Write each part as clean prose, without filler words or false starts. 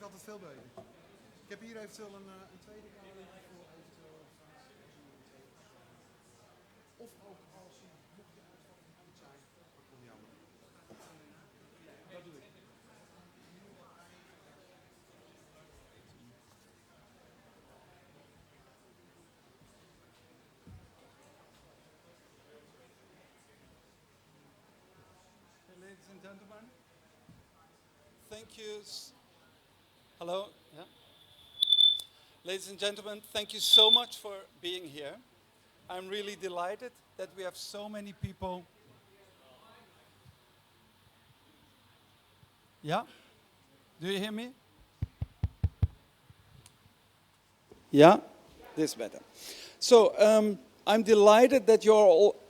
werkt altijd veel beter. Ik heb hier eventueel een tweede kamer voor eventueel. Of ook als je mocht je uitvallen moet zijn, dat komt jammer. Dat doe ik. Ladies and gentlemen, thank you. Hello. Yeah. Ladies and gentlemen, thank you so much for being here. I'm really delighted that we have so many people. Yeah? Do you hear me? Yeah? This is better. So, I'm delighted that you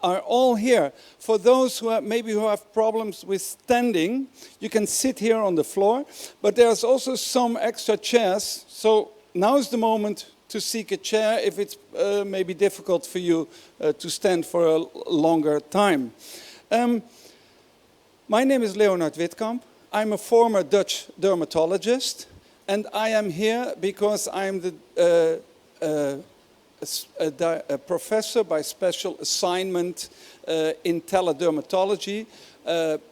are all here. For those who have problems with standing, you can sit here on the floor. But there's also some extra chairs. So now is the moment to seek a chair if it's maybe difficult for you to stand for a longer time. My name is Leonard Witkamp. I'm a former Dutch dermatologist. And I am here because I'm a professor by special assignment in teledermatology,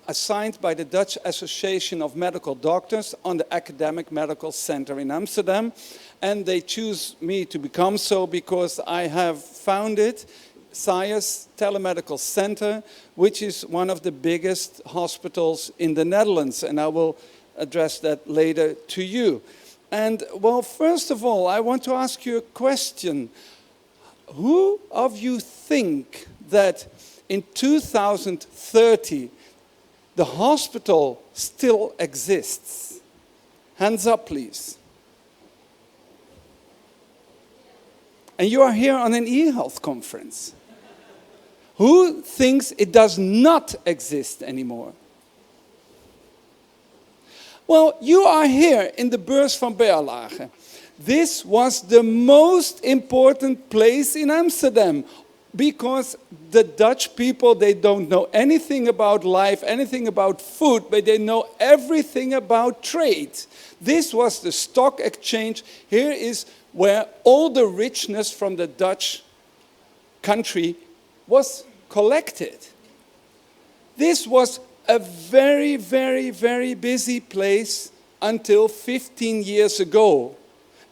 assigned by the Dutch Association of Medical Doctors on the Academic Medical Center in Amsterdam. And they choose me to become so because I have founded SAIS Telemedical Center, which is one of the biggest hospitals in the Netherlands. And I will address that later to you. And well, first of all, I want to ask you a question. Who of you think that in 2030 the hospital still exists? Hands up, please. And you are here on an e-health conference. Who thinks it does not exist anymore? Well, you are here in the Beurs van Berlage. This was the most important place in Amsterdam because the Dutch people, they don't know anything about life, anything about food, but they know everything about trade. This was the stock exchange. Here is where all the richness from the Dutch country was collected. This was a very, very, very busy place until 15 years ago.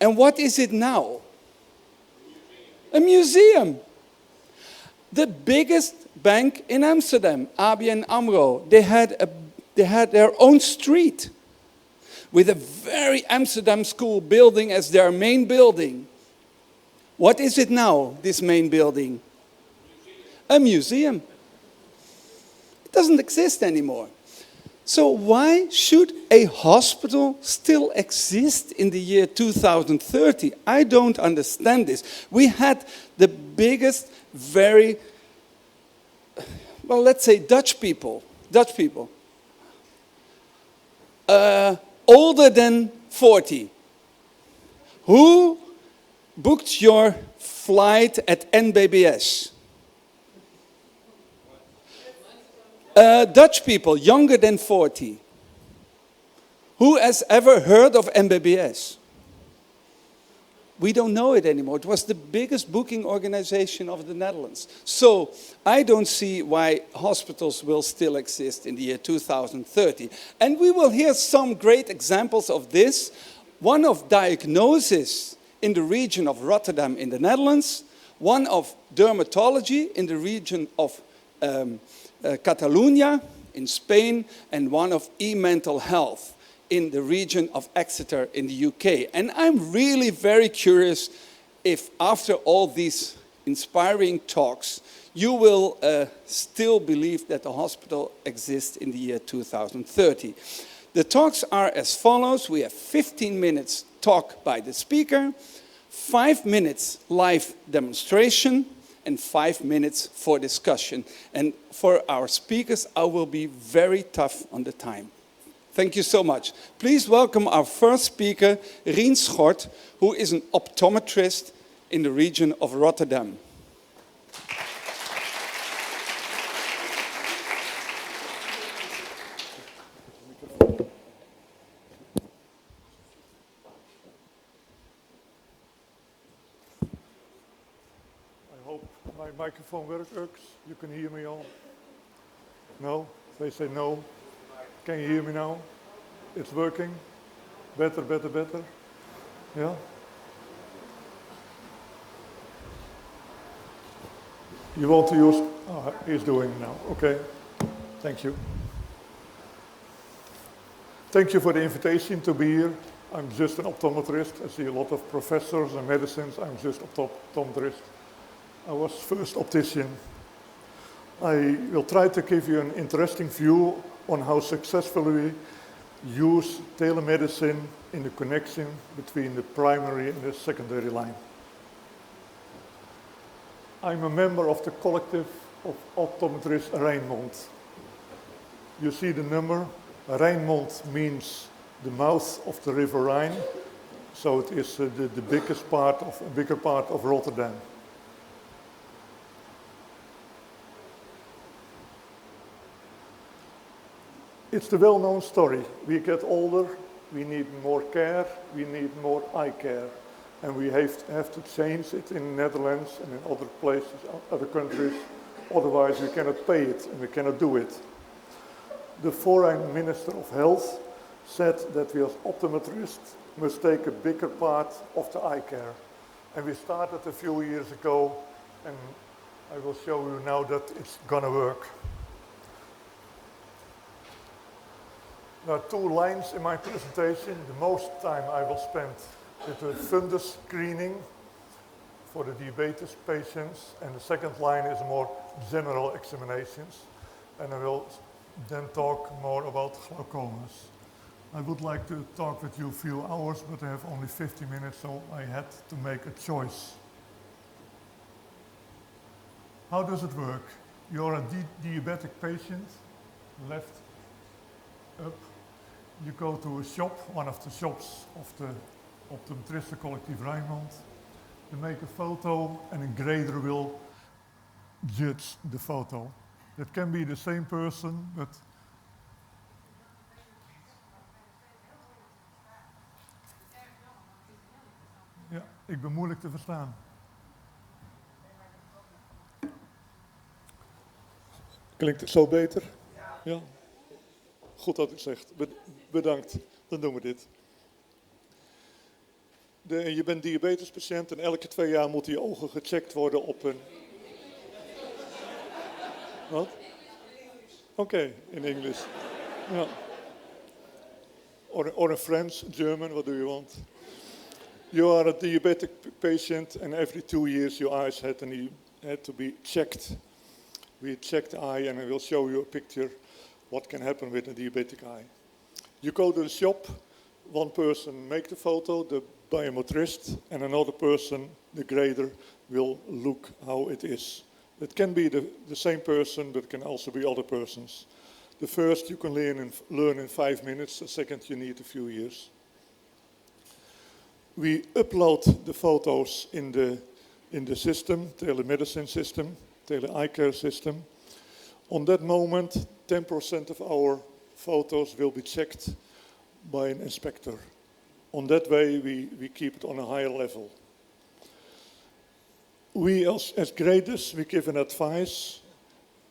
And what is it now? A museum. The biggest bank in Amsterdam, ABN AMRO, they had their own street with a very Amsterdam school building as their main building. What is it now, this main building? A museum. It doesn't exist anymore. So why should a hospital still exist in the year 2030? I don't understand this. We had the biggest, let's say Dutch people, older than 40. Who booked your flight at NBBS? Dutch people, younger than 40. Who has ever heard of MBBS? We don't know it anymore. It was the biggest booking organization of the Netherlands. So I don't see why hospitals will still exist in the year 2030. And we will hear some great examples of this. One of diagnosis in the region of Rotterdam in the Netherlands. One of dermatology in the region of Catalonia in Spain, and one of e-mental health in the region of Exeter in the UK. And I'm really very curious if after all these inspiring talks, you will still believe that the hospital exists in the year 2030. The talks are as follows. We have 15 minutes talk by the speaker, 5 minutes live demonstration, and 5 minutes for discussion. And for our speakers, I will be very tough on the time. Thank you so much. Please welcome our first speaker, Rien Schort, who is an optometrist in the region of Rotterdam. microphone works? You can hear me all? No? They say no. Can you hear me now? It's working? Better, better, better? Yeah? You want to use... Oh, he's doing it now. Okay. Thank you. Thank you for the invitation to be here. I'm just an optometrist. I see a lot of professors and medicines. I'm just optometrist. I was first optician. I will try to give you an interesting view on how successfully we use telemedicine in the connection between the primary and the secondary line. I'm a member of the collective of optometrists Rijnmond. You see the number. Rijnmond means the mouth of the River Rhine, so it is the bigger part of Rotterdam. It's the well-known story. We get older, we need more care, we need more eye care. And we have to change it in the Netherlands and in other places, other countries. Otherwise we cannot pay it and we cannot do it. The foreign Minister of Health said that we as optometrists must take a bigger part of the eye care. And we started a few years ago, and I will show you now that it's gonna work. There are two lines in my presentation. The most time I will spend with the fundus screening for the diabetes patients, and the second line is more general examinations. And I will then talk more about glaucomas. I would like to talk with you a few hours, but I have only 50 minutes, so I had to make a choice. How does it work? You're a diabetic patient, left up. You go to a shop, one of the shops of the Optometristen Collectief Rijnmond. You make a photo and a grader will judge the photo. It can be the same person, but ja, ik ben moeilijk te verstaan. Klinkt het zo beter? Ja. Goed dat u zegt. Bedankt. Dan doen we dit. Je bent diabetespatiënt en elke 2 jaar moeten je ogen gecheckt worden op een... Wat? Okay, in English. Yeah. Or in French, German, what do you want? You are a diabetic patient and every 2 years your eyes had to be checked. We check the eye and I will show you a picture what can happen with a diabetic eye. You go to the shop, one person make the photo, the biometrist, and another person, the grader, will look how it is. It can be the same person, but it can also be other persons. The first you can learn in 5 minutes, the second you need a few years. We upload the photos in the system, telemedicine system, tele-eye care system. On that moment, 10% of our photos will be checked by an inspector. On that way, we keep it on a higher level. We as graders, we give an advice.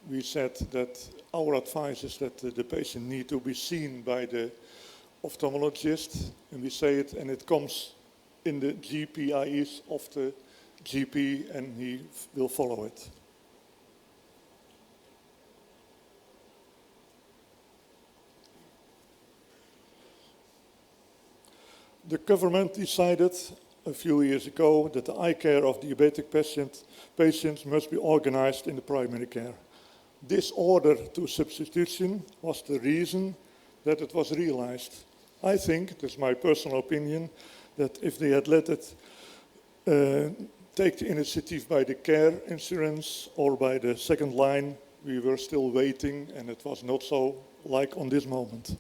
We said that our advice is that the patient need to be seen by the ophthalmologist, and we say it, and it comes in the GPIEs of the GP, and he will follow it. The government decided a few years ago that the eye care of diabetic patients must be organized in the primary care. This order to substitution was the reason that it was realized. I think, that's my personal opinion, that if they had let it take the initiative by the care insurance or by the second line, we were still waiting and it was not so like on this moment.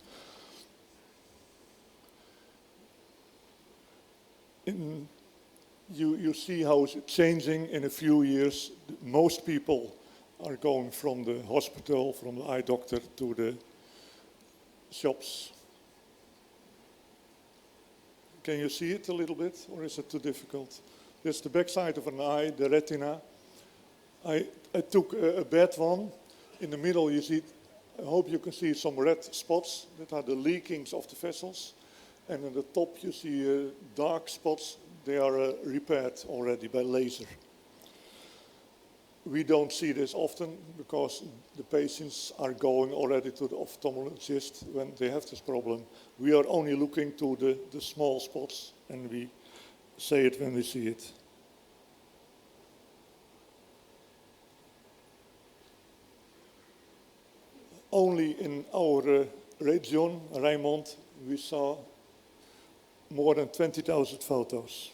You see how it's changing in a few years. Most people are going from the hospital, from the eye doctor to the shops. Can you see it a little bit, or is it too difficult? This is the back side of an eye, the retina. I took a bad one. In the middle you see, I hope you can see some red spots. That are the leakings of the vessels. And in the top you see dark spots. They are repaired already by laser. We don't see this often because the patients are going already to the ophthalmologist when they have this problem. We are only looking to the small spots and we say it when we see it. Only in our region, Rijnmond, we saw more than 20,000 photos.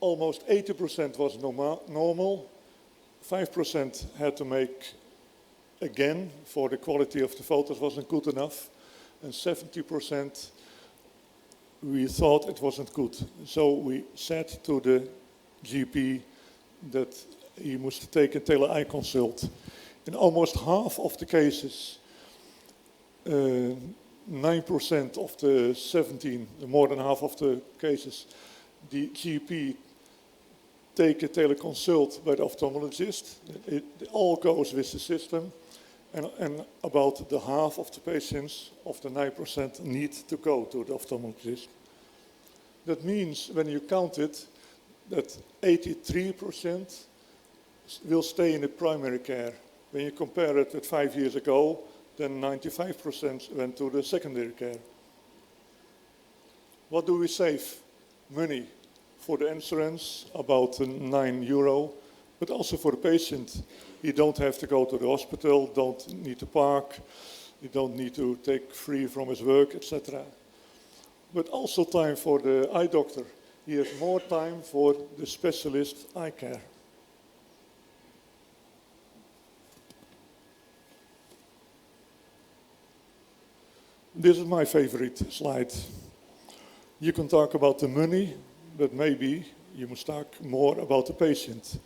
Almost 80% was normal, 5% had to make again for the quality of the photos wasn't good enough, and 70% we thought it wasn't good. So we said to the GP that he must take a tele-eye consult. In almost half of the cases, 9% of the 17, more than half of the cases, the GP take a teleconsult by the ophthalmologist. It all goes with the system. And about the half of the patients, of the 9%, need to go to the ophthalmologist. That means, when you count it, that 83% will stay in the primary care. When you compare it with 5 years ago, then 95% went to the secondary care. What do we save? Money. For the insurance, about €9, but also for the patient. You don't have to go to the hospital, don't need to park, you don't need to take free from his work, etc. But also time for the eye doctor. He has more time for the specialist eye care. This is my favorite slide. You can talk about the money, but maybe you must talk more about the patient.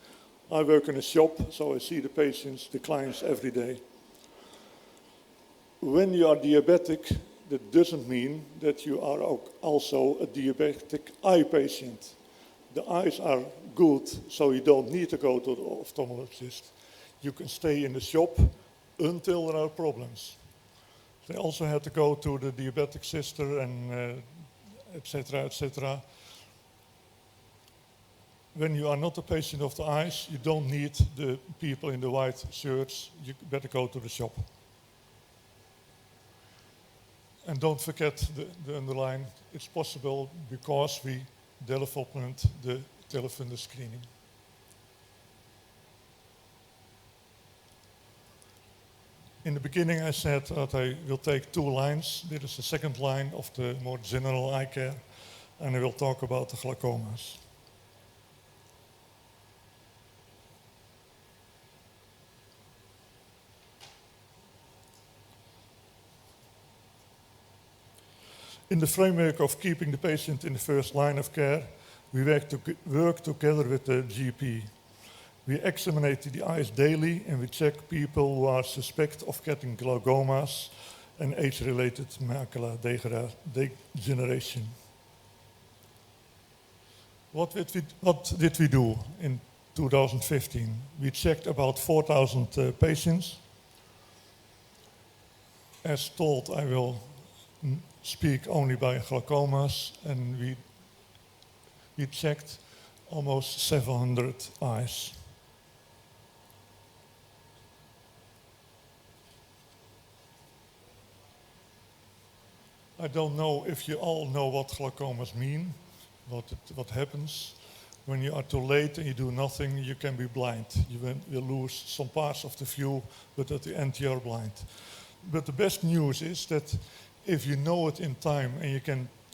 I work in a shop, so I see the patients, the clients every day. When you are diabetic, that doesn't mean that you are also a diabetic eye patient. The eyes are good, so you don't need to go to the ophthalmologist. You can stay in the shop until there are problems. They also had to go to the diabetic sister and etc., etc. When you are not a patient of the eyes, you don't need the people in the white shirts. You better go to the shop. And don't forget the underline. It's possible because we developed the telephone screening. In the beginning I said that I will take 2 lines. This is the second line of the more general eye care. And I will talk about the glaucomas. In the framework of keeping the patient in the first line of care, we work together with the GP. We examine the eyes daily and we check people who are suspect of getting glaucomas and age-related macular degeneration. What did we do in 2015? We checked about 4,000 patients. As told, I will speak only by glaucomas, and we checked almost 700 eyes. I don't know if you all know what glaucomas mean, what happens. When you are too late and you do nothing, you can be blind. You will lose some parts of the view, but at the end you are blind. But the best news is that if you know it in time and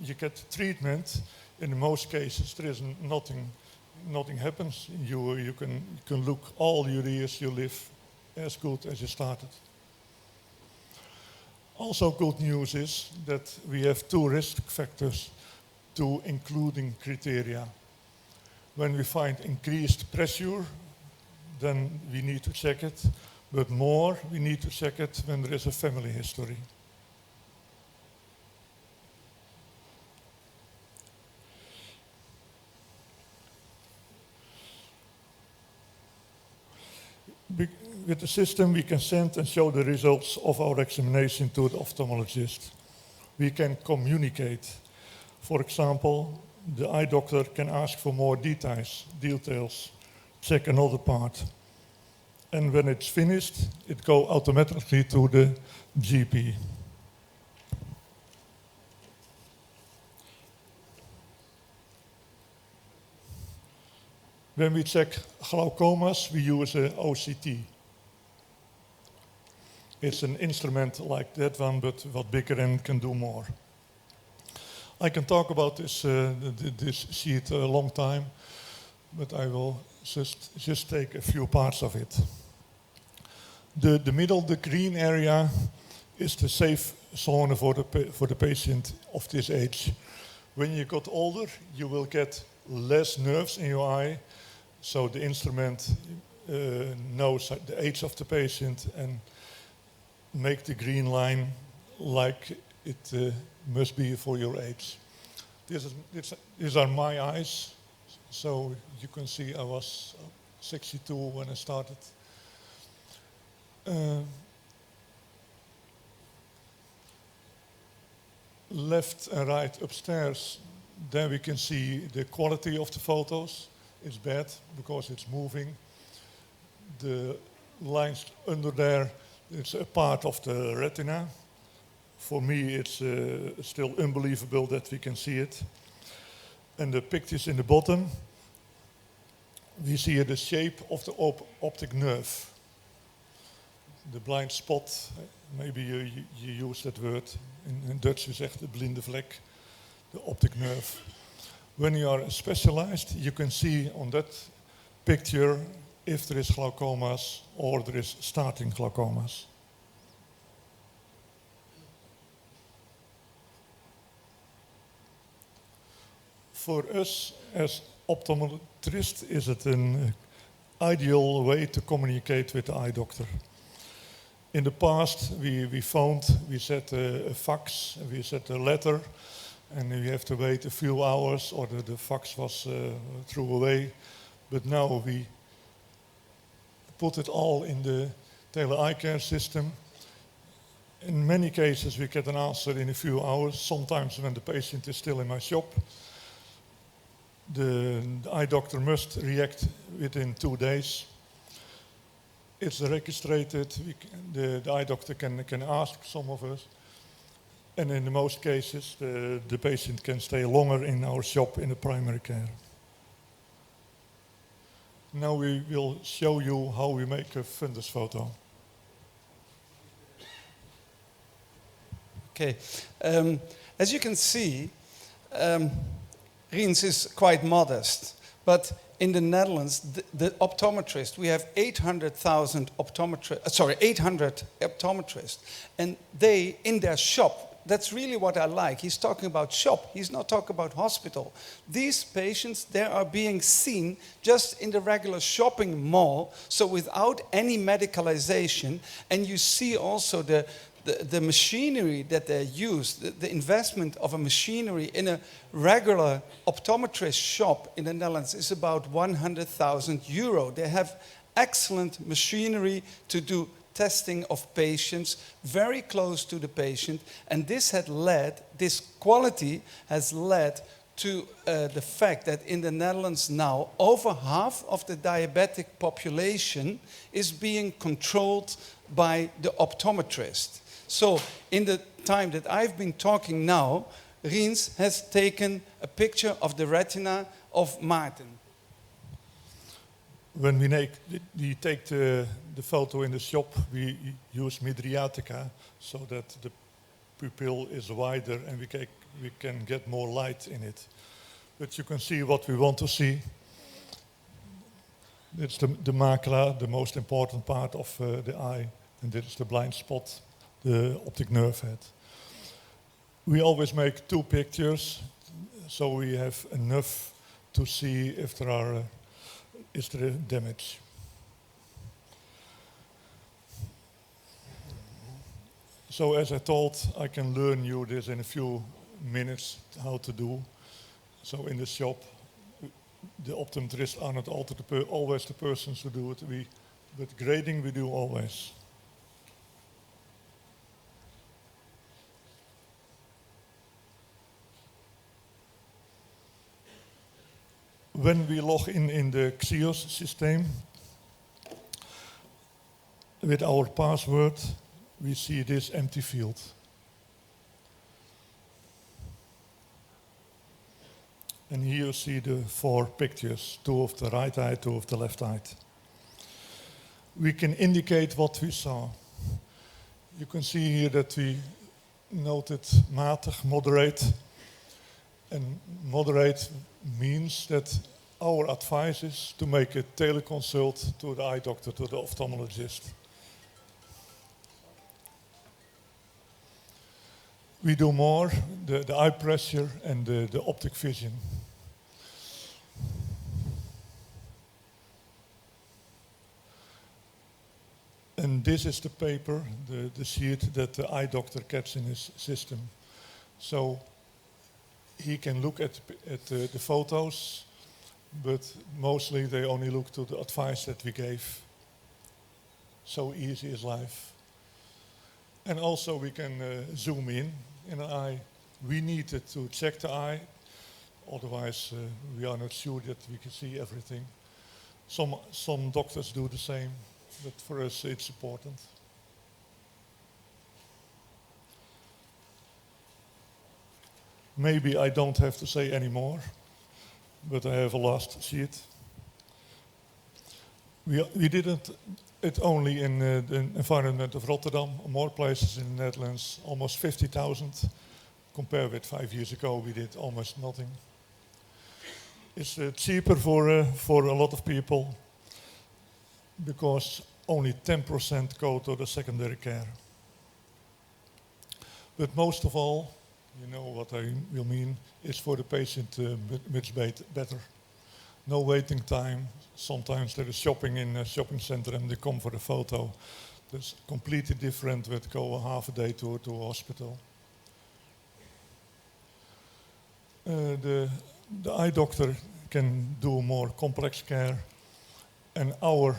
you get treatment, in most cases there is nothing happens. You can look all your years, you live as good as you started. Also good news is that we have 2 risk factors to including criteria. When we find increased pressure, then we need to check it, but more we need to check it when there is a family history. With the system, we can send and show the results of our examination to the ophthalmologist. We can communicate. For example, the eye doctor can ask for more details, check another part. And when it's finished, it goes automatically to the GP. When we check glaucomas, we use an OCT. It's an instrument like that one, but a lot bigger and can do more. I can talk about this sheet a long time, but I will just take a few parts of it. The middle, the green area, is the safe zone for the patient of this age. When you get older, you will get less nerves in your eye, so the instrument knows the age of the patient and make the green line like it must be for your age. These are my eyes, so you can see I was 62 when I started. Left and right upstairs, there we can see the quality of the photos. It's bad because it's moving. The lines under there, it's a part of the retina. For me, it's still unbelievable that we can see it. And the pictures in the bottom, we see the shape of the optic nerve. The blind spot, maybe you use that word. In Dutch we zegt de blinde vlek, the optic nerve. When you are specialized, you can see on that picture if there is glaucomas or there is starting glaucomas. For us as optometrists, is it an ideal way to communicate with the eye doctor. In the past, we phoned, we sent a fax, we sent a letter, and we have to wait a few hours, or the fax was thrown away. But now we put it all in the tele eye care system. In many cases, we get an answer in a few hours. Sometimes when the patient is still in my shop, the eye doctor must react within 2 days. It's registered. The eye doctor can ask some of us. And in the most cases, the patient can stay longer in our shop in the primary care. Now we will show you how we make a fundus photo. Okay, as you can see, Riens is quite modest, but in the Netherlands, the optometrist, we have 800 optometrists, and they, in their shop, that's really what I like. He's talking about shop. He's not talking about hospital. These patients, they are being seen just in the regular shopping mall, so without any medicalization. And you see also the machinery that they use, the investment of a machinery in a regular optometrist shop in the Netherlands is about 100,000 euro. They have excellent machinery to do testing of patients very close to the patient, and this quality has led to the fact that in the Netherlands now over half of the diabetic population is being controlled by the optometrist. So in the time that I've been talking now, Riens has taken a picture of the retina of Maarten. When we take the photo in the shop, we use Midriatica so that the pupil is wider and we can get more light in it. But you can see what we want to see. It's the macula, the most important part of the eye, and this is the blind spot, the optic nerve head. We always make 2 pictures, so we have enough to see if is there damage. So as I told, I can learn you this in a few minutes how to do. So in the shop, the optometrists are not always the persons who do it. We but grading we do always. When we log in the Xios system with our password, we see this empty field. And here you see the 4 pictures, 2 of the right eye, 2 of the left eye. We can indicate what we saw. You can see here that we noted matig, moderate. And moderate means that our advice is to make a teleconsult to the eye doctor, to the ophthalmologist. We do more, the eye pressure and the optic vision. And this is the paper, the sheet that the eye doctor gets in his system. So he can look at the photos, but mostly they only look to the advice that we gave. So easy is life. And also we can zoom in an eye. We need it to check the eye, otherwise we are not sure that we can see everything. Some doctors do the same, but for us it's important. Maybe I don't have to say any more, but I have a last sheet. We didn't it only in the environment of Rotterdam, more places in the Netherlands, almost 50,000. Compared with 5 years ago, we did almost nothing. It's cheaper for a lot of people because only 10% go to the secondary care. But most of all, you know what I will mean, is for the patient much better. No waiting time. Sometimes there is shopping in a shopping center and they come for the photo. That's completely different with go half a day to a hospital. The eye doctor can do more complex care and our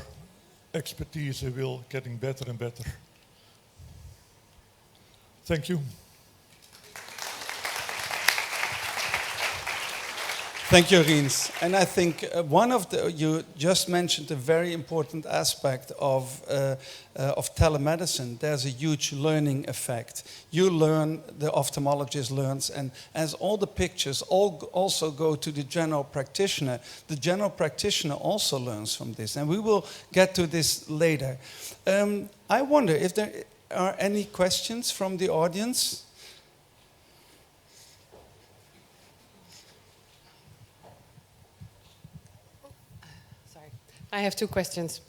expertise will getting better and better. Thank you. Thank you, Riens. And I think you just mentioned a very important aspect of telemedicine. There's a huge learning effect. You learn, the ophthalmologist learns, and as all the pictures also go to the general practitioner also learns from this. And we will get to this later. I wonder if there are any questions from the audience? I have 2 questions.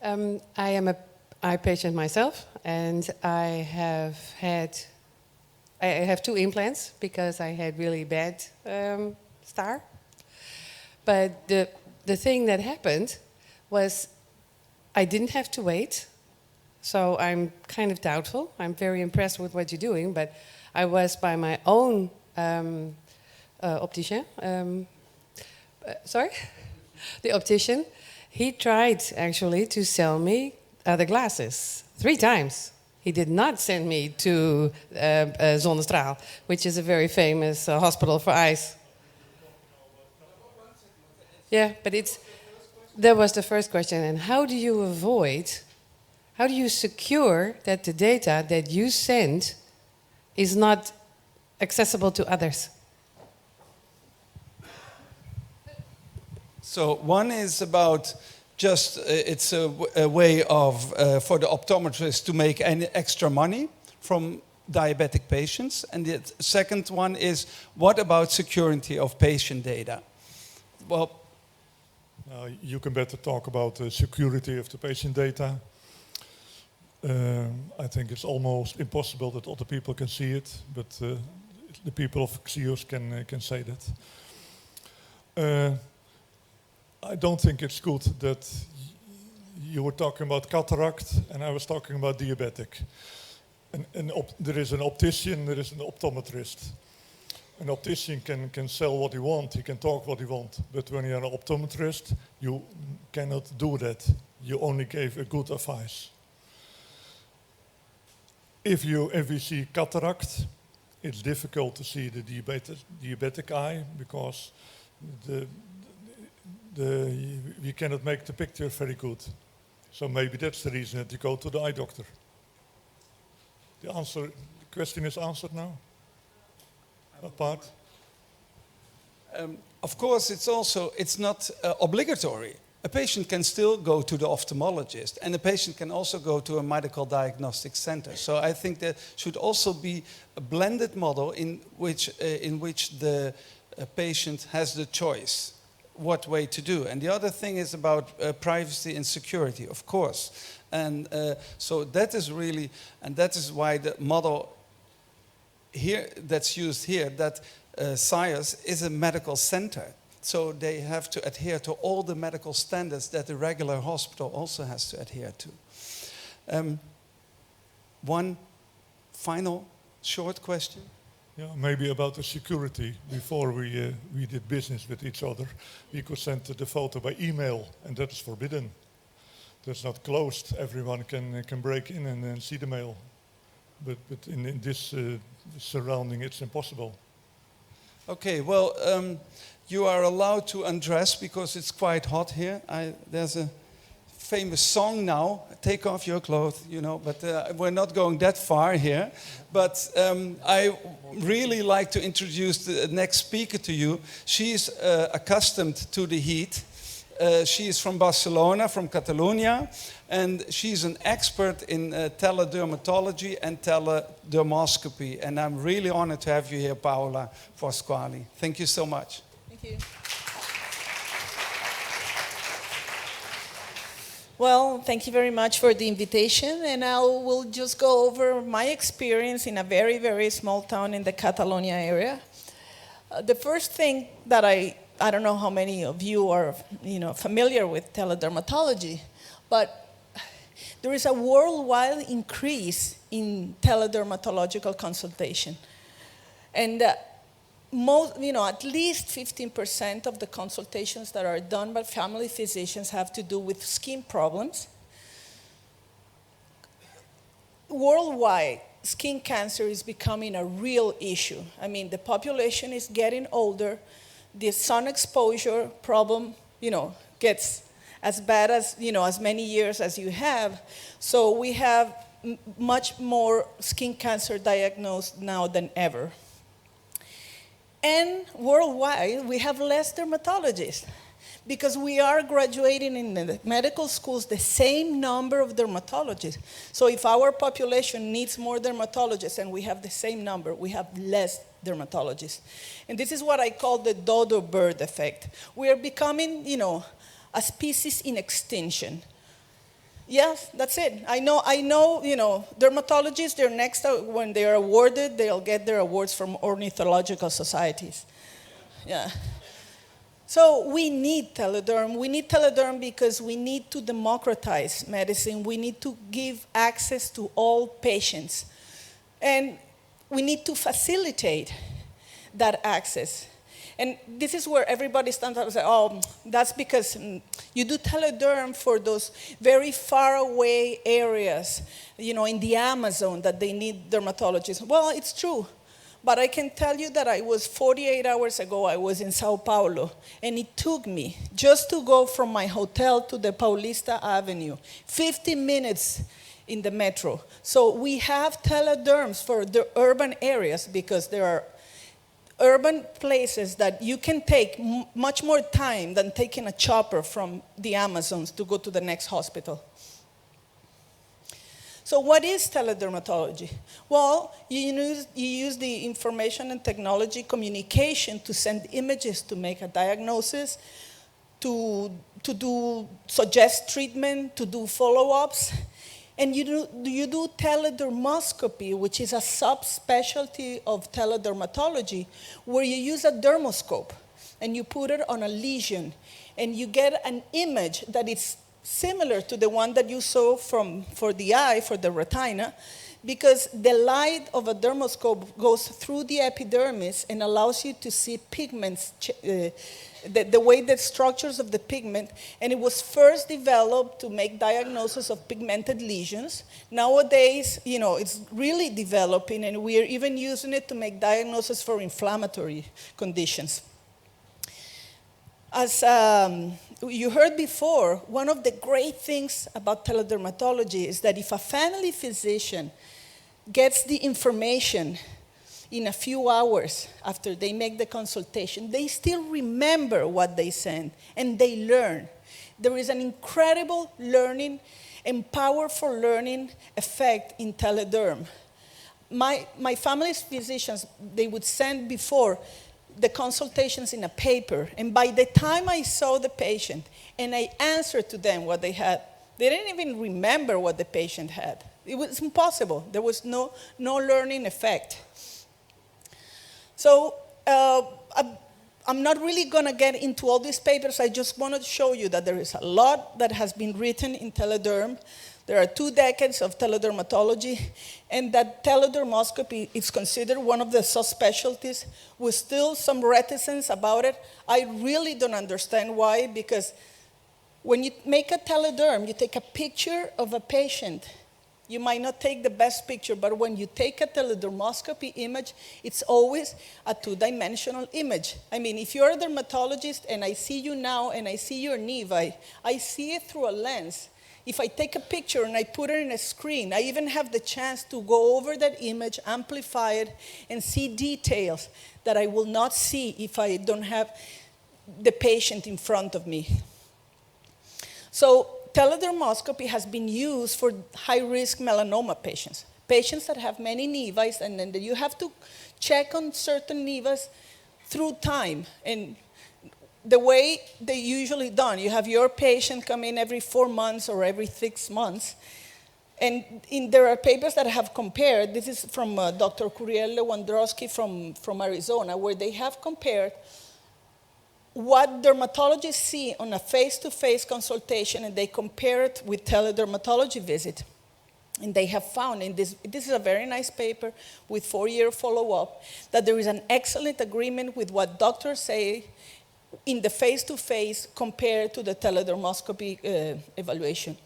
I am an eye patient myself, and I have 2 implants because I had really bad star. But the thing that happened was I didn't have to wait, so I'm kind of doubtful. I'm very impressed with what you're doing, but I was by my own optician. The optician. He tried actually to sell me other glasses 3 times. He did not send me to Zonnestraal, which is a very famous hospital for eyes. Yeah, but that was the first question. And how do you secure that the data that you send is not accessible to others? So one is about just, it's a way of, for the optometrist to make any extra money from diabetic patients. And the second one is, what about security of patient data? Well, you can better talk about the security of the patient data. I think it's almost impossible that other people can see it, but the people of Xios can say that. I don't think it's good that you were talking about cataract and I was talking about diabetic. There is an optician, there is an optometrist. An optician can sell what he wants, he can talk what he wants. But when you're an optometrist, you cannot do that. You only give a good advice. If we see cataract, it's difficult to see the diabetic eye because we cannot make the picture very good. So maybe that's the reason that you go to the eye doctor. The question is answered now? Apart? Of course, it's not obligatory. A patient can still go to the ophthalmologist, and a patient can also go to a medical diagnostic center. So I think there should also be a blended model in which the patient has the choice what way to do. And the other thing is about privacy and security, of course. And so that is really, and that is why the model here that's used here, that SIAS is a medical center. So they have to adhere to all the medical standards that the regular hospital also has to adhere to. One final short question. Yeah, maybe about the security. Before we did business with each other, we could send the photo by email, and that is forbidden. That's not closed. Everyone can break in and see the mail. But in this surrounding, it's impossible. Okay, well, you are allowed to undress because it's quite hot here. There's a famous song now, take off your clothes, you know, but we're not going that far here. But I really like to introduce the next speaker to you. She's accustomed to the heat. She is from Barcelona, from Catalonia, and she's an expert in teledermatology and teledermoscopy. And I'm really honored to have you here, Paola Pasquali. Thank you so much. Thank you. Well, thank you very much for the invitation, and I will just go over my experience in a very, very small town in the Catalonia area. The first thing that I don't know how many of you are, familiar with teledermatology, but there is a worldwide increase in teledermatological consultation, and at least 15% of the consultations that are done by family physicians have to do with skin problems. Worldwide, skin cancer is becoming a real issue. I mean, the population is getting older. The sun exposure problem, gets as bad as, as many years as you have. So we have much more skin cancer diagnosed now than ever. And worldwide, we have less dermatologists because we are graduating in the medical schools the same number of dermatologists. So if our population needs more dermatologists and we have the same number, we have less dermatologists. And this is what I call the dodo bird effect. We are becoming, a species in extinction. Yes, that's it. I know, dermatologists, they're next, when they are awarded, they'll get their awards from ornithological societies. Yeah. So we need telederm. We need telederm because we need to democratize medicine. We need to give access to all patients. And we need to facilitate that access. And this is where everybody stands up and says, oh, that's because you do telederm for those very far away areas, in the Amazon that they need dermatologists. Well, it's true. But I can tell you that 48 hours ago, I was in Sao Paulo, and it took me just to go from my hotel to the Paulista Avenue, 50 minutes in the metro. So we have telederms for the urban areas because there are urban places that you can take much more time than taking a chopper from the Amazons to go to the next hospital. So what is teledermatology? Well, you use the information and technology communication to send images to make a diagnosis, to suggest treatment, to do follow-ups. And you do teledermoscopy, which is a subspecialty of teledermatology, where you use a dermoscope and you put it on a lesion, and you get an image that is similar to the one that you saw for the eye, for the retina, because the light of a dermoscope goes through the epidermis and allows you to see pigments, the way the structures of the pigment, and it was first developed to make diagnosis of pigmented lesions. Nowadays, it's really developing, and we are even using it to make diagnosis for inflammatory conditions. As you heard before, one of the great things about teledermatology is that if a family physician gets the information in a few hours after they make the consultation, they still remember what they sent and they learn. There is an incredible learning and powerful learning effect in telederm. My family's physicians, they would send before the consultations in a paper, and by the time I saw the patient and I answered to them what they had, they didn't even remember what the patient had. It was impossible. There was no learning effect. So I'm not really going to get into all these papers. I just want to show you that there is a lot that has been written in telederm. There are 2 decades of teledermatology, and that teledermoscopy is considered one of the subspecialties with still some reticence about it. I really don't understand why, because when you make a telederm, you take a picture of a patient. You might not take the best picture, but when you take a teledermoscopy image, it's always a 2-dimensional image. I mean, if you're a dermatologist and I see you now and I see your nevi, I see it through a lens. If I take a picture and I put it in a screen, I even have the chance to go over that image, amplify it, and see details that I will not see if I don't have the patient in front of me. So teledermoscopy has been used for high-risk melanoma patients that have many nevus, and then you have to check on certain nevus through time. And the way they usually done, you have your patient come in every 4 months or every 6 months. And there are papers that have compared, this is from Dr. Kuriel Lewandowski from Arizona, where they have compared what dermatologists see on a face-to-face consultation, and they compare it with teledermatology visit. And they have found, and this is a very nice paper with 4-year follow-up, that there is an excellent agreement with what doctors say in the face-to-face compared to the teledermoscopy evaluation.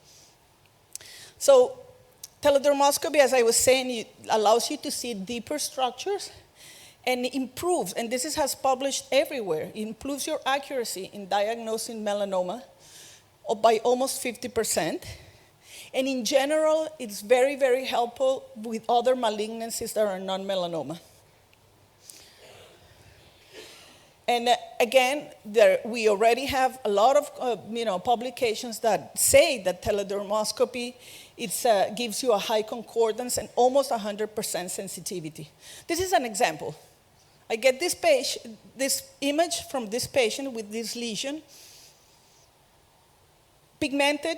So teledermoscopy, as I was saying, allows you to see deeper structures and improves, and this has published everywhere, it improves your accuracy in diagnosing melanoma by almost 50%. And in general, it's very, very helpful with other malignancies that are non-melanoma. And again, we already have a lot of publications that say that teledermoscopy gives you a high concordance and almost 100% sensitivity. This is an example. I get this image from this patient with this lesion. Pigmented,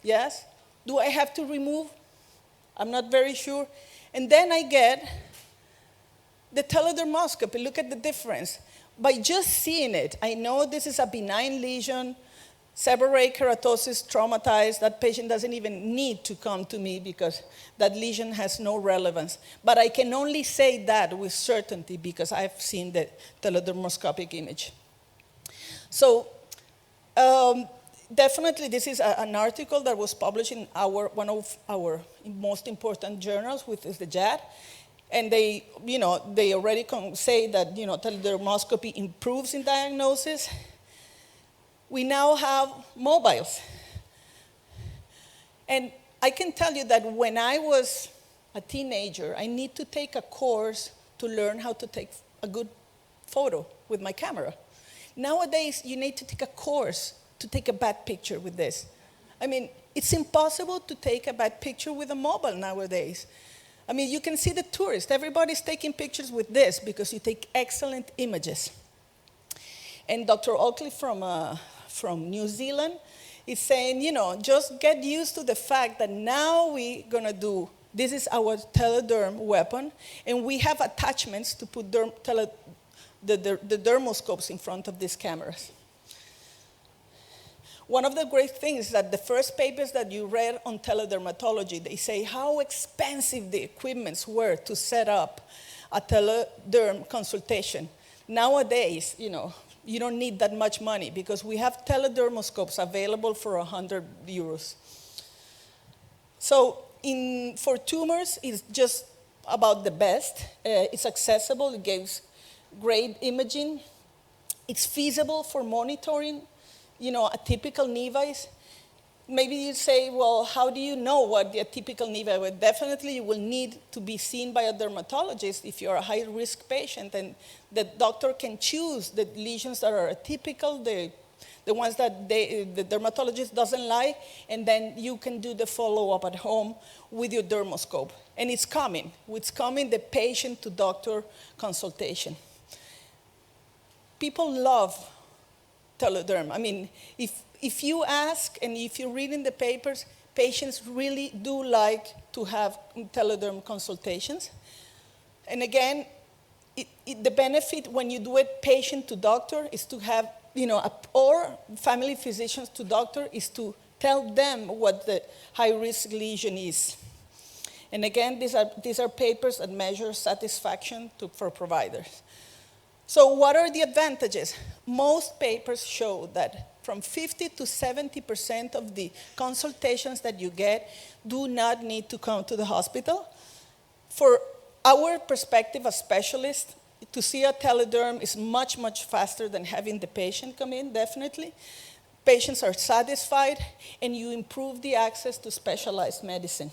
yes. Do I have to remove? I'm not very sure. And then I get the teledermoscopy. Look at the difference. By just seeing it, I know this is a benign lesion, seborrheic keratosis, traumatized. That patient doesn't even need to come to me because that lesion has no relevance. But I can only say that with certainty because I've seen the teledermoscopic image. So definitely this is an article that was published in one of our most important journals, which is the JAD. And they already say that, teledermoscopy improves in diagnosis. We now have mobiles. And I can tell you that when I was a teenager, I need to take a course to learn how to take a good photo with my camera. Nowadays, you need to take a course to take a bad picture with this. I mean, it's impossible to take a bad picture with a mobile nowadays. I mean, you can see the tourists. Everybody's taking pictures with this because you take excellent images. And Dr. Oakley from New Zealand is saying, just get used to the fact that now we're going to do, this is our telederm weapon, and we have attachments to put the dermoscopes in front of these cameras. One of the great things is that the first papers that you read on teledermatology, they say how expensive the equipments were to set up a telederm consultation. Nowadays, you don't need that much money because we have teledermoscopes available for 100 euros. So for tumors, it's just about the best. It's accessible, it gives great imaging. It's feasible for monitoring, atypical nevus. Maybe you say, well, how do you know what the atypical nevus? Well, definitely you will need to be seen by a dermatologist if you're a high-risk patient, and the doctor can choose the lesions that are atypical, the ones that the dermatologist doesn't like, and then you can do the follow-up at home with your dermoscope. And it's coming. It's coming, the patient-to-doctor consultation. People love telederm. I mean, if you ask and if you read in the papers, patients really do like to have telederm consultations. And again, the benefit when you do it patient to doctor is to have, or family physicians to doctor is to tell them what the high-risk lesion is. And again, these are papers that measure satisfaction for providers. So what are the advantages? Most papers show that from 50 to 70% of the consultations that you get do not need to come to the hospital. For our perspective as specialists, to see a telederm is much, much faster than having the patient come in, definitely. Patients are satisfied, and you improve the access to specialized medicine.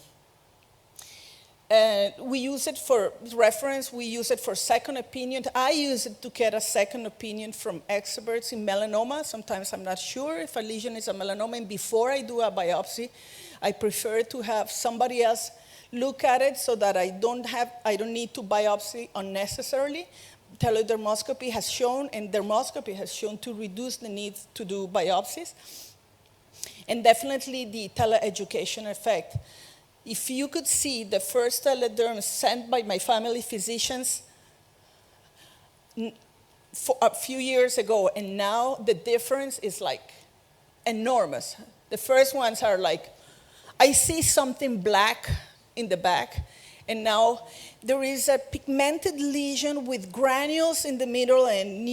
We use it for reference, we use it for second opinion. I use it to get a second opinion from experts in melanoma. Sometimes I'm not sure if a lesion is a melanoma, and before I do a biopsy, I prefer to have somebody else look at it so that I don't need to biopsy unnecessarily. Teledermoscopy has shown, and dermoscopy has shown to reduce the need to do biopsies. And definitely the teleeducation effect. If you could see the first telederm sent by my family physicians a few years ago, and now the difference is like enormous. The first ones are like, I see something black in the back, and now there is a pigmented lesion with granules in the middle and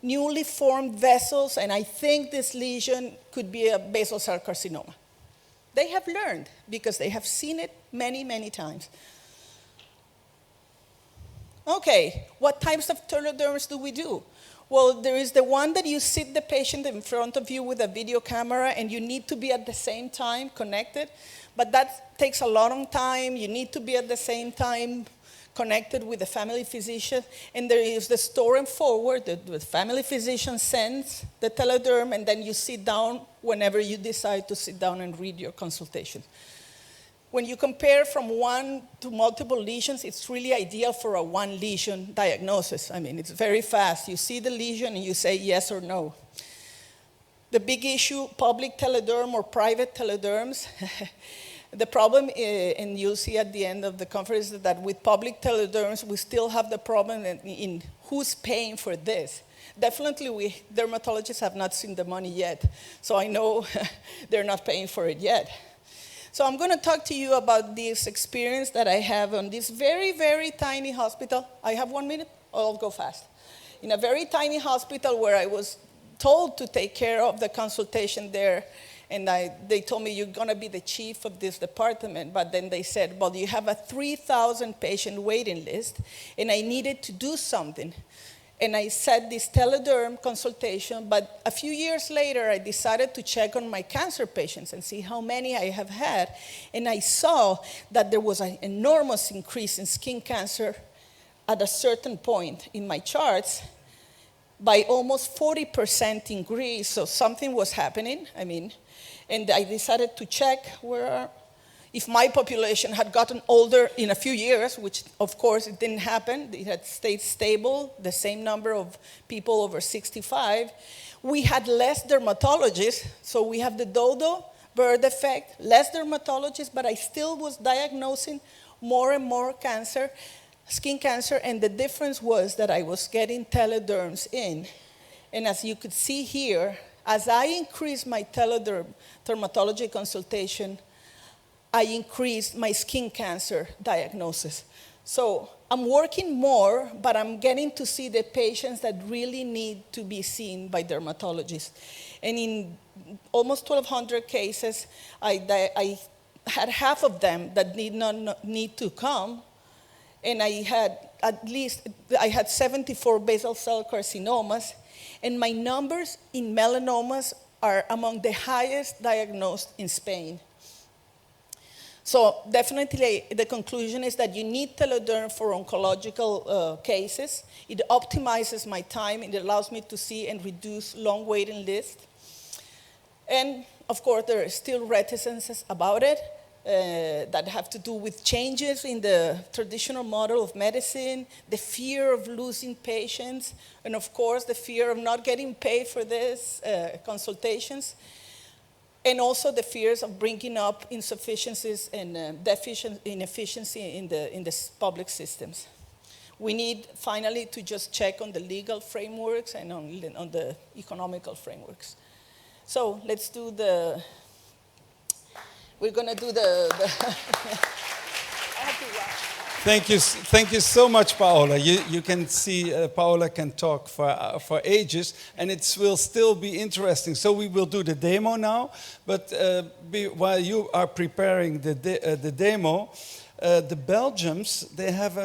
newly formed vessels, and I think this lesion could be a basal cell carcinoma. They have learned because they have seen it many, many times. Okay, what types of telederms do we do? Well, there is the one that you sit the patient in front of you with a video camera, and you need to be at the same time connected, but that takes a long time. You need to be at the same time connected with the family physician, and there is the store and forward. The family physician sends the telederm, and then you sit down whenever you decide to sit down and read your consultation. When you compare from one to multiple lesions, it's really ideal for a one lesion diagnosis. I mean, it's very fast. You see the lesion and you say yes or no. The big issue, public telederm or private telederms, the problem, and you'll see at the end of the conference, is that with public telederms, we still have the problem in who's paying for this. Definitely, we dermatologists have not seen the money yet, so I know they're not paying for it yet. So I'm going to talk to you about this experience that I have on this very, very tiny hospital. I have 1 minute? I'll go fast. In a very tiny hospital where I was told to take care of the consultation there, and they told me, you're going to be the chief of this department. But then they said, well, you have a 3,000 patient waiting list, and I needed to do something. And I set this telederm consultation, but a few years later, I decided to check on my cancer patients and see how many I have had. And I saw that there was an enormous increase in skin cancer at a certain point in my charts, by almost 40% increase. So something was happening, and I decided to check if my population had gotten older in a few years, which of course it didn't happen. It had stayed stable, the same number of people over 65. We had less dermatologists, so we have the dodo bird effect, less dermatologists, but I still was diagnosing more and more cancer, skin cancer, and the difference was that I was getting telederms in. And as you could see here, as I increase my dermatology consultation, I increase my skin cancer diagnosis. So I'm working more, but I'm getting to see the patients that really need to be seen by dermatologists. And in almost 1,200 cases, I had half of them that did not need to come, and I had 74 basal cell carcinomas, and my numbers in melanomas are among the highest diagnosed in Spain. So definitely the conclusion is that you need Telederm for oncological cases. It optimizes my time. It allows me to see and reduce long waiting lists. And of course, there are still reticences about it that have to do with changes in the traditional model of medicine, the fear of losing patients, and of course, the fear of not getting paid for these consultations, and also the fears of bringing up insufficiencies and inefficiency in the public systems. We need, finally, to just check on the legal frameworks and on the economical frameworks. So let's do we're going to do Thank you so much, Paola. You can see Paola can talk for ages, and it will still be interesting. So we will do the demo now, but while you are preparing the demo, the Belgians, they have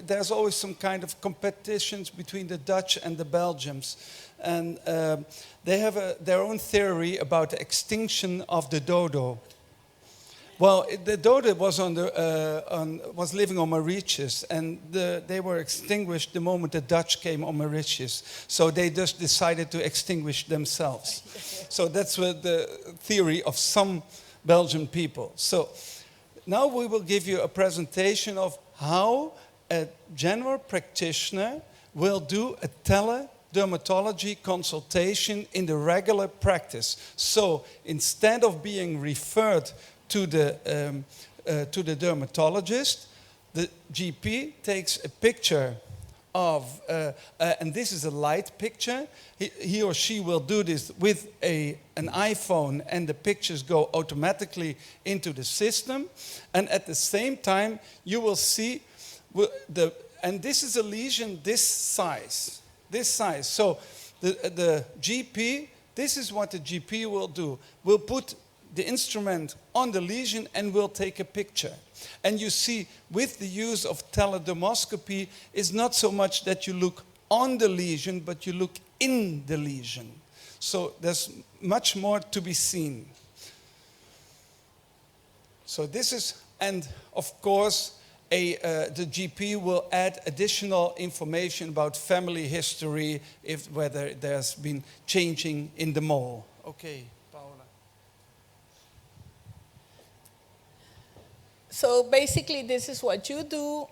there's always some kind of competitions between the Dutch and the Belgians, and they have their own theory about the extinction of the dodo. Well, the dodo was was living on Mauritius, and they were extinguished the moment the Dutch came on Mauritius. So they just decided to extinguish themselves. So that's what the theory of some Belgian people. So now we will give you a presentation of how a general practitioner will do a teledermatology consultation in the regular practice. So instead of being referred to the dermatologist, the GP takes a picture of, and this is a light picture. He or she will do this with an iPhone, and the pictures go automatically into the system. And at the same time, you will see and this is a lesion this size. So the GP, this is what the GP will do. Will put the instrument on the lesion and will take a picture. And you see, with the use of teledermoscopy, is not so much that you look on the lesion, but you look in the lesion. So there's much more to be seen. So this is, and of course, the GP will add additional information about family history, whether there's been changing in the mole. Okay. So basically, this is what you do.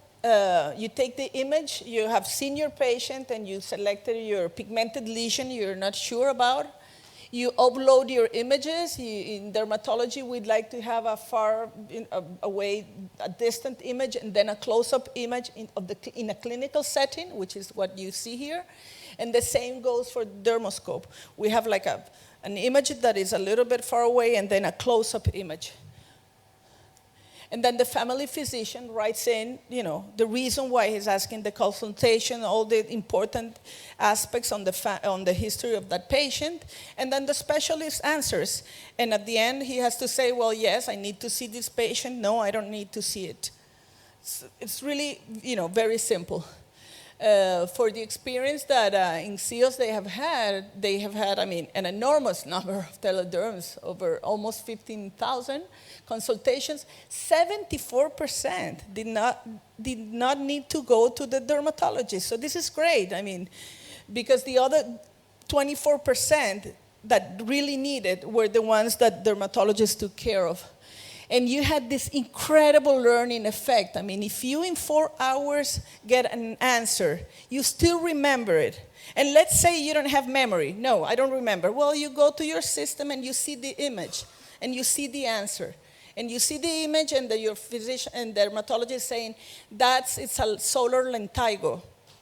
You take the image, you have seen your patient, and you selected your pigmented lesion you're not sure about. You upload your images. In dermatology, we'd like to have a far away, a distant image, and then a close-up image in a clinical setting, which is what you see here. And the same goes for dermoscope. We have like an image that is a little bit far away, and then a close-up image. And then the family physician writes in, the reason why he's asking the consultation, all the important aspects on the history of that patient, and then the specialist answers. And at the end, he has to say, well, yes, I need to see this patient. No, I don't need to see it. It's really, very simple. For the experience that in CEOs they have had, an enormous number of telederms, over almost 15,000 consultations. 74% did not need to go to the dermatologist. So this is great. Because the other 24% that really needed were the ones that dermatologists took care of. And you had this incredible learning effect. If you in 4 hours get an answer, you still remember it. And let's say you don't have memory. No, I don't remember. Well, you go to your system and you see the image and you see the answer. And you see the image and your physician and dermatologist saying, it's a solar lentigo.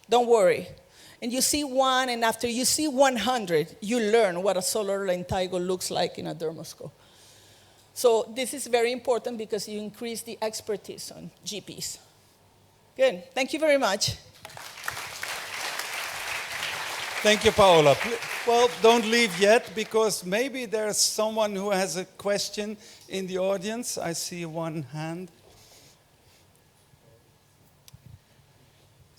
Don't worry. And you see one, and after you see 100, you learn what a solar lentigo looks like in a dermoscope. So this is very important because you increase the expertise on GPs. Good. Thank you very much. Thank you, Paola. Well, don't leave yet, because maybe there's someone who has a question in the audience. I see one hand.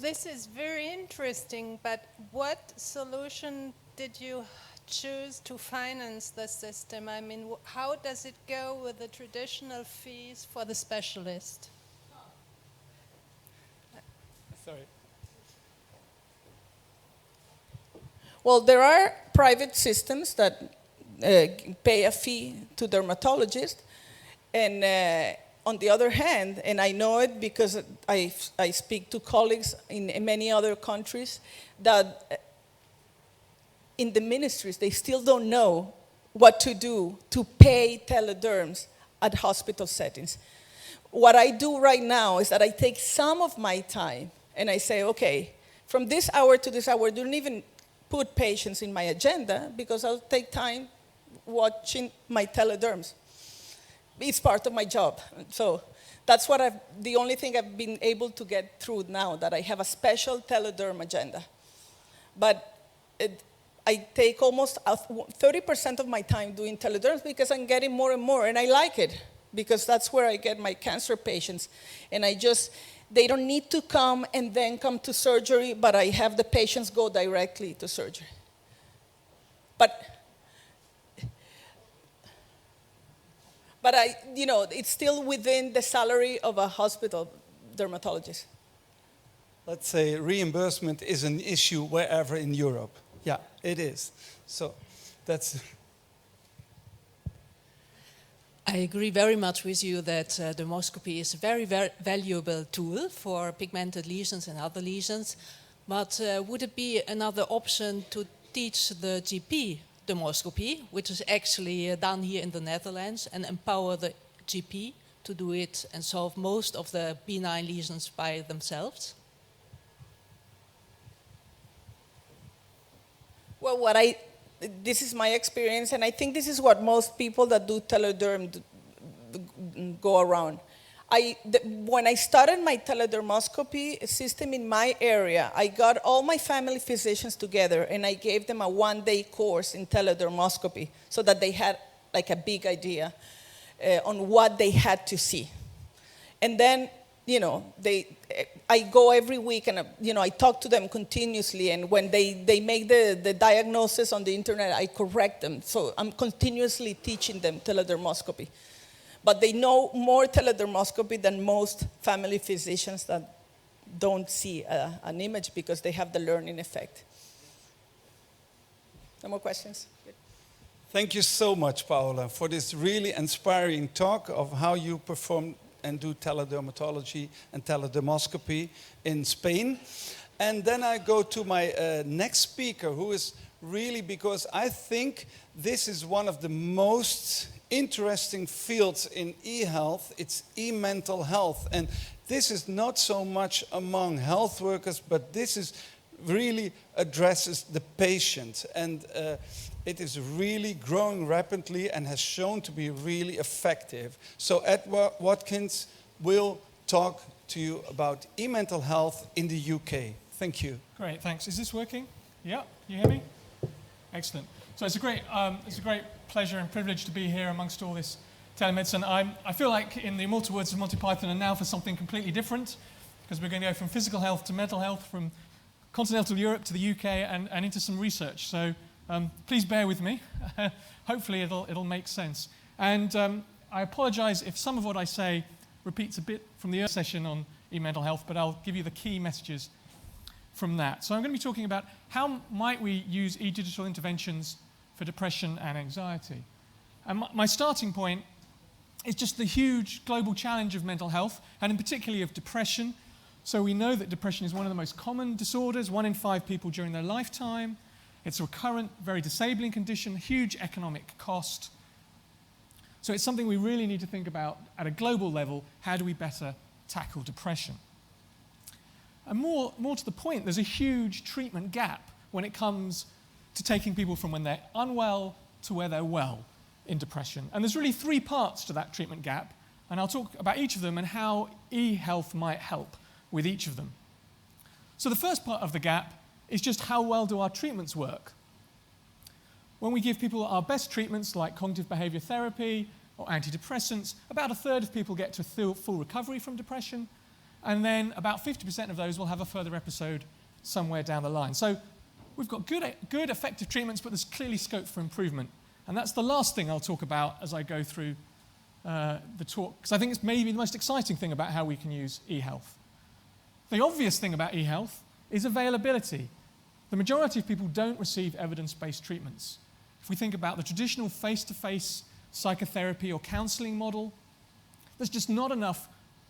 This is very interesting, but what solution did you choose to finance the system? I mean, how does it go with the traditional fees for the specialist? Sorry. Well, there are private systems that pay a fee to dermatologists, and on the other hand, and I know it because I speak to colleagues in many other countries, that in the ministries, they still don't know what to do to pay telederms at hospital settings. What I do right now is that I take some of my time and I say, okay, from this hour to this hour, don't even put patients in my agenda because I'll take time watching my telederms. It's part of my job. So that's what the only thing I've been able to get through now, that I have a special telederm agenda. But I take almost 30% of my time doing telederms because I'm getting more and more, and I like it because that's where I get my cancer patients. And they don't need to come and then come to surgery, but I have the patients go directly to surgery. But it's still within the salary of a hospital dermatologist. Let's say reimbursement is an issue wherever in Europe. Yeah, it is. So that's... I agree very much with you that dermoscopy is a very, very valuable tool for pigmented lesions and other lesions. But would it be another option to teach the GP dermoscopy, which is actually done here in the Netherlands, and empower the GP to do it and solve most of the benign lesions by themselves? Well, this is my experience, and I think this is what most people that do telederm go around. When I started my teledermoscopy system in my area, I got all my family physicians together and I gave them a one-day course in teledermoscopy so that they had like a big idea on what they had to see. And then, I go every week and, I talk to them continuously, and when they make the diagnosis on the internet, I correct them. So I'm continuously teaching them teledermoscopy. But they know more teledermoscopy than most family physicians that don't see an image because they have the learning effect. No more questions? Good. Thank you so much, Paola, for this really inspiring talk of how you perform and do teledermatology and teledermoscopy in Spain. And then I go to my next speaker, who is really, because I think this is one of the most interesting fields in e-health. It's e-mental health. And this is not so much among health workers, but this is really addresses the patient. And it is really growing rapidly and has shown to be really effective. So Edward Watkins will talk to you about e-mental health in the UK. Thank you. Great, thanks. Is this working? Yeah, you hear me? Excellent. So it's a great pleasure and privilege to be here amongst all this telemedicine. I feel like, in the immortal words of Monty Python, and now for something completely different, because we're going to go from physical health to mental health, from continental Europe to the UK, and into some research. So please bear with me. Hopefully it'll make sense. And I apologize if some of what I say repeats a bit from the earlier session on e-mental health, but I'll give you the key messages from that. So I'm going to be talking about how might we use e-digital interventions for depression and anxiety. And my starting point is just the huge global challenge of mental health, and in particular of depression. So we know that depression is one of the most common disorders, 1 in 5 people during their lifetime. It's a recurrent, very disabling condition, huge economic cost. So it's something we really need to think about at a global level. How do we better tackle depression? And more to the point, there's a huge treatment gap when it comes to taking people from when they're unwell to where they're well in depression. And there's really 3 parts to that treatment gap, and I'll talk about each of them and how e-health might help with each of them. So the first part of the gap is just how well do our treatments work. When we give people our best treatments like cognitive behavior therapy or antidepressants, about a third of people get to full recovery from depression, and then about 50% of those will have a further episode somewhere down the line. So we've got good effective treatments, but there's clearly scope for improvement. And that's the last thing I'll talk about as I go through the talk, because I think it's maybe the most exciting thing about how we can use e-health. The obvious thing about e-health is availability. The majority of people don't receive evidence-based treatments. If we think about the traditional face-to-face psychotherapy or counseling model, there's just not enough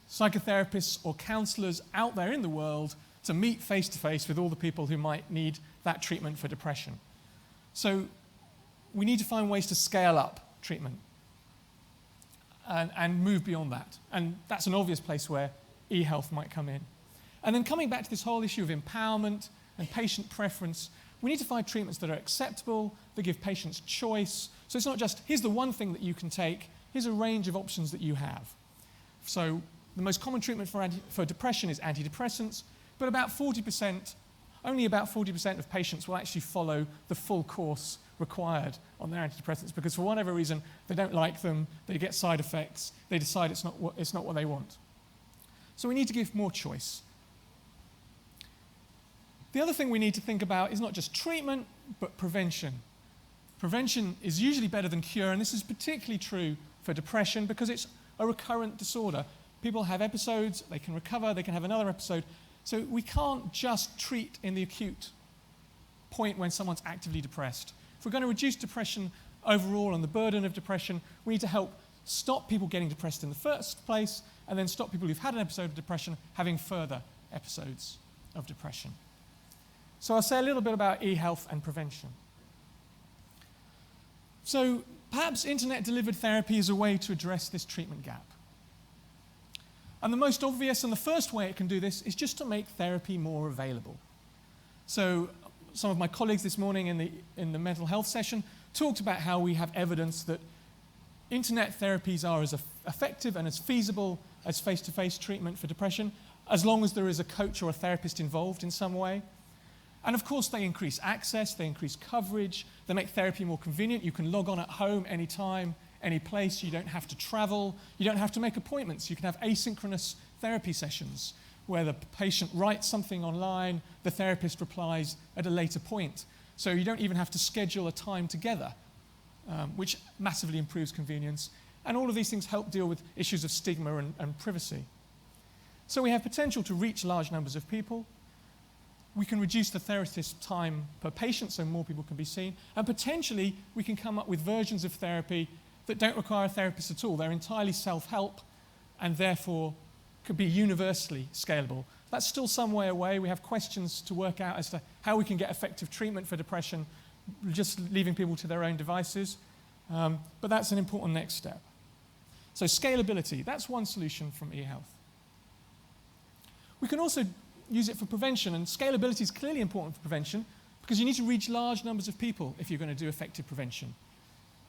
psychotherapists or counselors out there in the world to meet face-to-face with all the people who might need that treatment for depression. So we need to find ways to scale up treatment and move beyond that. And that's an obvious place where e-health might come in. And then coming back to this whole issue of empowerment and patient preference, we need to find treatments that are acceptable, that give patients choice. So it's not just, here's the one thing that you can take, here's a range of options that you have. So the most common treatment for depression is antidepressants, but only about 40% of patients will actually follow the full course required on their antidepressants because for whatever reason, they don't like them, they get side effects, they decide it's not what they want. So we need to give more choice. The other thing we need to think about is not just treatment, but prevention. Prevention is usually better than cure, and this is particularly true for depression because it's a recurrent disorder. People have episodes, they can recover, they can have another episode. So we can't just treat in the acute point when someone's actively depressed. If we're going to reduce depression overall and the burden of depression, we need to help stop people getting depressed in the first place and then stop people who've had an episode of depression having further episodes of depression. So I'll say a little bit about e-health and prevention. So perhaps internet-delivered therapy is a way to address this treatment gap. And the most obvious and the first way it can do this is just to make therapy more available. So some of my colleagues this morning in the mental health session talked about how we have evidence that internet therapies are as effective and as feasible as face-to-face treatment for depression, as long as there is a coach or a therapist involved in some way. And of course, they increase access, they increase coverage, they make therapy more convenient. You can log on at home anytime, any place. You don't have to travel. You don't have to make appointments. You can have asynchronous therapy sessions where the patient writes something online, the therapist replies at a later point. So you don't even have to schedule a time together, which massively improves convenience. And all of these things help deal with issues of stigma and privacy. So we have potential to reach large numbers of people. We can reduce the therapist's time per patient so more people can be seen. And potentially, we can come up with versions of therapy that don't require a therapist at all. They're entirely self-help and therefore could be universally scalable. That's still some way away. We have questions to work out as to how we can get effective treatment for depression, just leaving people to their own devices. But that's an important next step. So scalability, that's one solution from eHealth. We can also use it for prevention, and scalability is clearly important for prevention because you need to reach large numbers of people if you're going to do effective prevention.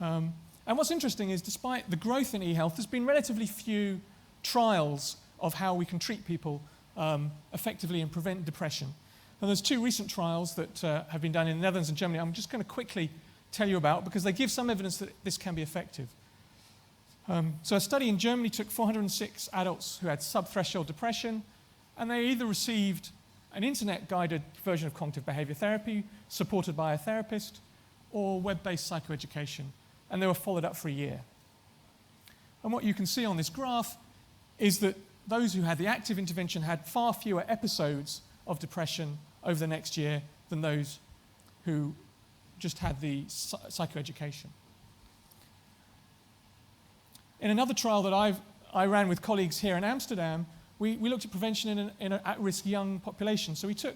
And what's interesting is despite the growth in eHealth, there's been relatively few trials of how we can treat people effectively and prevent depression. And there's 2 recent trials that have been done in the Netherlands and Germany I'm just going to quickly tell you about because they give some evidence that this can be effective. So a study in Germany took 406 adults who had sub-threshold depression, and they either received an internet-guided version of cognitive behavior therapy supported by a therapist or web-based psychoeducation, and they were followed up for a year. And what you can see on this graph is that those who had the active intervention had far fewer episodes of depression over the next year than those who just had the psychoeducation. In another trial that I ran with colleagues here in Amsterdam, we looked at prevention in an at-risk young population. So we took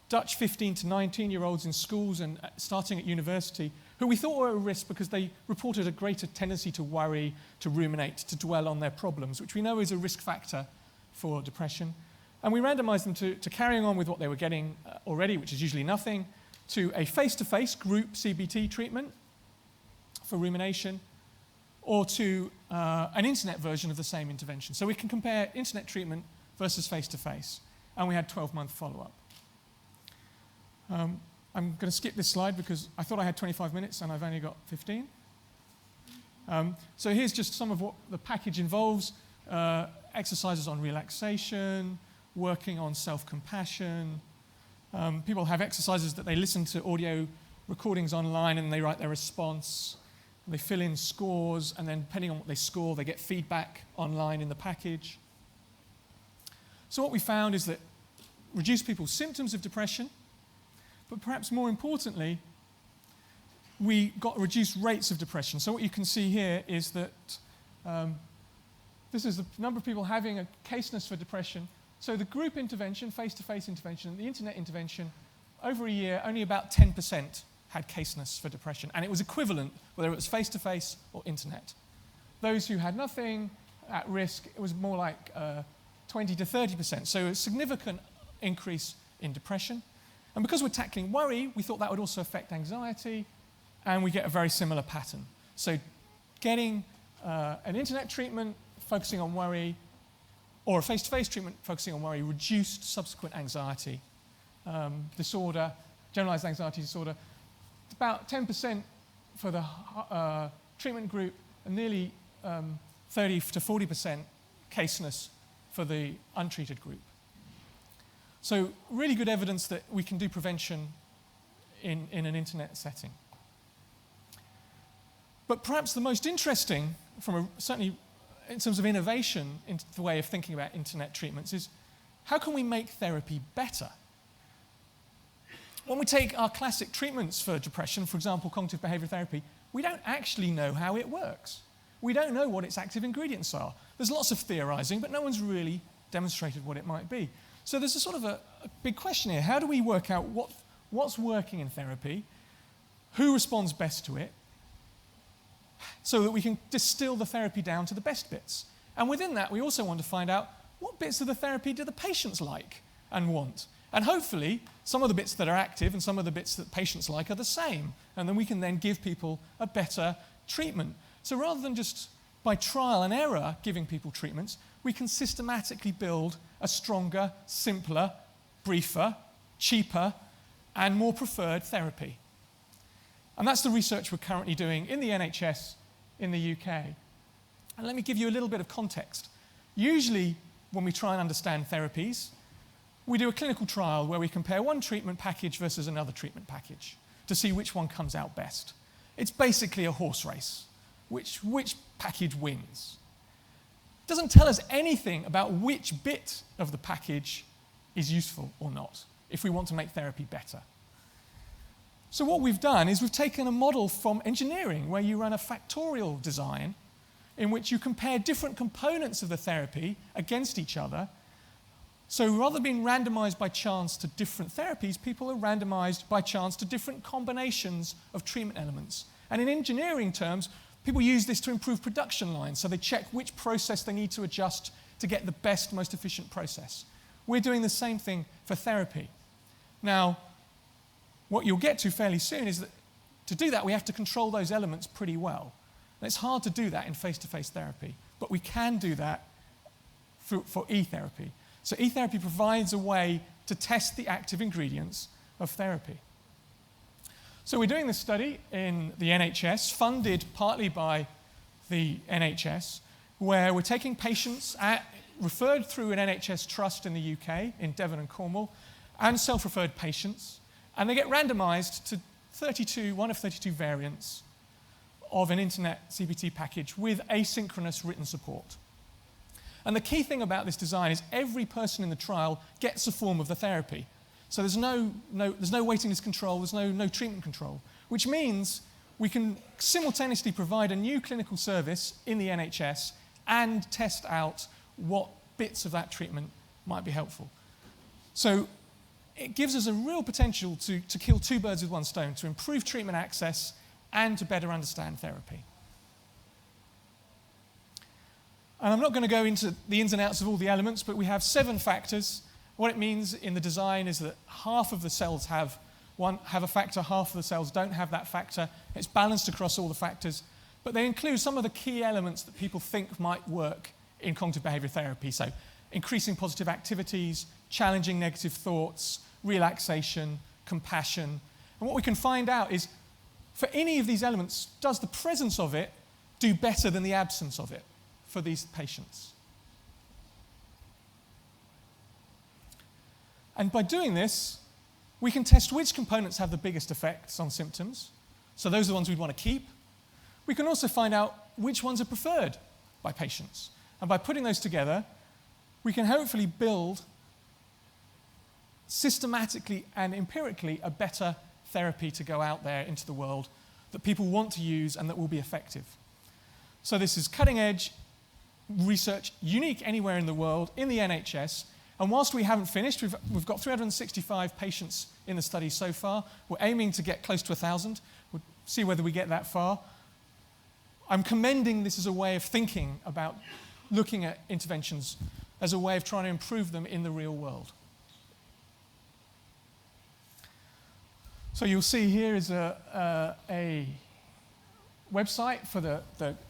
Dutch 15 to 19-year-olds in schools and starting at university who we thought were at risk because they reported a greater tendency to worry, to ruminate, to dwell on their problems, which we know is a risk factor for depression. And we randomized them to carrying on with what they were getting already, which is usually nothing, to a face-to-face group CBT treatment for rumination, or to an internet version of the same intervention. So we can compare internet treatment versus face-to-face. And we had 12-month follow-up. I'm going to skip this slide because I thought I had 25 minutes and I've only got 15. So here's just some of what the package involves. Exercises on relaxation, working on self-compassion. People have exercises that they listen to audio recordings online and they write their response. They fill in scores, and then depending on what they score, they get feedback online in the package. So what we found is that reduced people's symptoms of depression, but perhaps more importantly, we got reduced rates of depression. So what you can see here is that this is the number of people having a caseness for depression. So the group intervention, face-to-face intervention, and the internet intervention, over a year, only about 10% had caseness for depression. And it was equivalent, whether it was face-to-face or internet. Those who had nothing at risk, it was more like 20 to 30%. So a significant increase in depression. And because we're tackling worry, we thought that would also affect anxiety, and we get a very similar pattern. So getting an internet treatment focusing on worry, or a face-to-face treatment focusing on worry, reduced subsequent anxiety disorder, generalized anxiety disorder. About 10% for the treatment group, and nearly 30 to 40% caseness for the untreated group. So really good evidence that we can do prevention in an internet setting. But perhaps the most interesting, certainly in terms of innovation in the way of thinking about internet treatments, is how can we make therapy better? When we take our classic treatments for depression, for example, cognitive behavioral therapy, we don't actually know how it works. We don't know what its active ingredients are. There's lots of theorizing, but no one's really demonstrated what it might be. So there's a sort of a big question here. How do we work out what's working in therapy, who responds best to it, so that we can distill the therapy down to the best bits? And within that, we also want to find out what bits of the therapy do the patients like and want. And hopefully, some of the bits that are active and some of the bits that patients like are the same. And then we can then give people a better treatment. So rather than just by trial and error giving people treatments, we can systematically build a stronger, simpler, briefer, cheaper, and more preferred therapy. And that's the research we're currently doing in the NHS in the UK. And let me give you a little bit of context. Usually, when we try and understand therapies, we do a clinical trial where we compare one treatment package versus another treatment package to see which one comes out best. It's basically a horse race. Which package wins? It doesn't tell us anything about which bit of the package is useful or not, if we want to make therapy better. So what we've done is we've taken a model from engineering where you run a factorial design in which you compare different components of the therapy against each other. So rather than being randomized by chance to different therapies, people are randomized by chance to different combinations of treatment elements. And in engineering terms, people use this to improve production lines. So they check which process they need to adjust to get the best, most efficient process. We're doing the same thing for therapy. Now, what you'll get to fairly soon is that to do that, we have to control those elements pretty well. And it's hard to do that in face-to-face therapy, but we can do that for e-therapy. So e-therapy provides a way to test the active ingredients of therapy. So we're doing this study in the NHS, funded partly by the NHS, where we're taking patients referred through an NHS trust in the UK, in Devon and Cornwall, and self-referred patients, and they get randomized to one of 32 variants of an internet CBT package with asynchronous written support. And the key thing about this design is every person in the trial gets a form of the therapy. So there's no waiting list control, there's no treatment control, which means we can simultaneously provide a new clinical service in the NHS and test out what bits of that treatment might be helpful. So it gives us a real potential to kill two birds with one stone, to improve treatment access and to better understand therapy. And I'm not going to go into the ins and outs of all the elements, but we have 7 factors What it means in the design is that half of the cells have a factor, half of the cells don't have that factor. It's balanced across all the factors, but they include some of the key elements that people think might work in cognitive behavior therapy. So increasing positive activities, challenging negative thoughts, relaxation, compassion. And what we can find out is, for any of these elements, does the presence of it do better than the absence of it for these patients? And by doing this, we can test which components have the biggest effects on symptoms. So those are the ones we'd want to keep. We can also find out which ones are preferred by patients. And by putting those together, we can hopefully build systematically and empirically a better therapy to go out there into the world that people want to use and that will be effective. So this is cutting-edge research, unique anywhere in the world, in the NHS. And whilst we haven't finished, we've got 365 patients in the study so far. We're aiming to get close to 1,000. We'll see whether we get that far. I'm commending this as a way of thinking about looking at interventions as a way of trying to improve them in the real world. So you'll see here is a website for the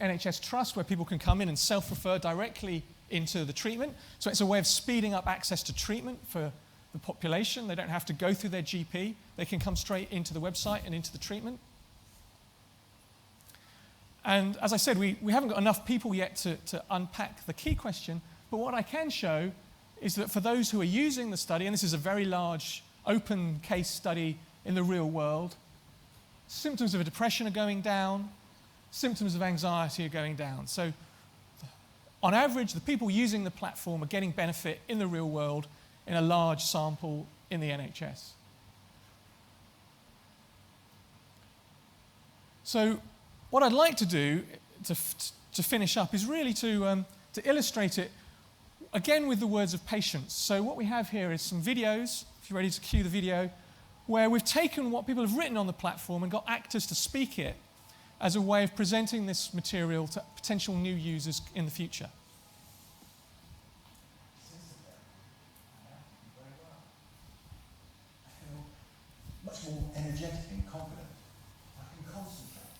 NHS Trust where people can come in and self-refer directly into the treatment. So it's a way of speeding up access to treatment for the population. They don't have to go through their GP. They can come straight into the website and into the treatment. And as I said, we haven't got enough people yet to unpack the key question, but what I can show is that for those who are using the study, and this is a very large open case study in the real world, symptoms of depression are going down, symptoms of anxiety are going down. So on average, the people using the platform are getting benefit in the real world in a large sample in the NHS. So what I'd like to do to finish up is really to illustrate it again with the words of patients. So what we have here is some videos, if you're ready to cue the video, where we've taken what people have written on the platform and got actors to speak it as a way of presenting this material to potential new users in the future. Much more energetic and confident. I can concentrate.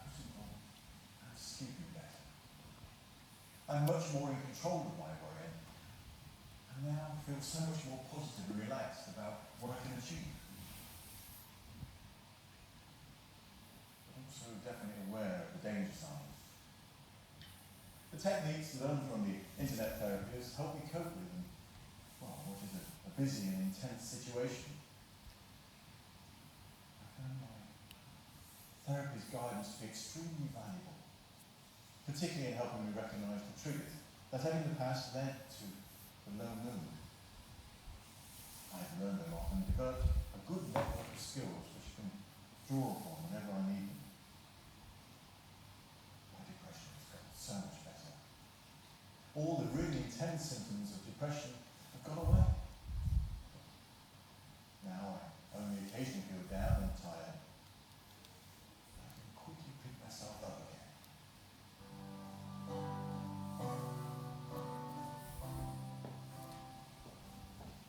Most important, I'm sleeping better. I'm much more in control of my worrying, and now I feel so much more positive and relaxed about what I can achieve. Also definitely aware of the danger signs. The techniques learned from the internet therapists help me cope with what is a busy and intense situation. Therapy's guidance to be extremely valuable, particularly in helping me recognise the triggers that have in the past led to the low mood. I've learned a lot and developed a good network of skills which I can draw upon whenever I need them. My depression has gotten so much better. All the really intense symptoms of depression have gone away. Now I only occasionally feel down and tired. Myself up again.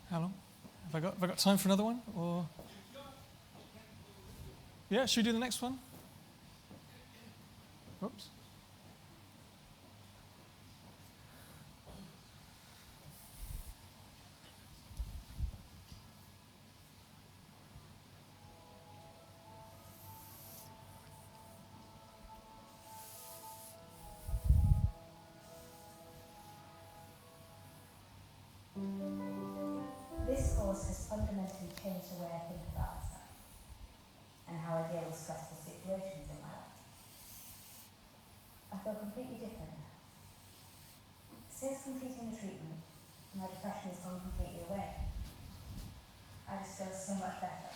How long? Have I got time for another one? Or yeah, should we do the next one? Oops. This course has fundamentally changed the way I think about myself and how I deal with stressful situations in my life. I feel completely different now. Since completing the treatment, my depression has gone completely away. I just feel so much better.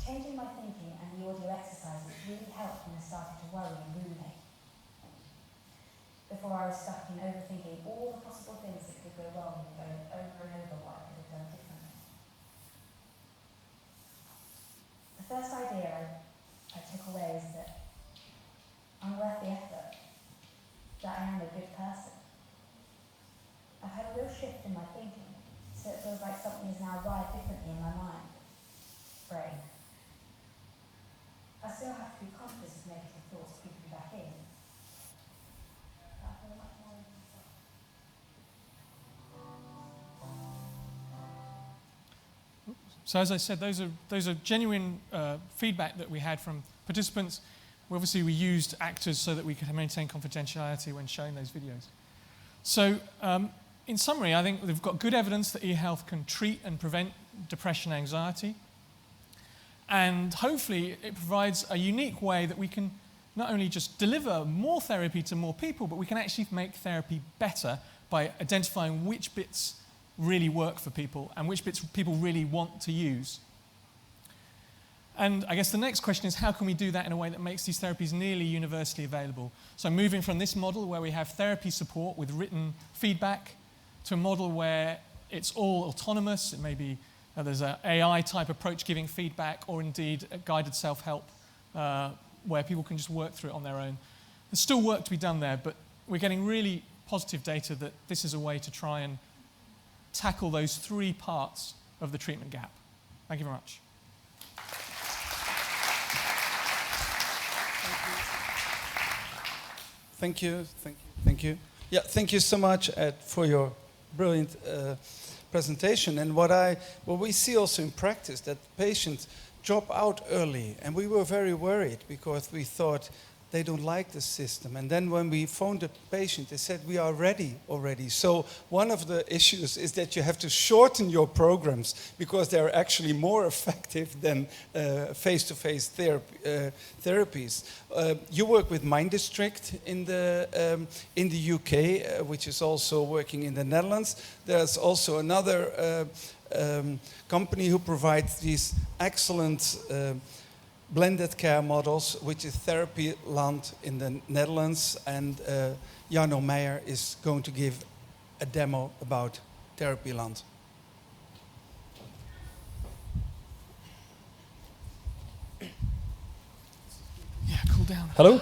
Changing my thinking and the audio exercises really helped when I started to worry and ruminate. Before I was stuck in overthinking all the possible things that could go wrong and going over and over what I could have done differently. The first idea I took away is that I'm worth the effort, that I am a good person. I've had a real shift in my thinking. So it feels like something is now wired differently in my mind, brain. I still have to be conscious of negative thoughts creeping back in. But I feel much more in control. So as I said, those are genuine feedback that we had from participants. Obviously, we used actors so that we could maintain confidentiality when showing those videos. So in summary, I think we've got good evidence that e-health can treat and prevent depression and anxiety. And hopefully, it provides a unique way that we can not only just deliver more therapy to more people, but we can actually make therapy better by identifying which bits really work for people and which bits people really want to use. And I guess the next question is, how can we do that in a way that makes these therapies nearly universally available? So moving from this model where we have therapy support with written feedback to a model where it's all autonomous. It may be there's an AI type approach giving feedback, or indeed a guided self-help where people can just work through it on their own. There's still work to be done there, but we're getting really positive data that this is a way to try and tackle those three parts of the treatment gap. Thank you very much. Thank you, thank you, thank you. Yeah, thank you so much, Ed, for your brilliant presentation. And what we see also in practice, that patients drop out early, and we were very worried because we thought they don't like the system. And then when we phoned the patient, they said, we are ready already. So one of the issues is that you have to shorten your programs because they're actually more effective than face-to-face therapies. You work with Mind District in the UK, which is also working in the Netherlands. There's also another company who provides these excellent blended care models, which is Therapy Land in the Netherlands, and Jarno Meijer is going to give a demo about Therapy Land. Yeah, cool down. Hello.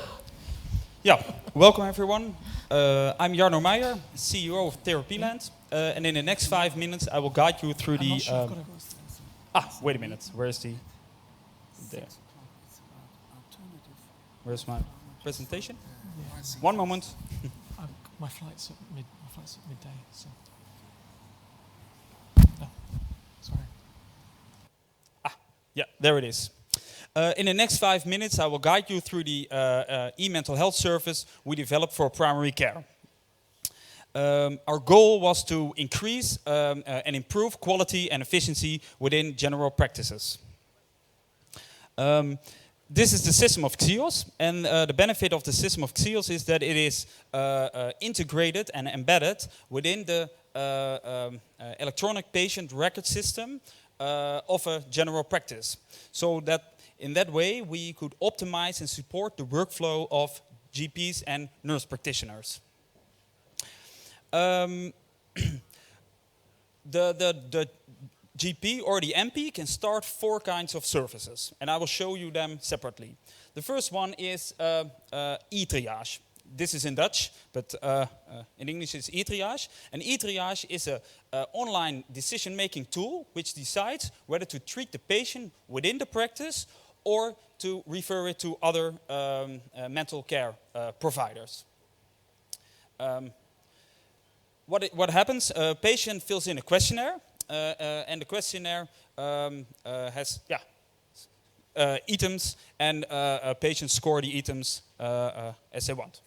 Yeah, welcome everyone. I'm Jarno Meijer, CEO of Therapy Land, and in the next 5 minutes I will guide you through the... wait a minute, where is the... There. Where's my presentation? Yeah. 1 moment. My flight's at midday. So. No, sorry. Yeah, there it is. In the next 5 minutes, I will guide you through the e-mental health service we developed for primary care. Our goal was to increase and improve quality and efficiency within general practices. This is the system of Xios, and the benefit of the system of Xios is that it is integrated and embedded within the electronic patient record system of a general practice. So that in that way we could optimize and support the workflow of GPs and nurse practitioners. The GP or the MP can start 4 kinds of services, and I will show you them separately. The first one is e-triage. This is in Dutch, but in English it's e-triage. And e-triage is an online decision-making tool which decides whether to treat the patient within the practice or to refer it to other mental care providers. What happens? A patient fills in a questionnaire. And the questionnaire has items, and patients score the items as they want.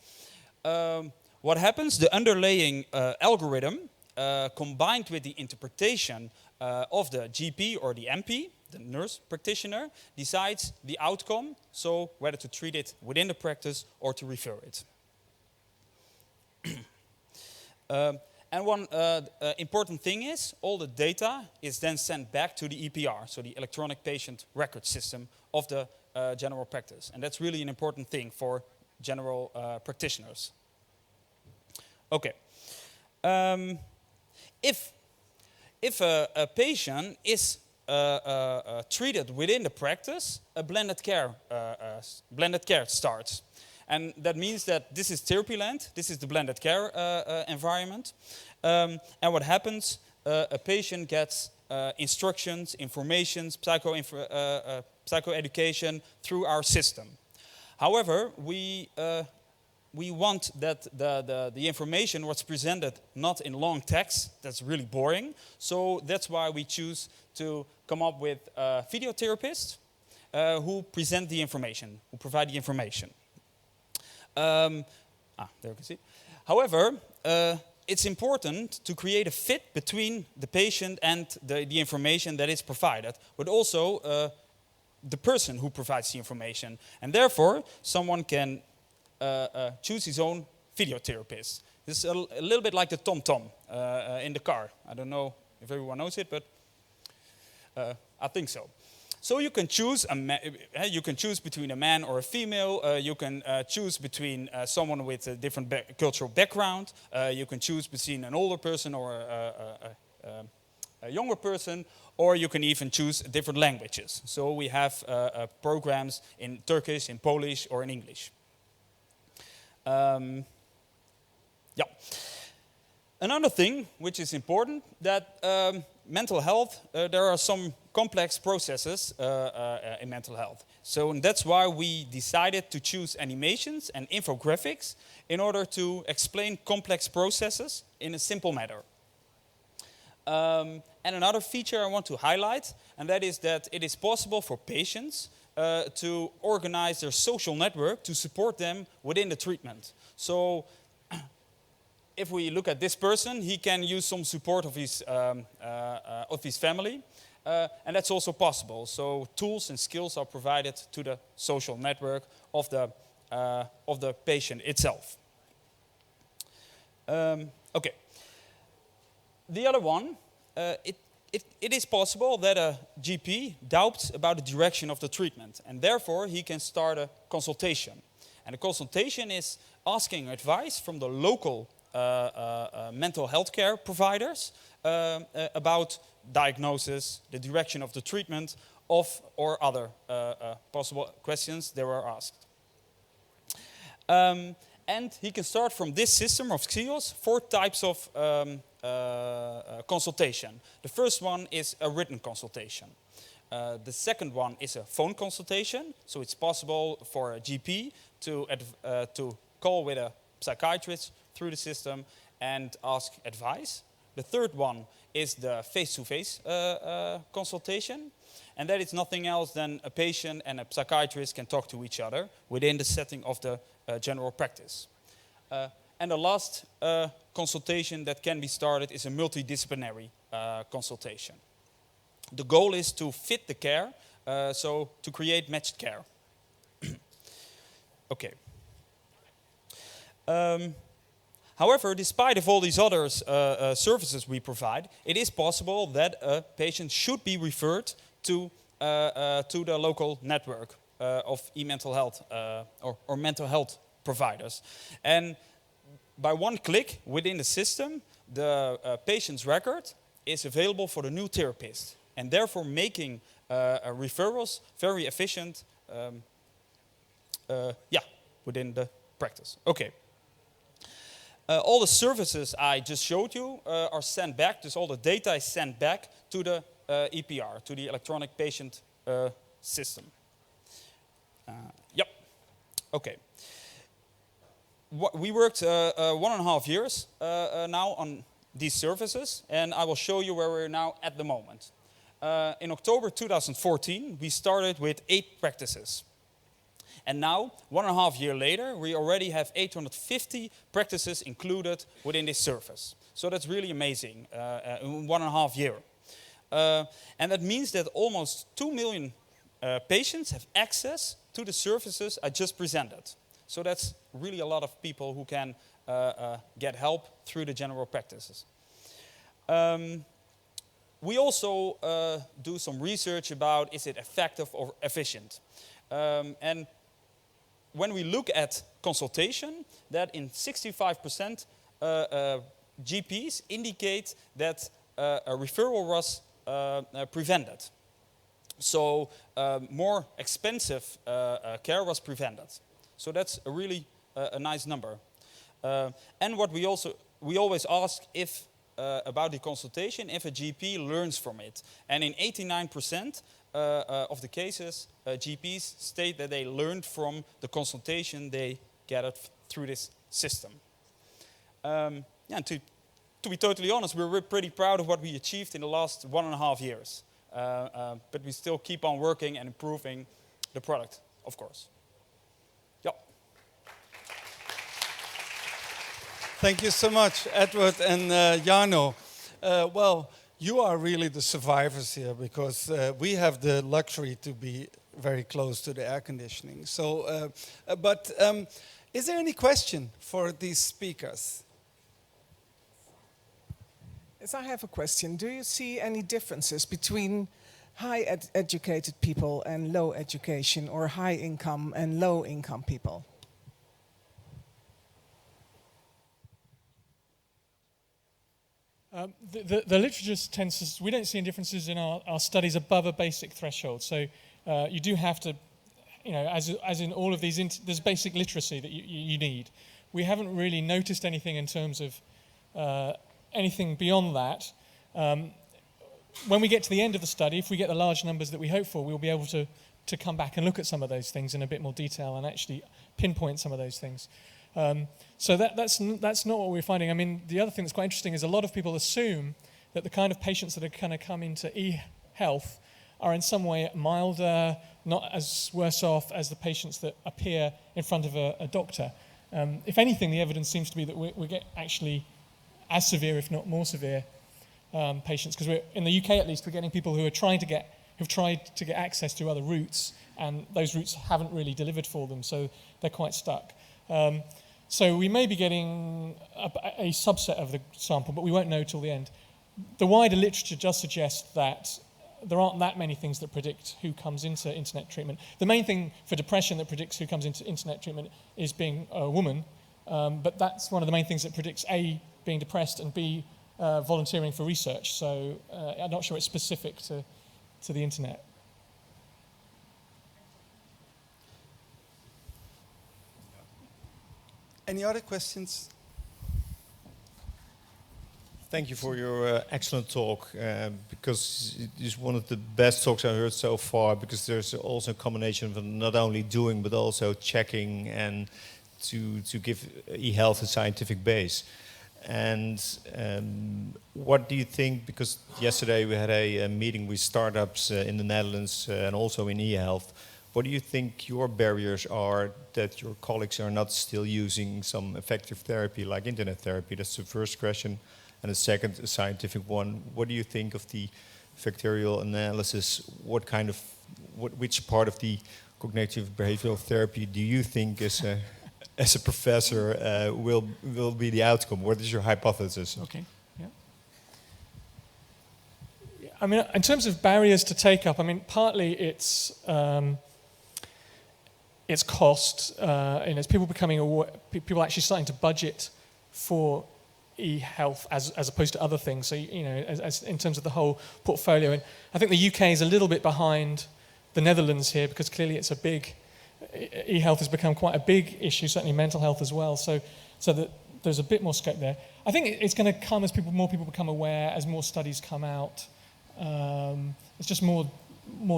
What happens? The underlying algorithm, combined with the interpretation of the GP or the MP, the nurse practitioner, decides the outcome, so whether to treat it within the practice or to refer it. And one important thing is, all the data is then sent back to the EPR, so the electronic patient record system of the general practice. And that's really an important thing for general practitioners. Okay. If a patient is treated within the practice, a blended care starts. And that means that this is therapy land, this is the blended care environment. And what happens, a patient gets instructions, informations, psychoeducation through our system. However, we want that the information was presented not in long text, that's really boring. So that's why we choose to come up with video therapists who present the information, who provide the information. There you can see. However, it's important to create a fit between the patient and the information that is provided, but also the person who provides the information. And therefore, someone can choose his own video therapist. This is a little bit like the TomTom in the car. I don't know if everyone knows it, but I think so. So you can choose between a man or a female. You can choose between someone with a different cultural background. You can choose between an older person or a younger person, or you can even choose different languages. So we have programs in Turkish, in Polish, or in English. Yeah. Another thing which is important, that mental health, there are some complex processes in mental health. So and that's why we decided to choose animations and infographics in order to explain complex processes in a simple manner. And another feature I want to highlight, and that is that it is possible for patients to organize their social network to support them within the treatment. So if we look at this person, he can use some support of his family, and that's also possible. So tools and skills are provided to the social network of the patient itself. Okay. The other one, it is possible that a GP doubts about the direction of the treatment, and therefore he can start a consultation. And a consultation is asking advice from the local mental health care providers about diagnosis, the direction of the treatment, or other possible questions they were asked. And he can start from this system of skills 4 types of consultation. The first one is a written consultation. The second one is a phone consultation. So it's possible for a GP to call with a psychiatrist through the system and ask advice. The third one is the face-to-face consultation. And that is nothing else than a patient and a psychiatrist can talk to each other within the setting of the general practice. And the last consultation that can be started is a multidisciplinary consultation. The goal is to fit the care, so to create matched care. Okay. However, despite of all these other services we provide, it is possible that a patient should be referred to the local network of e-mental health or mental health providers. And by one click within the system, the patient's record is available for the new therapist, and therefore making referrals very efficient within the practice. Okay. All the services I just showed you are sent back, just all the data is sent back to the EPR, to the electronic patient system. Yep. Okay. We worked 1.5 years now on these services, and I will show you where we're now at the moment. In October 2014, we started with 8 practices. And now, 1.5 years later, we already have 850 practices included within this service. So that's really amazing in 1.5 years. And that means that almost 2 million patients have access to the services I just presented. So that's really a lot of people who can get help through the general practices. We also do some research about is it effective or efficient. And when we look at consultation, that in 65% GPs indicate that a referral was prevented. So more expensive care was prevented. So that's a really a nice number. And what we always ask if about the consultation, if a GP learns from it. And in 89% of the cases, GPs state that they learned from the consultation they gathered through this system. And to be totally honest, we're pretty proud of what we achieved in the last 1.5 years. But we still keep on working and improving the product, of course. Yeah. Thank you so much, Edward and Jarno. Well, you are really the survivors here because we have the luxury to be very close to the air conditioning. So, is there any question for these speakers? Yes, I have a question. Do you see any differences between high educated people and low education, or high income and low income people? The literature tends to, we don't see any differences in our studies above a basic threshold. So you do have to, as in all of these, there's basic literacy that you need. We haven't really noticed anything in terms of anything beyond that. When we get to the end of the study, if we get the large numbers that we hope for, we'll be able to come back and look at some of those things in a bit more detail and actually pinpoint some of those things. So that's not what we're finding. I mean, the other thing that's quite interesting is a lot of people assume that the kind of patients that are going to come into e-health are in some way milder, not as worse off as the patients that appear in front of a doctor. If anything, the evidence seems to be that we get actually as severe, if not more severe, patients. Because in the UK, at least, we're getting people who've tried to get access to other routes, and those routes haven't really delivered for them, so they're quite stuck. So we may be getting a subset of the sample, but we won't know till the end. The wider literature does suggest that there aren't that many things that predict who comes into internet treatment. The main thing for depression that predicts who comes into internet treatment is being a woman, but that's one of the main things that predicts A, being depressed, and B, volunteering for research. So I'm not sure it's specific to the internet. Any other questions? Thank you for your excellent talk, because it is one of the best talks I've heard so far, because there's also a combination of not only doing but also checking and to give e-health a scientific base. And what do you think, because yesterday we had a meeting with startups in the Netherlands and also in e-health, what do you think your barriers are that your colleagues are not still using some effective therapy like internet therapy? That's the first question. And the second, a scientific one, what do you think of the factorial analysis? Which part of the cognitive behavioral therapy do you think as a professor will be the outcome? What is your hypothesis? Okay. Yeah. I mean, in terms of barriers to take up, I mean, partly it's cost, and it's people becoming aware, people actually starting to budget for e-health as opposed to other things. So, as in terms of the whole portfolio. And I think the UK is a little bit behind the Netherlands here, because clearly it's a big, e-health has become quite a big issue, certainly mental health as well. So that there's a bit more scope there. I think it's going to come as more people become aware, as more studies come out. It's just more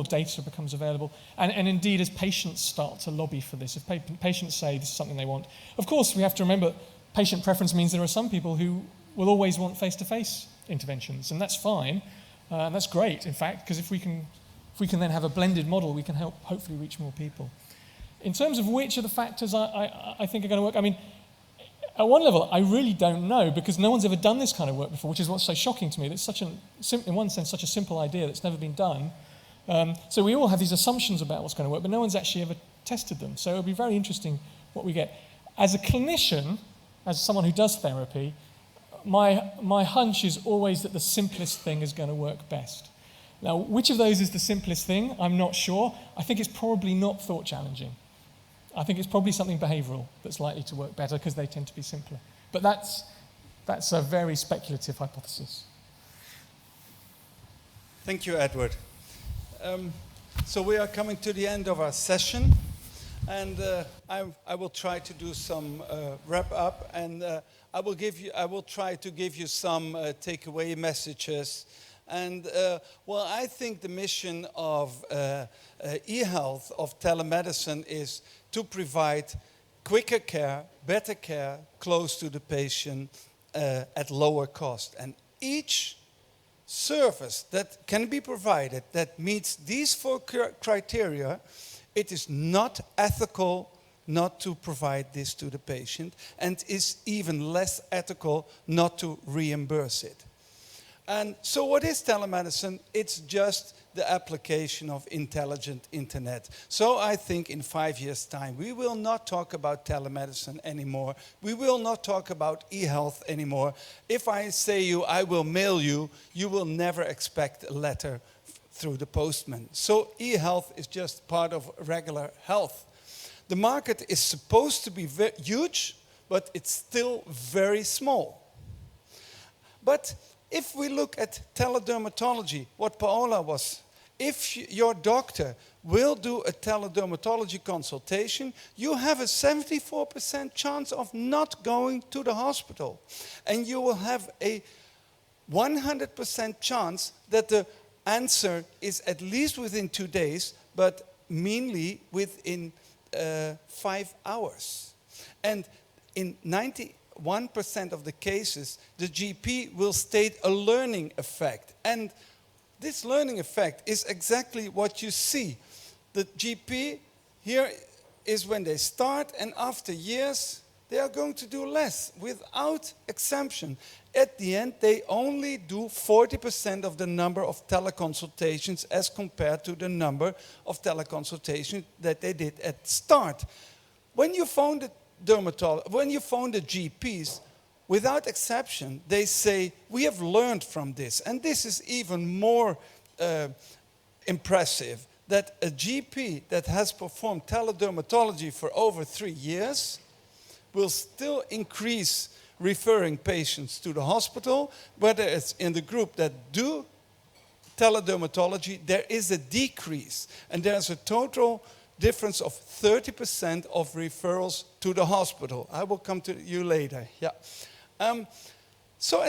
data becomes available. And indeed, as patients start to lobby for this, if patients say this is something they want. Of course, we have to remember patient preference means there are some people who will always want face-to-face interventions, and that's fine. And that's great, in fact, because if we can then have a blended model, we can hopefully reach more people. In terms of which of the factors I think are going to work, I mean, at one level, I really don't know, because no one's ever done this kind of work before, which is what's so shocking to me. It's in one sense, such a simple idea that's never been done. So we all have these assumptions about what's going to work, but no one's actually ever tested them. So it'll be very interesting what we get. As a clinician, as someone who does therapy, my hunch is always that the simplest thing is going to work best. Now, which of those is the simplest thing? I'm not sure. I think it's probably not thought challenging. I think it's probably something behavioral that's likely to work better, because they tend to be simpler. But that's a very speculative hypothesis. Thank you, Edward. So we are coming to the end of our session. And I will try to do some wrap up, and I will try to give you some takeaway messages. And well, I think the mission of e-health, of telemedicine, is to provide quicker care, better care, close to the patient at lower cost. And each service that can be provided that meets these 4 criteria, it is not ethical not to provide this to the patient, and is even less ethical not to reimburse it. And so what is telemedicine? It's just the application of intelligent internet. So I think in 5 years' time, we will not talk about telemedicine anymore. We will not talk about e-health anymore. If I say I will mail you, you will never expect a letter through the postman. So e-health is just part of regular health. The market is supposed to be huge, but it's still very small. But if we look at teledermatology, what Paola was, if your doctor will do a teledermatology consultation, you have a 74% chance of not going to the hospital. And you will have a 100% chance that the answer is at least within 2 days, but mainly within 5 hours. And in 91% of the cases, the GP will state a learning effect. And this learning effect is exactly what you see. The GP here is when they start, and after years, they are going to do less, without exemption. At the end, they only do 40% of the number of teleconsultations as compared to the number of teleconsultations that they did at the start. When you phone the when you phone the GPs, without exception, they say, we have learned from this. And this is even more impressive, that a GP that has performed teledermatology for over 3 years will still increase referring patients to the hospital. Whether it's in the group that do teledermatology, there is a decrease. And there's a total difference of 30% of referrals to the hospital. I will come to you later. Yeah. And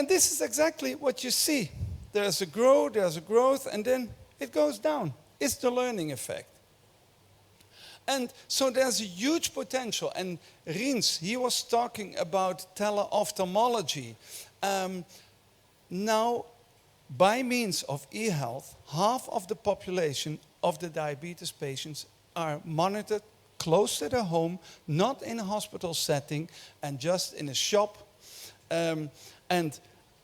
this is exactly what you see. There's a growth, and then it goes down. It's the learning effect. And so there's a huge potential. And Rins, he was talking about teleophthalmology. Now, by means of e-health, half of the population of the diabetes patients are monitored close to their home, not in a hospital setting, and just in a shop. And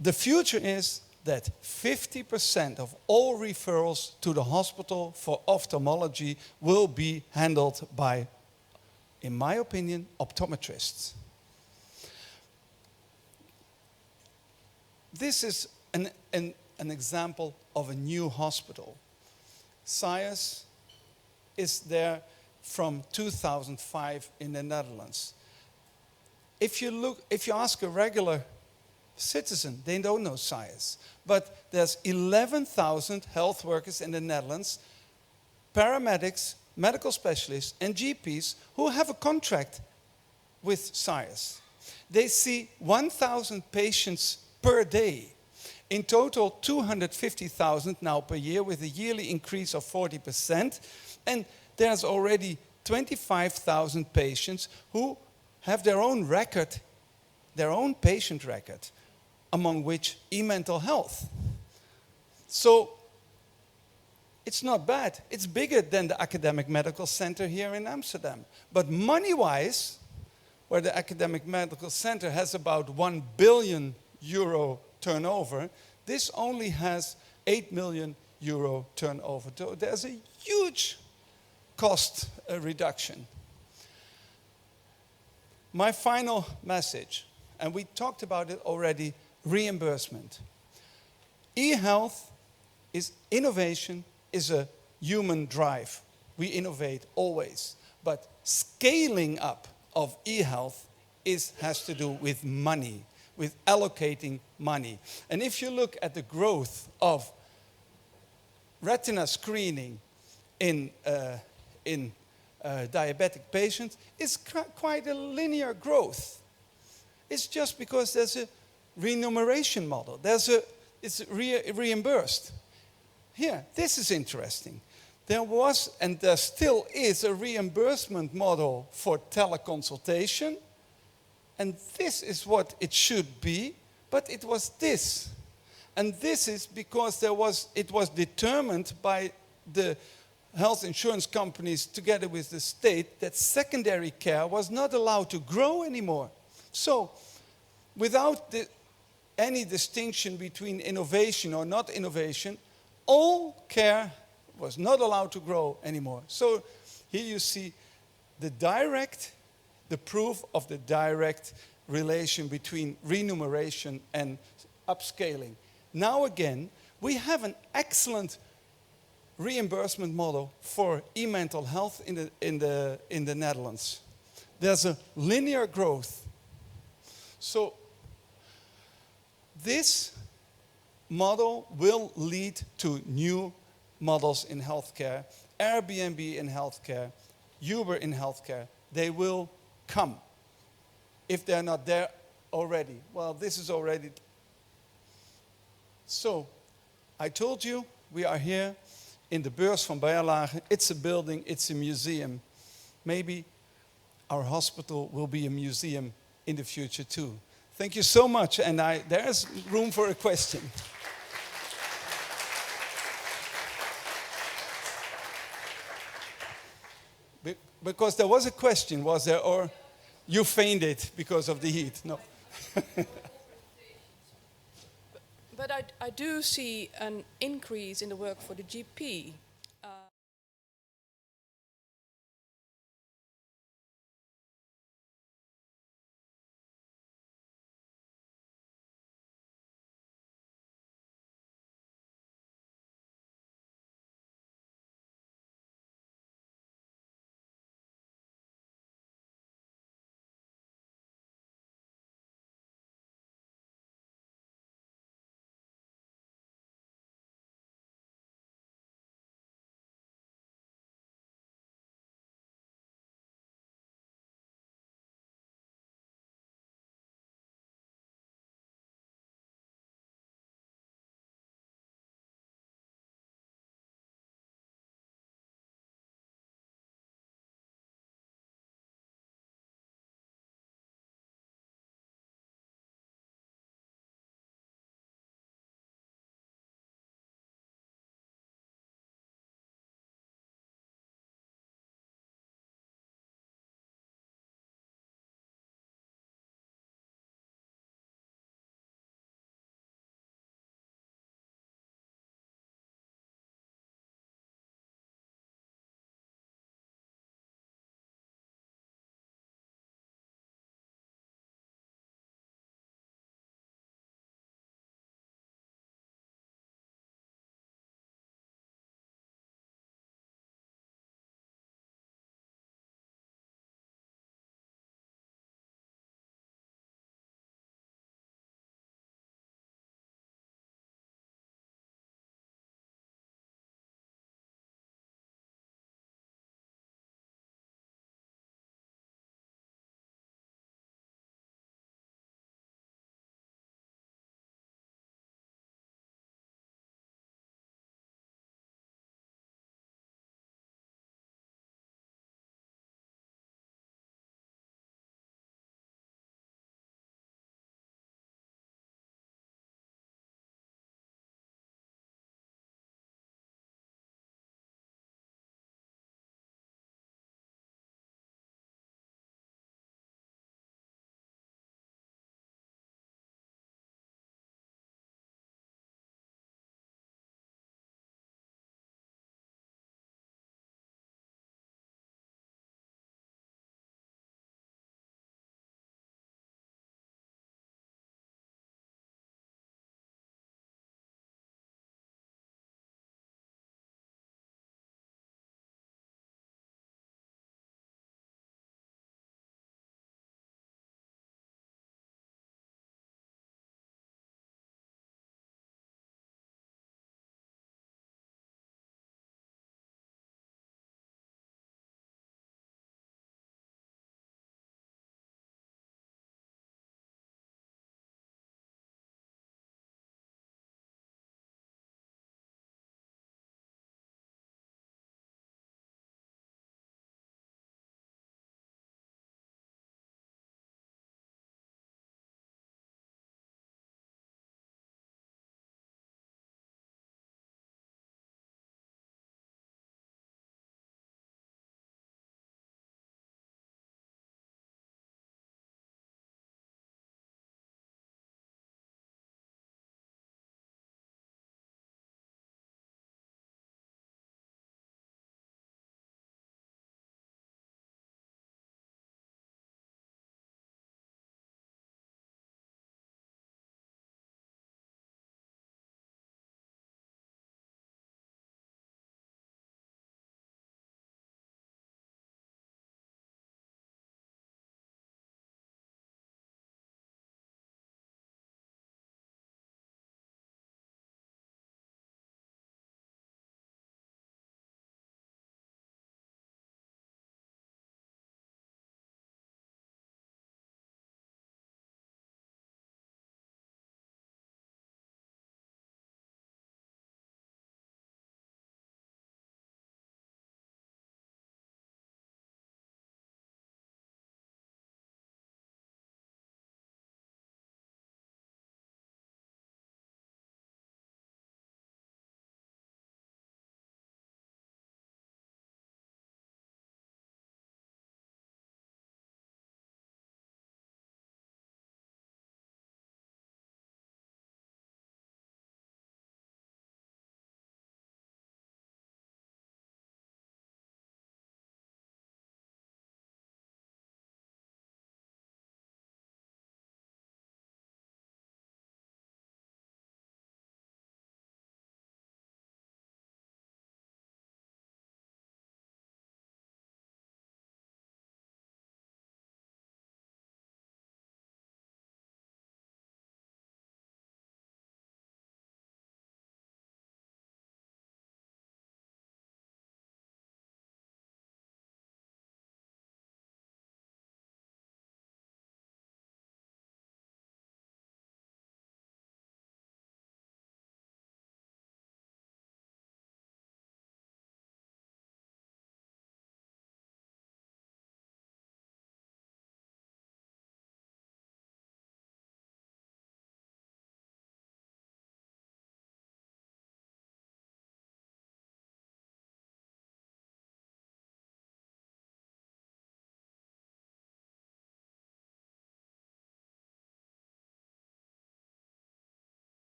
the future is that 50% of all referrals to the hospital for ophthalmology will be handled by, in my opinion, optometrists. This is an example of a new hospital. SIAS is there from 2005 in the Netherlands. If you ask a regular citizen, they don't know SIAS. But there's 11,000 health workers in the Netherlands, paramedics, medical specialists, and GPs who have a contract with SIAS. They see 1,000 patients per day. In total, 250,000 now per year, with a yearly increase of 40%. And there's already 25,000 patients who have their own record, their own patient record, among which e-mental health. So it's not bad. It's bigger than the academic medical center here in Amsterdam. But money-wise, where the academic medical center has about 1 billion euro turnover, this only has 8 million euro turnover. So there's a huge cost reduction. My final message, and we talked about it already, reimbursement. E-health is innovation, is a human drive. We innovate always. But scaling up of e-health has to do with money, with allocating money. And if you look at the growth of retina screening in diabetic patient is quite a linear growth. It's just because there's a remuneration model. It's reimbursed. Here, this is interesting. There was and there still is a reimbursement model for teleconsultation, and this is what it should be, but it was this. And this is because it was determined by the health insurance companies together with the state that secondary care was not allowed to grow anymore. So, without any distinction between innovation or not innovation, all care was not allowed to grow anymore. So, here you see the proof of the direct relation between remuneration and upscaling. Now again, we have an excellent reimbursement model for e-mental health in the Netherlands. There's a linear growth. So this model will lead to new models in healthcare, Airbnb in healthcare, Uber in healthcare. They will come if they're not there already. Well, this is already. So, I told you we are here in the Beurs van Berlage. It's a building, it's a museum. Maybe our hospital will be a museum in the future too. Thank you so much, and there's room for a question. Because there was a question, was there, or you fainted because of the heat? No. But I do see an increase in the work for the GP.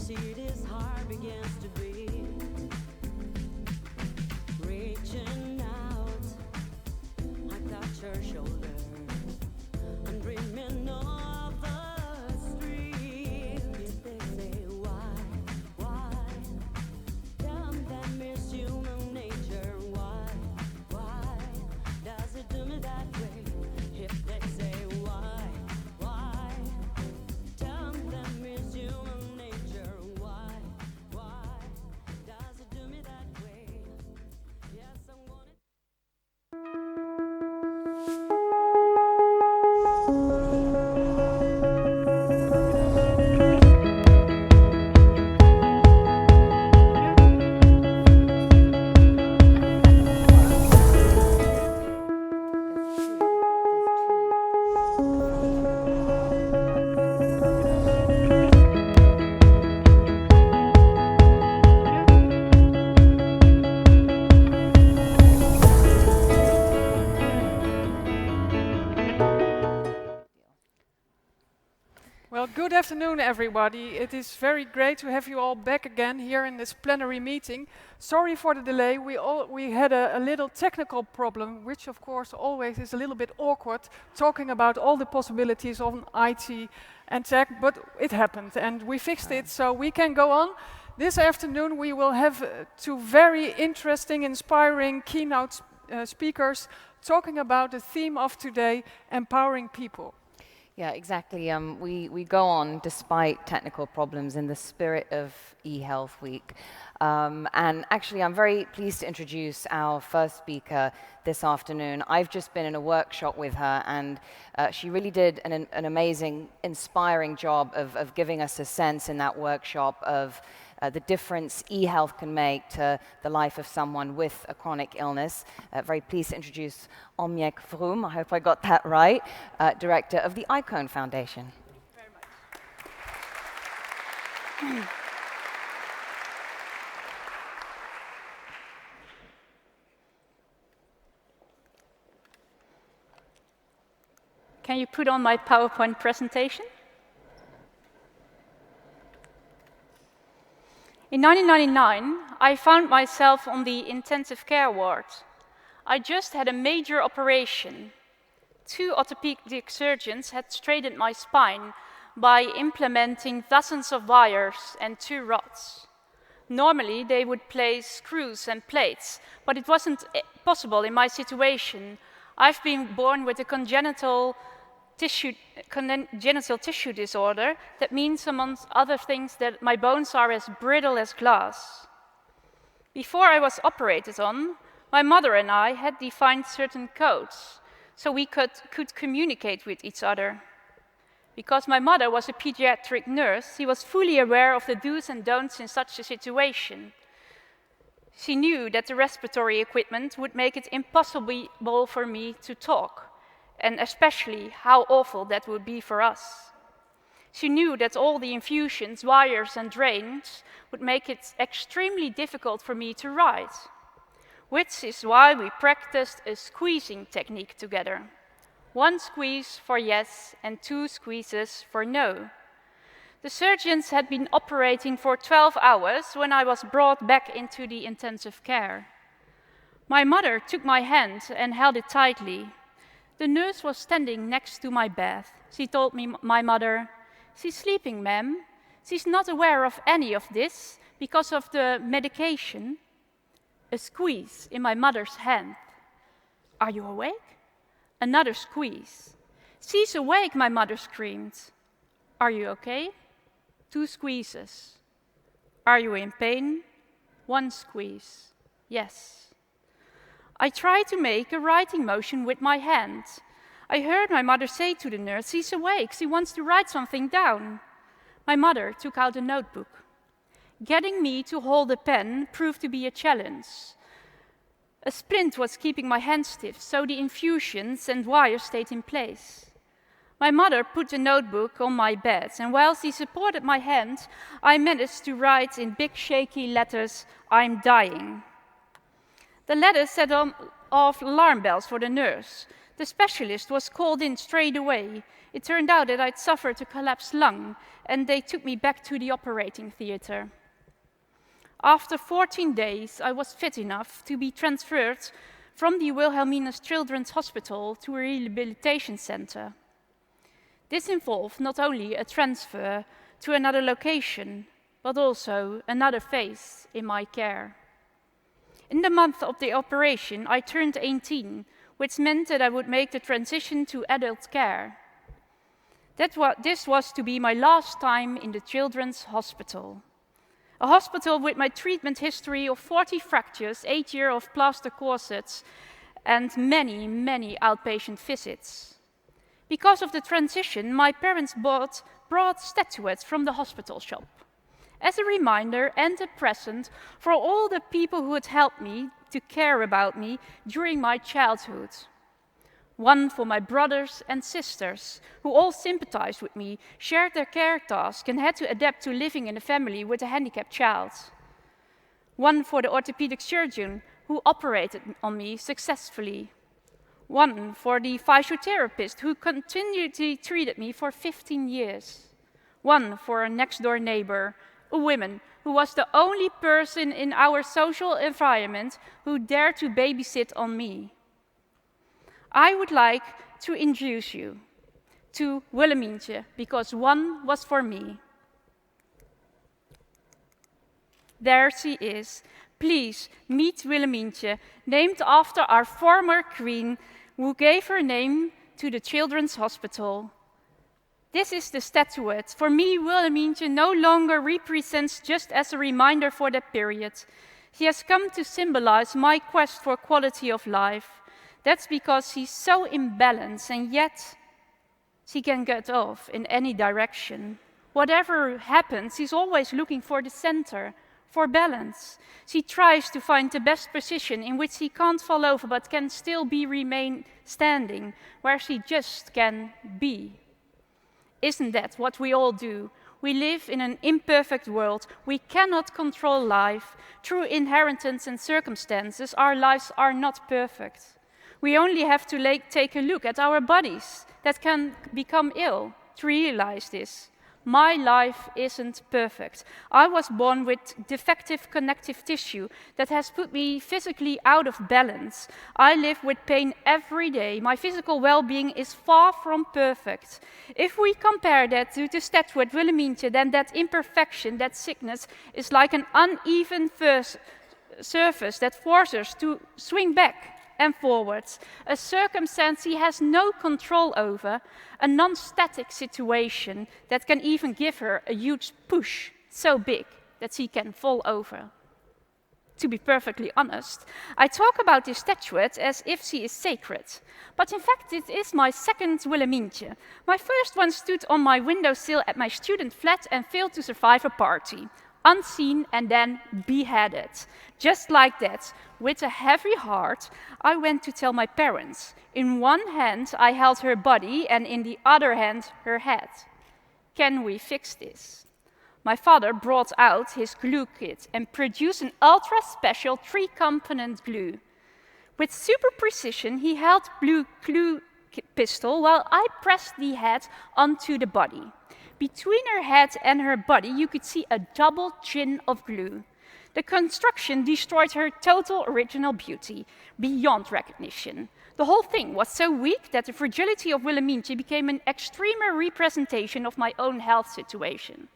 see this heart begins to beat, reaching out, I touch her shoulder, I'm dreaming of the street. If they say why, tell them it's human nature. Why does it do me that way? If they say why, tell them it's human nature. Why does it do me that way? Yes, I'm gonna. Well, good afternoon, everybody. It is very great to have you all back again here in this plenary meeting. Sorry for the delay. We had a little technical problem, which of course always is a little bit awkward, talking about all the possibilities of IT and tech, but it happened and we fixed it, so we can go on. This afternoon we will have two very interesting, inspiring keynote speakers talking about the theme of today, empowering people. Yeah, exactly. We go on despite technical problems in the spirit of eHealth Week. And actually, I'm very pleased to introduce our first speaker this afternoon. I've just been in a workshop with her, and she really did an amazing, inspiring job of giving us a sense in that workshop of the difference e-health can make to the life of someone with a chronic illness. Very pleased to introduce Omjek Vroom, I hope I got that right, director of the Icon Foundation. Very much. Can you put on my PowerPoint presentation? In 1999, I found myself on the intensive care ward. I just had a major operation. 2 orthopedic surgeons had straightened my spine by implementing dozens of wires and 2 rods. Normally, they would place screws and plates, but it wasn't possible in my situation. I've been born with a congenital tissue disorder. That means, amongst other things, that my bones are as brittle as glass. Before I was operated on, my mother and I had defined certain codes so we could communicate with each other. Because my mother was a pediatric nurse, she was fully aware of the do's and don'ts in such a situation. She knew that the respiratory equipment would make it impossible for me to talk, and especially how awful that would be for us. She knew that all the infusions, wires and drains would make it extremely difficult for me to write, which is why we practiced a squeezing technique together. 1 squeeze for yes and 2 squeezes for no. The surgeons had been operating for 12 hours when I was brought back into the intensive care. My mother took my hand and held it tightly. The nurse was standing next to my bed. She told me, my mother, "She's sleeping, ma'am. She's not aware of any of this because of the medication." A squeeze in my mother's hand. "Are you awake?" Another squeeze. "She's awake," my mother screamed. "Are you okay?" 2 squeezes. "Are you in pain?" 1 squeeze. "Yes." I tried to make a writing motion with my hand. I heard my mother say to the nurse, "She's awake, she wants to write something down." My mother took out a notebook. Getting me to hold a pen proved to be a challenge. A splint was keeping my hand stiff, so the infusions and wires stayed in place. My mother put the notebook on my bed, and while she supported my hand, I managed to write in big shaky letters, "I'm dying." The letter set off alarm bells for the nurse. The specialist was called in straight away. It turned out that I'd suffered a collapsed lung, and they took me back to the operating theater. After 14 days, I was fit enough to be transferred from the Wilhelmina's Children's Hospital to a rehabilitation center. This involved not only a transfer to another location, but also another phase in my care. In the month of the operation, I turned 18, which meant that I would make the transition to adult care. This was to be my last time in the Children's Hospital. A hospital with my treatment history of 40 fractures, 8 years of plaster corsets, and many, many outpatient visits. Because of the transition, my parents brought statuettes from the hospital shop as a reminder and a present for all the people who had helped me to care about me during my childhood. One for my brothers and sisters, who all sympathized with me, shared their care tasks, and had to adapt to living in a family with a handicapped child. One for the orthopedic surgeon, who operated on me successfully. One for the physiotherapist, who continually treated me for 15 years. One for a next-door neighbor, a woman who was the only person in our social environment who dared to babysit on me. I would like to introduce you to Willemientje, because one was for me. There she is. Please meet Willemientje, named after our former queen, who gave her name to the Children's Hospital. This is the statuette. For me, Willemientje no longer represents just as a reminder for that period. He has come to symbolize my quest for quality of life. That's because she's so imbalanced, and yet she can get off in any direction. Whatever happens, she's always looking for the center, for balance. She tries to find the best position in which she can't fall over but can still remain standing, where she just can be. Isn't that what we all do? We live in an imperfect world. We cannot control life. Through inheritance and circumstances, our lives are not perfect. We only have to take a look at our bodies that can become ill to realize this. My life isn't perfect. I was born with defective connective tissue that has put me physically out of balance. I live with pain every day. My physical well-being is far from perfect. If we compare that to the statuette Willemientje, then that imperfection, that sickness, is like an uneven surface that forces us to swing back and forwards, a circumstance he has no control over, a non-static situation that can even give her a huge push, so big that she can fall over. To be perfectly honest, I talk about this statuette as if she is sacred, but in fact it is my second Willemientje. My first one stood on my windowsill at my student flat and failed to survive a party. Unseen and then beheaded. Just like that, with a heavy heart, I went to tell my parents. In one hand, I held her body, and in the other hand, her head. Can we fix this? My father brought out his glue kit and produced an ultra-special 3-component glue. With super precision, he held the glue pistol while I pressed the head onto the body. Between her head and her body, you could see a double chin of glue. The construction destroyed her total original beauty, beyond recognition. The whole thing was so weak that the fragility of Willemientje became an extremer representation of my own health situation.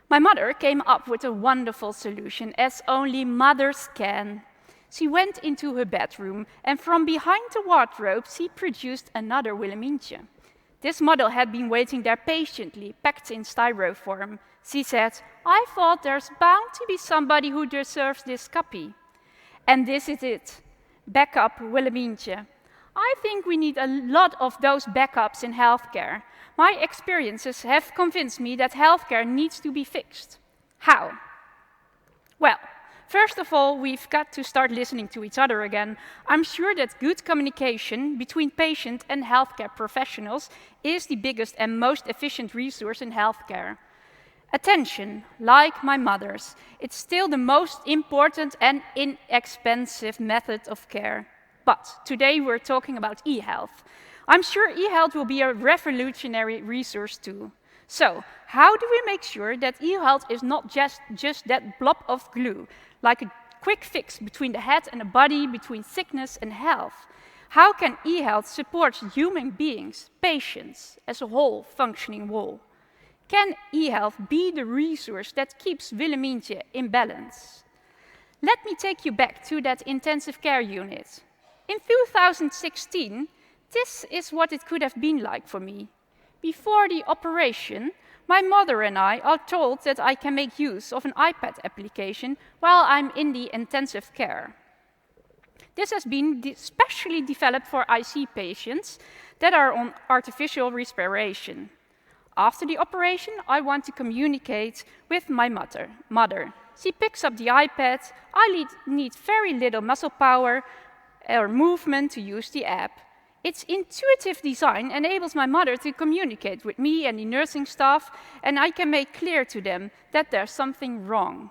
My mother came up with a wonderful solution, as only mothers can. She went into her bedroom, and from behind the wardrobe, she produced another Willemientje. This model had been waiting there patiently, packed in styrofoam. She said, I thought there's bound to be somebody who deserves this copy. And this is it. Backup Willemientje. I think we need a lot of those backups in healthcare. My experiences have convinced me that healthcare needs to be fixed. How? Well, first of all, we've got to start listening to each other again. I'm sure that good communication between patient and healthcare professionals is the biggest and most efficient resource in healthcare. Attention, like my mother's, it's still the most important and inexpensive method of care. But today we're talking about e-health. I'm sure e-health will be a revolutionary resource too. So, how do we make sure that e-health is not just that blob of glue, like a quick fix between the head and the body, between sickness and health? How can e-health support human beings, patients, as a whole functioning whole? Can e-health be the resource that keeps Willemientje in balance? Let me take you back to that intensive care unit. In 2016, this is what it could have been like for me. Before the operation, my mother and I are told that I can make use of an iPad application while I'm in the intensive care. This has been specially developed for IC patients that are on artificial respiration. After the operation, I want to communicate with my mother. She picks up the iPad. I need very little muscle power or movement to use the app. Its intuitive design enables my mother to communicate with me and the nursing staff, and I can make clear to them that there's something wrong,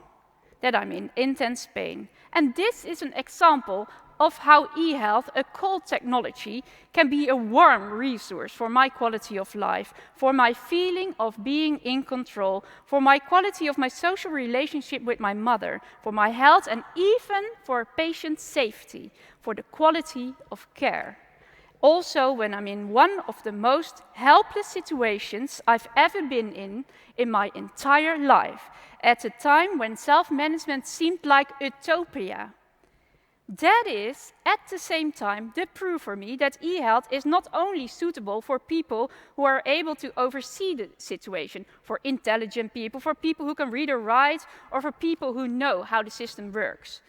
that I'm in intense pain. And this is an example of how e-health, a cold technology, can be a warm resource for my quality of life, for my feeling of being in control, for my quality of my social relationship with my mother, for my health, and even for patient safety, for the quality of care. Also, when I'm in one of the most helpless situations I've ever been in my entire life, at a time when self-management seemed like utopia. That is, at the same time, the proof for me that e-health is not only suitable for people who are able to oversee the situation, for intelligent people, for people who can read or write, or for people who know how the system works.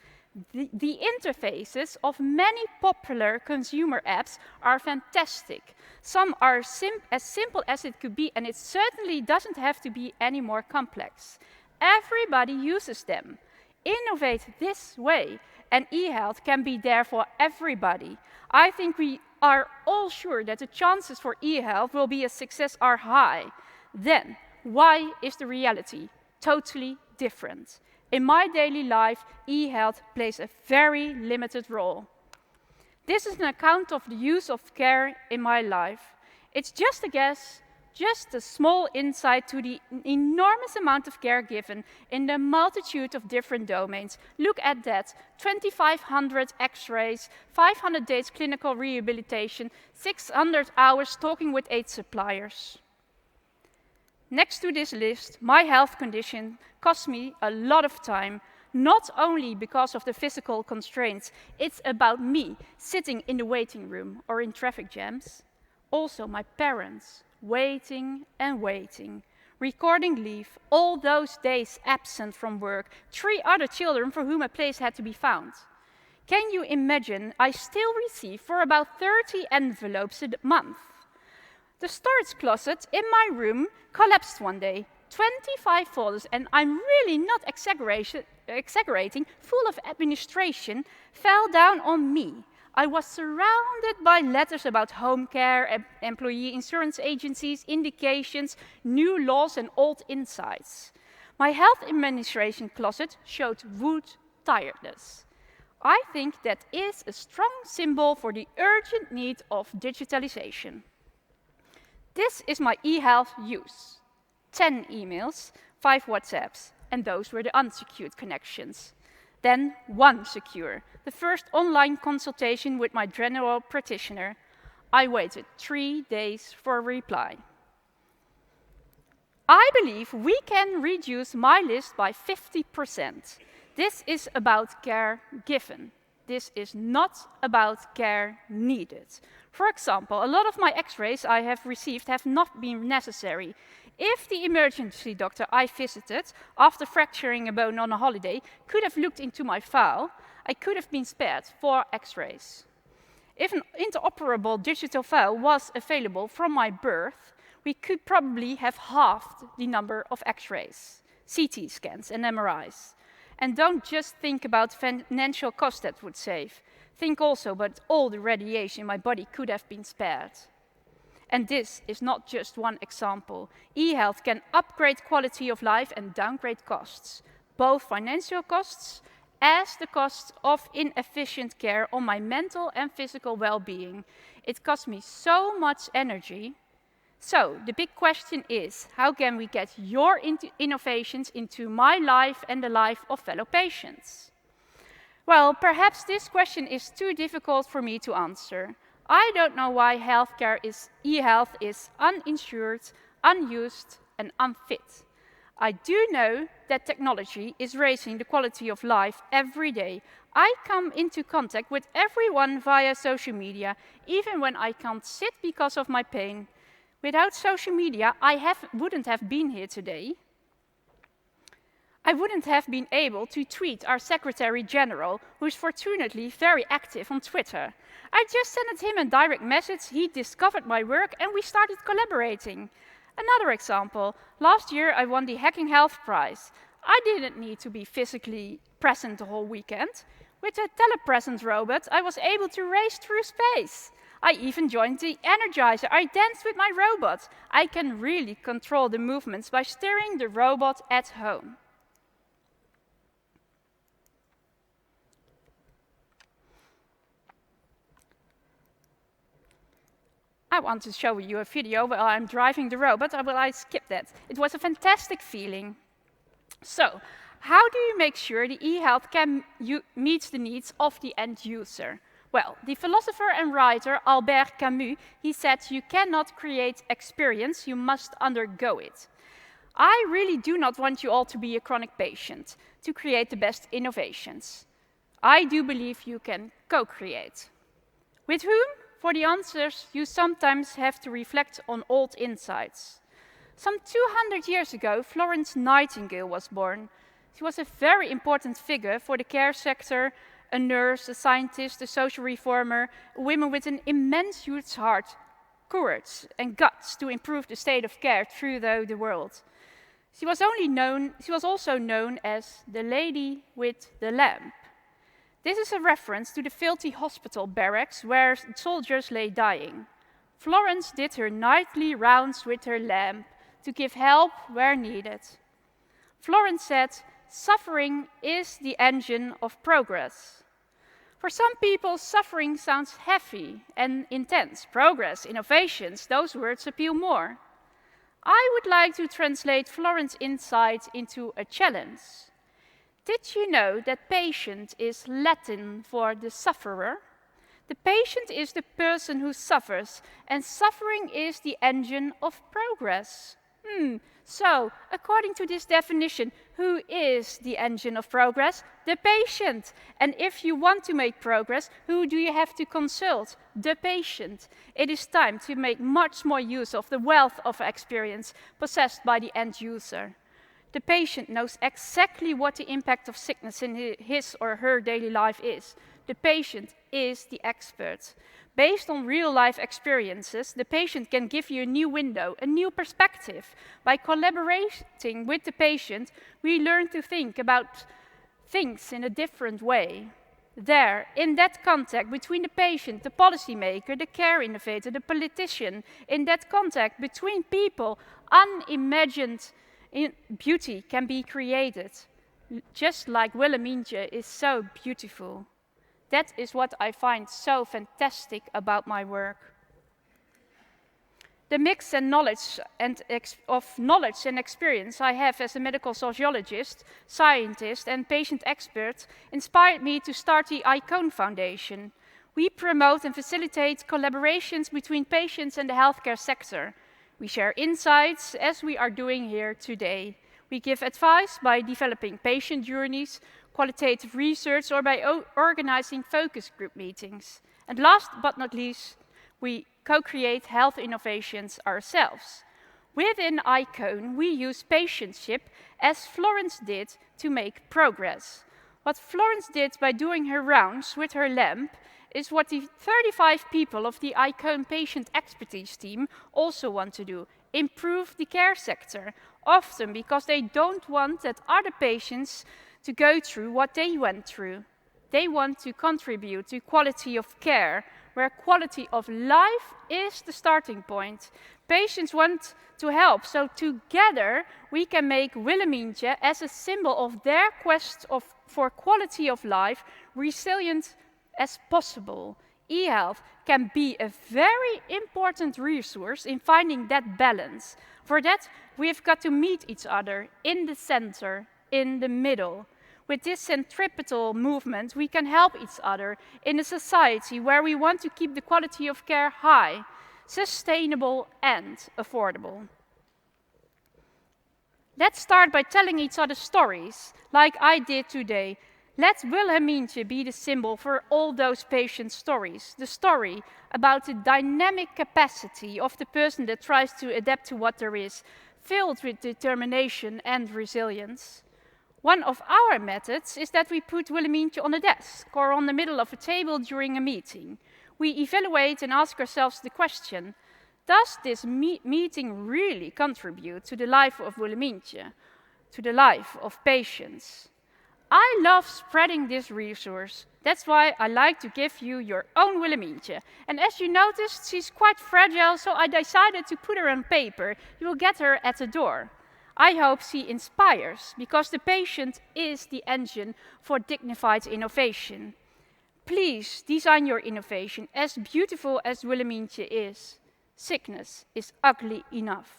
The interfaces of many popular consumer apps are fantastic. Some are as simple as it could be, and it certainly doesn't have to be any more complex. Everybody uses them. Innovate this way, and e-health can be there for everybody. I think we are all sure that the chances for e-health will be a success are high. Then, why is the reality totally different? In my daily life, e-health plays a very limited role. This is an account of the use of care in my life. It's just a guess, just a small insight to the enormous amount of care given in the multitude of different domains. Look at that, 2,500 x-rays, 500 days clinical rehabilitation, 600 hours talking with 8 suppliers. Next to this list, my health condition cost me a lot of time, not only because of the physical constraints. It's about me sitting in the waiting room or in traffic jams. Also my parents, waiting and waiting, recording leave, all those days absent from work, 3 other children for whom a place had to be found. Can you imagine, I still receive for about 30 envelopes a month. The storage closet in my room collapsed one day, 25 folders, and I'm really not exaggerating, full of administration, fell down on me. I was surrounded by letters about home care, employee insurance agencies, indications, new laws and old insights. My health administration closet showed wood tiredness. I think that is a strong symbol for the urgent need of digitalization. This is my e-health use. 10 emails, 5 WhatsApps, and those were the unsecured connections. Then 1 secure, the first online consultation with my general practitioner. I waited 3 days for a reply. I believe we can reduce my list by 50%. This is about care given. This is not about care needed. For example, a lot of my x-rays I have received have not been necessary. If the emergency doctor I visited after fracturing a bone on a holiday could have looked into my file, I could have been spared 4 x-rays. If an interoperable digital file was available from my birth, we could probably have halved the number of x-rays, CT scans and MRIs. And don't just think about financial costs that would save. Think also about all the radiation my body could have been spared. And this is not just one example. E-health can upgrade quality of life and downgrade costs, both financial costs as the cost of inefficient care on my mental and physical well-being. It costs me so much energy. So the big question is, how can we get your innovations into my life and the life of fellow patients? Well, perhaps this question is too difficult for me to answer. I don't know why e-health is uninsured, unused, and unfit. I do know that technology is raising the quality of life every day. I come into contact with everyone via social media, even when I can't sit because of my pain. Without social media, I wouldn't have been here today. I wouldn't have been able to tweet our Secretary General, who is fortunately very active on Twitter. I just sent him a direct message, he discovered my work, and we started collaborating. Another example, last year I won the Hacking Health Prize. I didn't need to be physically present the whole weekend. With a telepresence robot, I was able to race through space. I even joined the Energizer. I danced with my robot. I can really control the movements by steering the robot at home. I want to show you a video while I'm driving the robot. I skip that. It was a fantastic feeling. So, how do you make sure the e-health meets the needs of the end user? Well, the philosopher and writer Albert Camus, he said, you cannot create experience, you must undergo it. I really do not want you all to be a chronic patient to create the best innovations. I do believe you can co-create. With whom? For the answers, you sometimes have to reflect on old insights. Some 200 years ago, Florence Nightingale was born. She was a very important figure for the care sector, a nurse, a scientist, a social reformer, a woman with an immense huge heart, courage and guts to improve the state of care throughout the world. She was also known as the Lady with the Lamp. This is a reference to the filthy hospital barracks where soldiers lay dying. Florence did her nightly rounds with her lamp to give help where needed. Florence said, suffering is the engine of progress. For some people, suffering sounds heavy and intense. Progress, innovations, those words appeal more. I would like to translate Florence's insight into a challenge. Did you know that patient is Latin for the sufferer? The patient is the person who suffers, and suffering is the engine of progress. So, according to this definition, who is the engine of progress? The patient. And if you want to make progress, who do you have to consult? The patient. It is time to make much more use of the wealth of experience possessed by the end user. The patient knows exactly what the impact of sickness in his or her daily life is. The patient is the expert. Based on real-life experiences, the patient can give you a new window, a new perspective. By collaborating with the patient, we learn to think about things in a different way. There, in that contact between the patient, the policymaker, the care innovator, the politician, in that contact between people, unimagined beauty can be created, just like Wilhelmina is so beautiful. That is what I find so fantastic about my work. The mix of knowledge and experience I have as a medical sociologist, scientist, and patient expert inspired me to start the ICON Foundation. We promote and facilitate collaborations between patients and the healthcare sector. We share insights, as we are doing here today. We give advice by developing patient journeys, qualitative research, or by organizing focus group meetings. And last but not least, we co-create health innovations ourselves. Within ICON, we use patientship, as Florence did, to make progress. What Florence did by doing her rounds with her lamp is what the 35 people of the ICON patient expertise team also want to do: improve the care sector, often because they don't want that other patients to go through what they went through. They want to contribute to quality of care, where quality of life is the starting point. patients want to help. So together we can make Wilhelmintje as a symbol of their quest for quality of life resilient as possible. E-health can be a very important resource in finding that balance. For that, we've got to meet each other in the center, in the middle. With this centripetal movement, we can help each other in a society where we want to keep the quality of care high, sustainable and affordable. Let's start by telling each other stories, like I did today. Let Wilhelmintje be the symbol for all those patient stories. The story about the dynamic capacity of the person that tries to adapt to what there is, filled with determination and resilience. One of our methods is that we put Wilhelmintje on a desk or on the middle of a table during a meeting. We evaluate and ask ourselves the question, does this meeting really contribute to the life of Wilhelmintje, to the life of patients? I love spreading this resource. That's why I like to give you your own Wilhelmintje. And as you noticed, she's quite fragile, so I decided to put her on paper. You will get her at the door. I hope she inspires, because the patient is the engine for dignified innovation. Please design your innovation as beautiful as Wilhelmintje is. Sickness is ugly enough.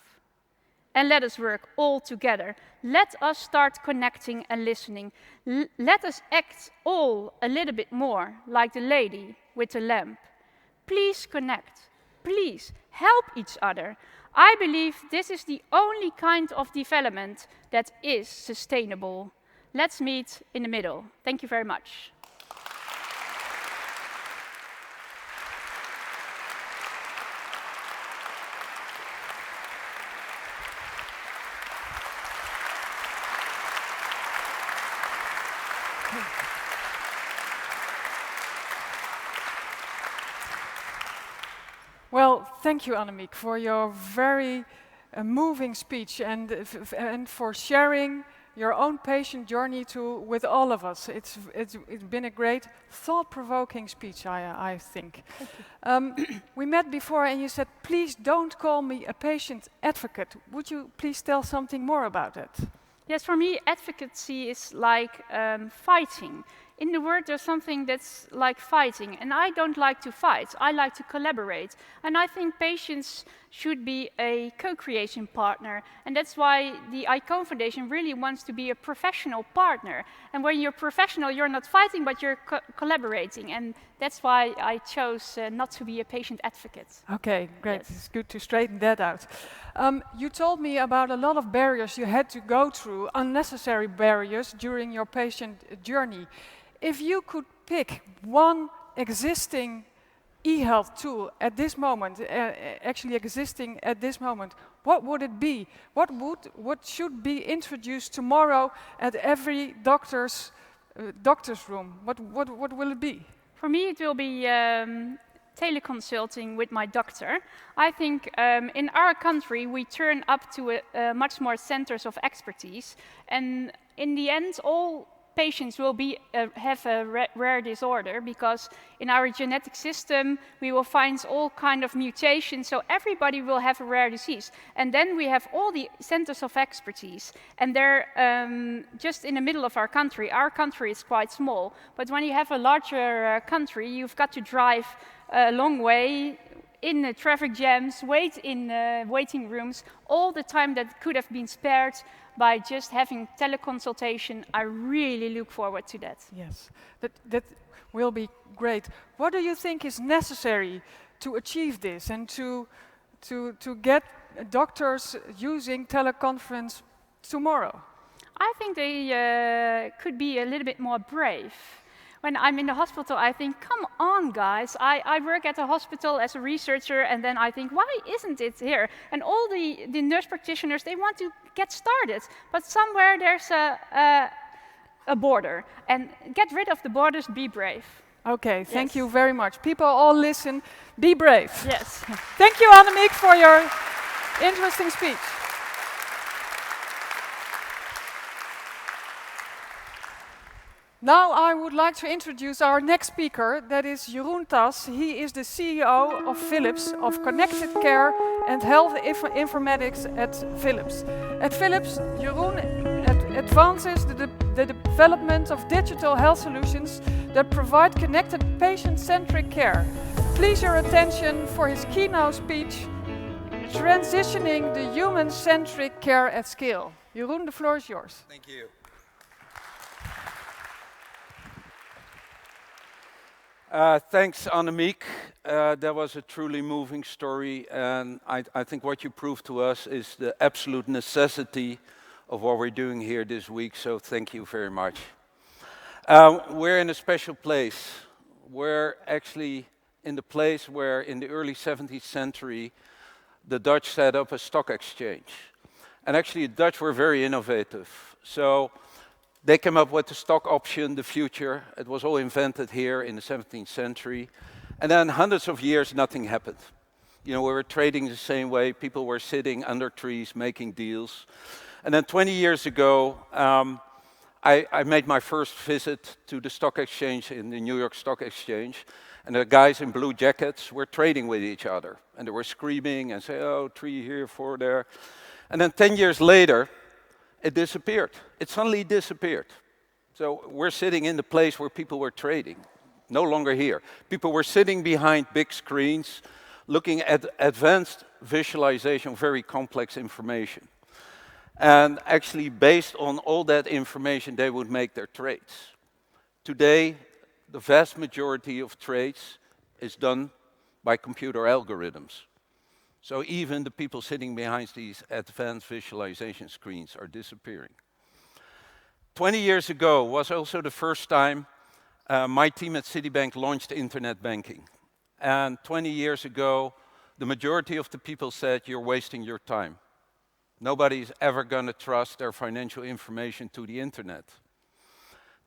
And let us work all together. Let us start connecting and listening. Let us act all a little bit more like the lady with the lamp. Please connect. Please help each other. I believe this is the only kind of development that is sustainable. Let's meet in the middle. Thank you very much. Well, thank you, Annemiek, for your very moving speech and for sharing your own patient journey with all of us. It's been a great, thought-provoking speech, I think. We met before and you said, please don't call me a patient advocate. Would you please tell something more about it? Yes, for me, advocacy is like fighting. In the word, there's something that's like fighting, and I don't like to fight. I like to collaborate, and I think patients should be a co-creation partner, and that's why the ICON Foundation really wants to be a professional partner. And when you're professional, you're not fighting, but you're collaborating, and that's why I chose not to be a patient advocate. Okay, great. Yes. It's good to straighten that out. You told me about a lot of barriers you had to go through, unnecessary barriers during your patient journey. If you could pick one existing e-health tool at this moment, actually existing at this moment, what would it be? What should be introduced tomorrow at every doctor's room? What will it be? For me, it will be teleconsulting with my doctor. I think in our country we turn up to much more centers of expertise, and in the end, all patients will have a rare disorder, because in our genetic system we will find all kind of mutations, so everybody will have a rare disease. And then we have all the centers of expertise, and they're just in the middle of our country. Our country is quite small, but when you have a larger country, you've got to drive a long way in the traffic jams, wait in waiting rooms, all the time that could have been spared by just having teleconsultation. I really look forward to that. Yes, that will be great. What do you think is necessary to achieve this and to get doctors using teleconference tomorrow? I think they could be a little bit more brave. When I'm in the hospital, I think, come on, guys. I work at a hospital as a researcher, and then I think, why isn't it here? And all the nurse practitioners, they want to get started. But somewhere there's a border. And get rid of the borders, be brave. Okay, thank you very much. People all listen, be brave. Yes. Thank you, Annemiek, for your interesting speech. Now I would like to introduce our next speaker, that is Jeroen Tas. He is the CEO of Philips, of Connected Care and Health Informatics at Philips. At Philips, Jeroen advances the development of digital health solutions that provide connected patient-centric care. Please your attention for his keynote speech, Transitioning the Human-Centric Care at Scale. Jeroen, the floor is yours. Thank you. Thanks, Annemiek. That was a truly moving story, and I think what you proved to us is the absolute necessity of what we're doing here this week, so thank you very much. We're in a special place. We're actually in the place where in the early 17th century, the Dutch set up a stock exchange. And actually, the Dutch were very innovative. So they came up with the stock option, the future. It was all invented here in the 17th century. And then hundreds of years, nothing happened. You know, we were trading the same way. People were sitting under trees, making deals. And then 20 years ago, I made my first visit to the stock exchange in the New York Stock Exchange. And the guys in blue jackets were trading with each other. And they were screaming and saying, oh, 3 here, 4 there. And then 10 years later, it disappeared. It suddenly disappeared. So we're sitting in the place where people were trading. No longer here. People were sitting behind big screens, looking at advanced visualization of very complex information. And actually, based on all that information, they would make their trades. Today, the vast majority of trades is done by computer algorithms. So even the people sitting behind these advanced visualization screens are disappearing. 20 years ago was also the first time my team at Citibank launched internet banking. And 20 years ago, the majority of the people said, you're wasting your time. Nobody's ever going to trust their financial information to the internet.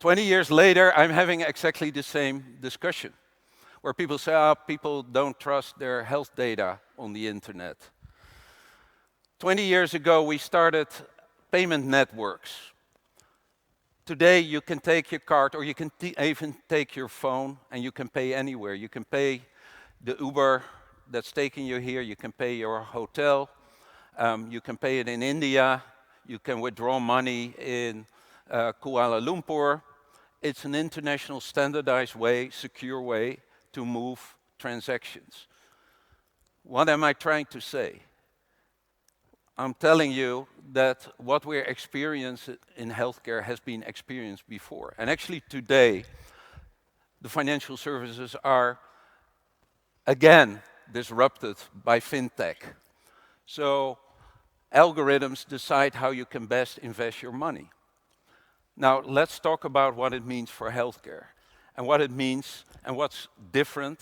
20 years later, I'm having exactly the same discussion, where people say, people don't trust their health data on the internet. 20 years ago, we started payment networks. Today, you can take your card, or you can even take your phone, and you can pay anywhere. You can pay the Uber that's taking you here. You can pay your hotel. You can pay it in India. You can withdraw money in Kuala Lumpur. It's an international standardized way, secure way to move transactions. What am I trying to say? I'm telling you that what we're experiencing in healthcare has been experienced before. And actually today, the financial services are again disrupted by fintech. So algorithms decide how you can best invest your money. Now, let's talk about what it means for healthcare and what it means and what's different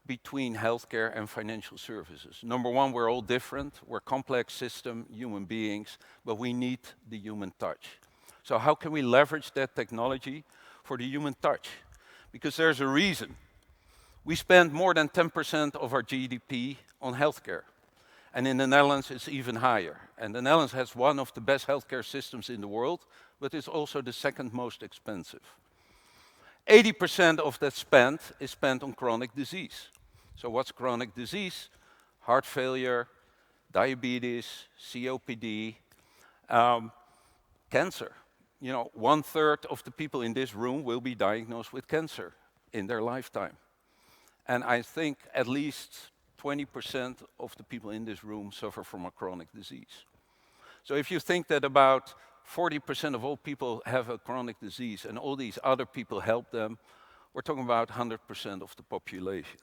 between healthcare and financial services. Number one, we're all different. We're complex system, human beings, but we need the human touch. So how can we leverage that technology for the human touch? Because there's a reason. We spend more than 10% of our GDP on healthcare. And in the Netherlands, it's even higher. And the Netherlands has one of the best healthcare systems in the world, but it's also the second most expensive. 80% of that spend is spent on chronic disease. So what's chronic disease? Heart failure, diabetes, COPD, cancer. You know, 1/3 of the people in this room will be diagnosed with cancer in their lifetime. And I think at least 20% of the people in this room suffer from a chronic disease. So if you think that about 40% of all people have a chronic disease and all these other people help them, we're talking about 100% of the population.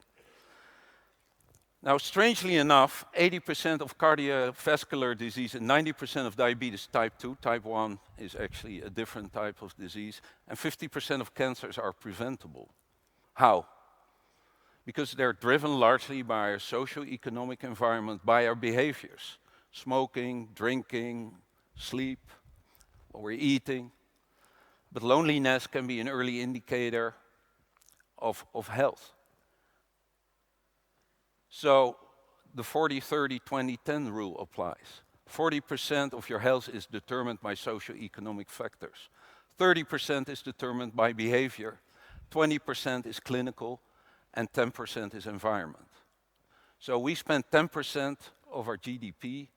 Now, strangely enough, 80% of cardiovascular disease and 90% of diabetes type 2, type 1 is actually a different type of disease, and 50% of cancers are preventable. How? Because they're driven largely by our socio-economic environment, by our behaviors. Smoking, drinking, sleep, what we're eating. But loneliness can be an early indicator of health. So the 40-30-20-10 rule applies. 40% of your health is determined by socio-economic factors. 30% is determined by behavior, 20% is clinical, and 10% is environment. So we spend 10% of our GDP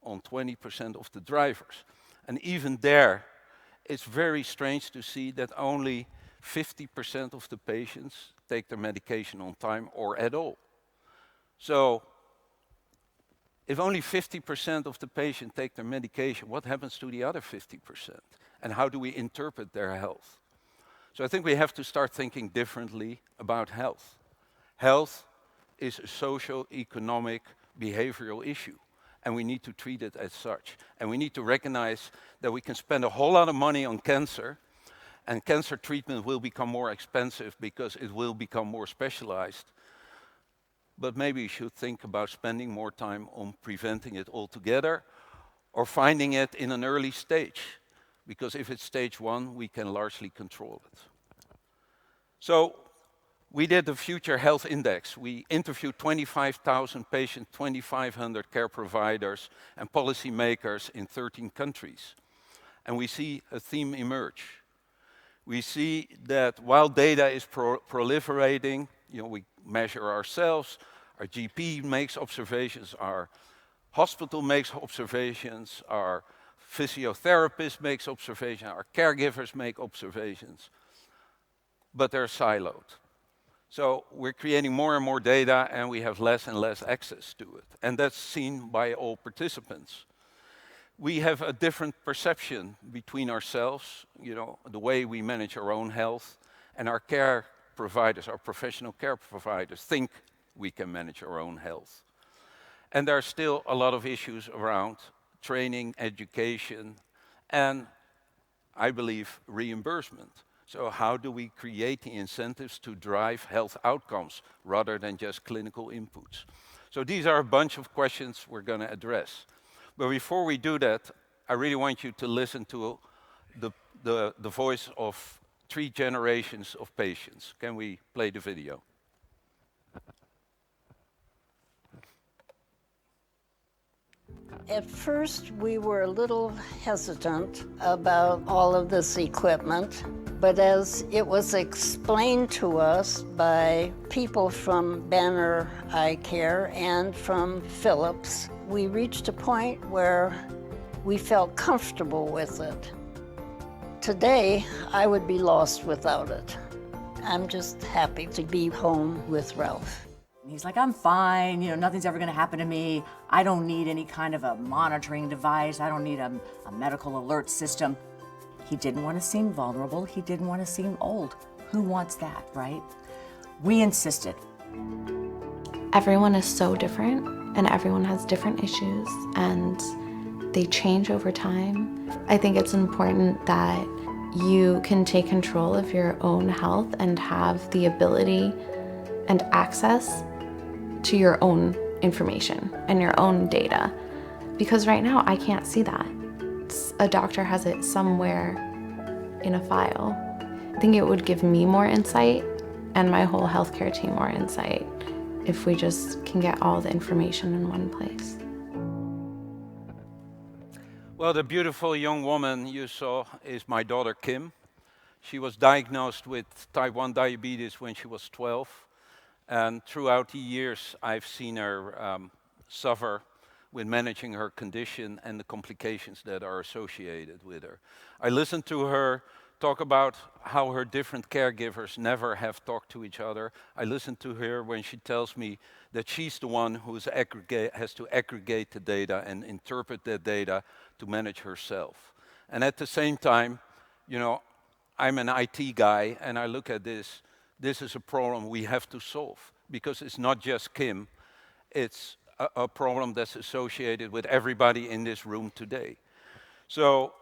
on 20% of the drivers. And even there, it's very strange to see that only 50% of the patients take their medication on time or at all. So if only 50% of the patients take their medication, what happens to the other 50%? And how do we interpret their health? So I think we have to start thinking differently about health. Health is a socio-economic, behavioral issue, and we need to treat it as such. And we need to recognize that we can spend a whole lot of money on cancer, and cancer treatment will become more expensive because it will become more specialized. But maybe we should think about spending more time on preventing it altogether, or finding it in an early stage, because if it's stage 1, we can largely control it. So we did the Future Health Index. We interviewed 25,000 patients, 2,500 care providers and policymakers in 13 countries. And we see a theme emerge. We see that while data is proliferating, we measure ourselves, our GP makes observations, our hospital makes observations, our physiotherapist makes observations, our caregivers make observations, but they're siloed. So we're creating more and more data, and we have less and less access to it. And that's seen by all participants. We have a different perception between ourselves, the way we manage our own health, and our care providers, our professional care providers, think we can manage our own health. And there are still a lot of issues around training, education, and I believe reimbursement. So how do we create the incentives to drive health outcomes rather than just clinical inputs? So these are a bunch of questions we're going to address. But before we do that, I really want you to listen to the voice of 3 generations of patients. Can we play the video? At first, we were a little hesitant about all of this equipment, but as it was explained to us by people from Banner Eye Care and from Philips, we reached a point where we felt comfortable with it. Today, I would be lost without it. I'm just happy to be home with Ralph. He's like, I'm fine, nothing's ever gonna happen to me. I don't need any kind of a monitoring device. I don't need a medical alert system. He didn't want to seem vulnerable. He didn't want to seem old. Who wants that, right? We insisted. Everyone is so different, and everyone has different issues, and they change over time. I think it's important that you can take control of your own health and have the ability and access to your own information and your own data. Because right now, I can't see that. A doctor has it somewhere in a file. I think it would give me more insight and my whole healthcare team more insight if we just can get all the information in one place. Well, the beautiful young woman you saw is my daughter, Kim. She was diagnosed with type 1 diabetes when she was 12. And throughout the years, I've seen her suffer with managing her condition and the complications that are associated with her. I listened to her talk about how her different caregivers never have talked to each other. I listened to her when she tells me that she's the one who has to aggregate the data and interpret that data to manage herself. And at the same time, I'm an IT guy, and I look at this. This is a problem we have to solve, because it's not just Kim, it's a problem that's associated with everybody in this room today. So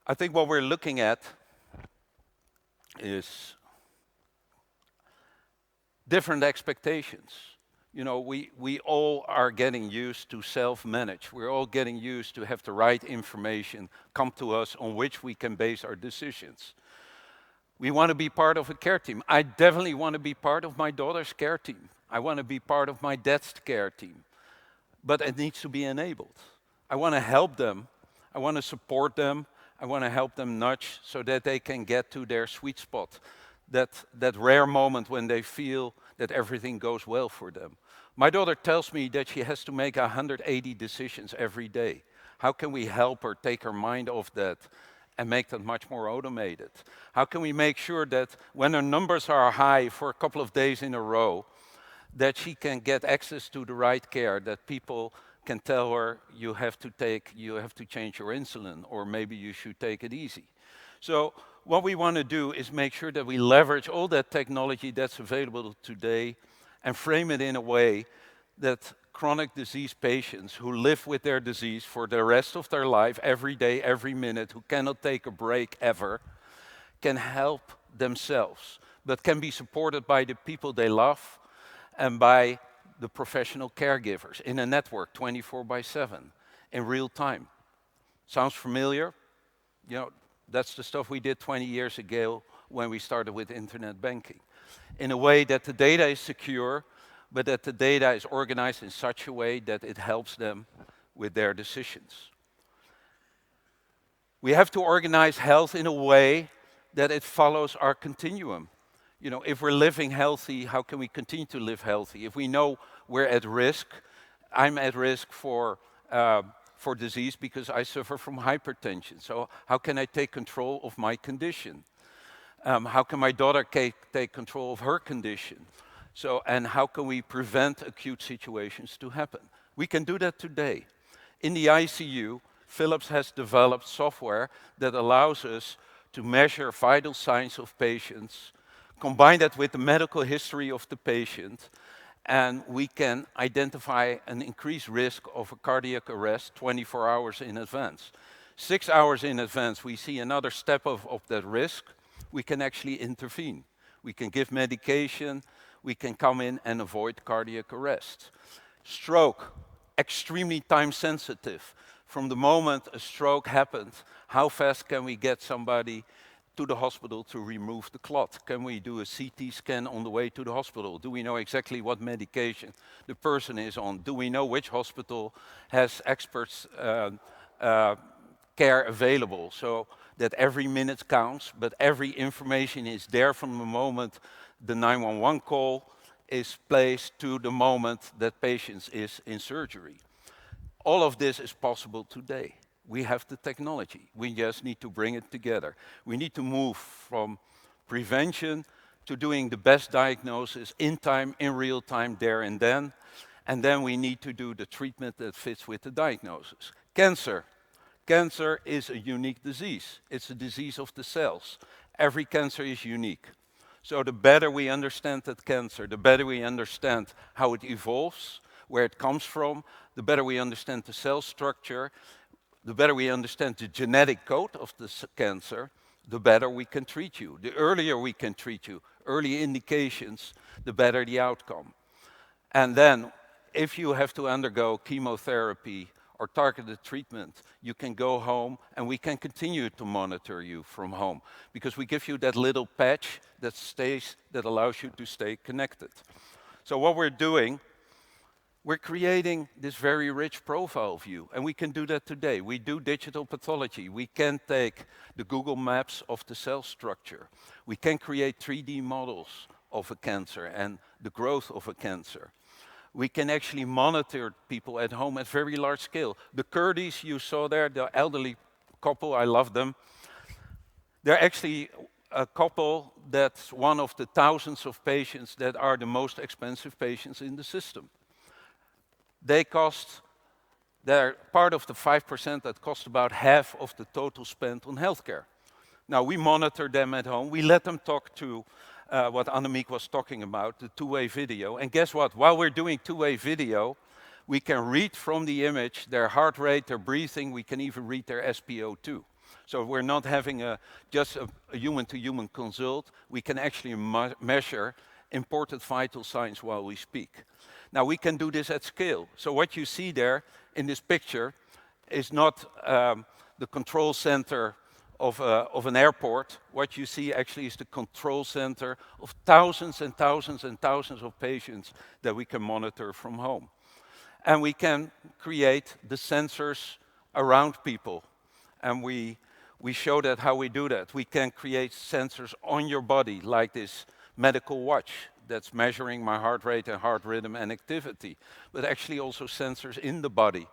I think what we're looking at is different expectations. We all are getting used to self-manage. We're all getting used to have the right information come to us on which we can base our decisions. We want to be part of a care team. I definitely want to be part of my daughter's care team. I want to be part of my dad's care team. But it needs to be enabled. I want to help them. I want to support them. I want to help them nudge so that they can get to their sweet spot, that rare moment when they feel that everything goes well for them. My daughter tells me that she has to make 180 decisions every day. How can we help her take her mind off that and make that much more automated? How can we make sure that when her numbers are high for a couple of days in a row, that she can get access to the right care, that people can tell her you have to change your insulin, or maybe you should take it easy. So what we want to do is make sure that we leverage all that technology that's available today and frame it in a way that chronic disease patients who live with their disease for the rest of their life, every day, every minute, who cannot take a break ever, can help themselves, but can be supported by the people they love and by the professional caregivers in a network 24/7 in real time. Sounds familiar? You know, that's the stuff we did 20 years ago when we started with internet banking. In a way that the data is secure, but that the data is organized in such a way that it helps them with their decisions. We have to organize health in a way that it follows our continuum. You know, if we're living healthy, how can we continue to live healthy? If we know we're at risk, I'm at risk for disease because I suffer from hypertension. So how can I take control of my condition? How can my daughter take control of her condition? And how can we prevent acute situations to happen? We can do that today. In the ICU, Philips has developed software that allows us to measure vital signs of patients, combine that with the medical history of the patient, and we can identify an increased risk of a cardiac arrest 24 hours in advance. 6 hours in advance, we see another step of that risk, we can actually intervene. We can give medication, we can come in and avoid cardiac arrest. Stroke, extremely time sensitive. From the moment a stroke happened, how fast can we get somebody to the hospital to remove the clot? Can we do a CT scan on the way to the hospital? Do we know exactly what medication the person is on? Do we know which hospital has experts care available, so that every minute counts, but every information is there from the moment the 911 call is placed to the moment that patient is in surgery. All of this is possible today. We have the technology. We just need to bring it together. We need to move from prevention to doing the best diagnosis in time, in real time, there and then we need to do the treatment that fits with the diagnosis. Cancer. Cancer is a unique disease. It's a disease of the cells. Every cancer is unique. So the better we understand that cancer, the better we understand how it evolves, where it comes from, the better we understand the cell structure, the better we understand the genetic code of the cancer, the better we can treat you. The earlier we can treat you, early indications, the better the outcome. And then, if you have to undergo chemotherapy or targeted treatment, you can go home and we can continue to monitor you from home because we give you that little patch that allows you to stay connected. So what we're doing, we're creating this very rich profile view, and we can do that today. We do digital pathology. We can take the Google Maps of the cell structure. We can create 3D models of a cancer and the growth of a cancer. We can actually monitor people at home at very large scale. The Kurdish you saw there, the elderly couple, I love them. They're actually a couple that's one of the thousands of patients that are the most expensive patients in the system. They're part of the 5% that cost about half of the total spent on healthcare. Now, we monitor them at home. We let them talk to what Annemiek was talking about, the two-way video. And guess what? While we're doing two-way video, we can read from the image their heart rate, their breathing. We can even read their SpO2. So we're not having just a human-to-human consult. We can actually measure important vital signs while we speak. Now, we can do this at scale. So what you see there in this picture is not the control center of an airport. What you see actually is the control center of thousands and thousands and thousands of patients that we can monitor from home. And we can create the sensors around people. And we We show that how we do that. We can create sensors on your body, like this medical watch that's measuring my heart rate and heart rhythm and activity, but actually also sensors in the body.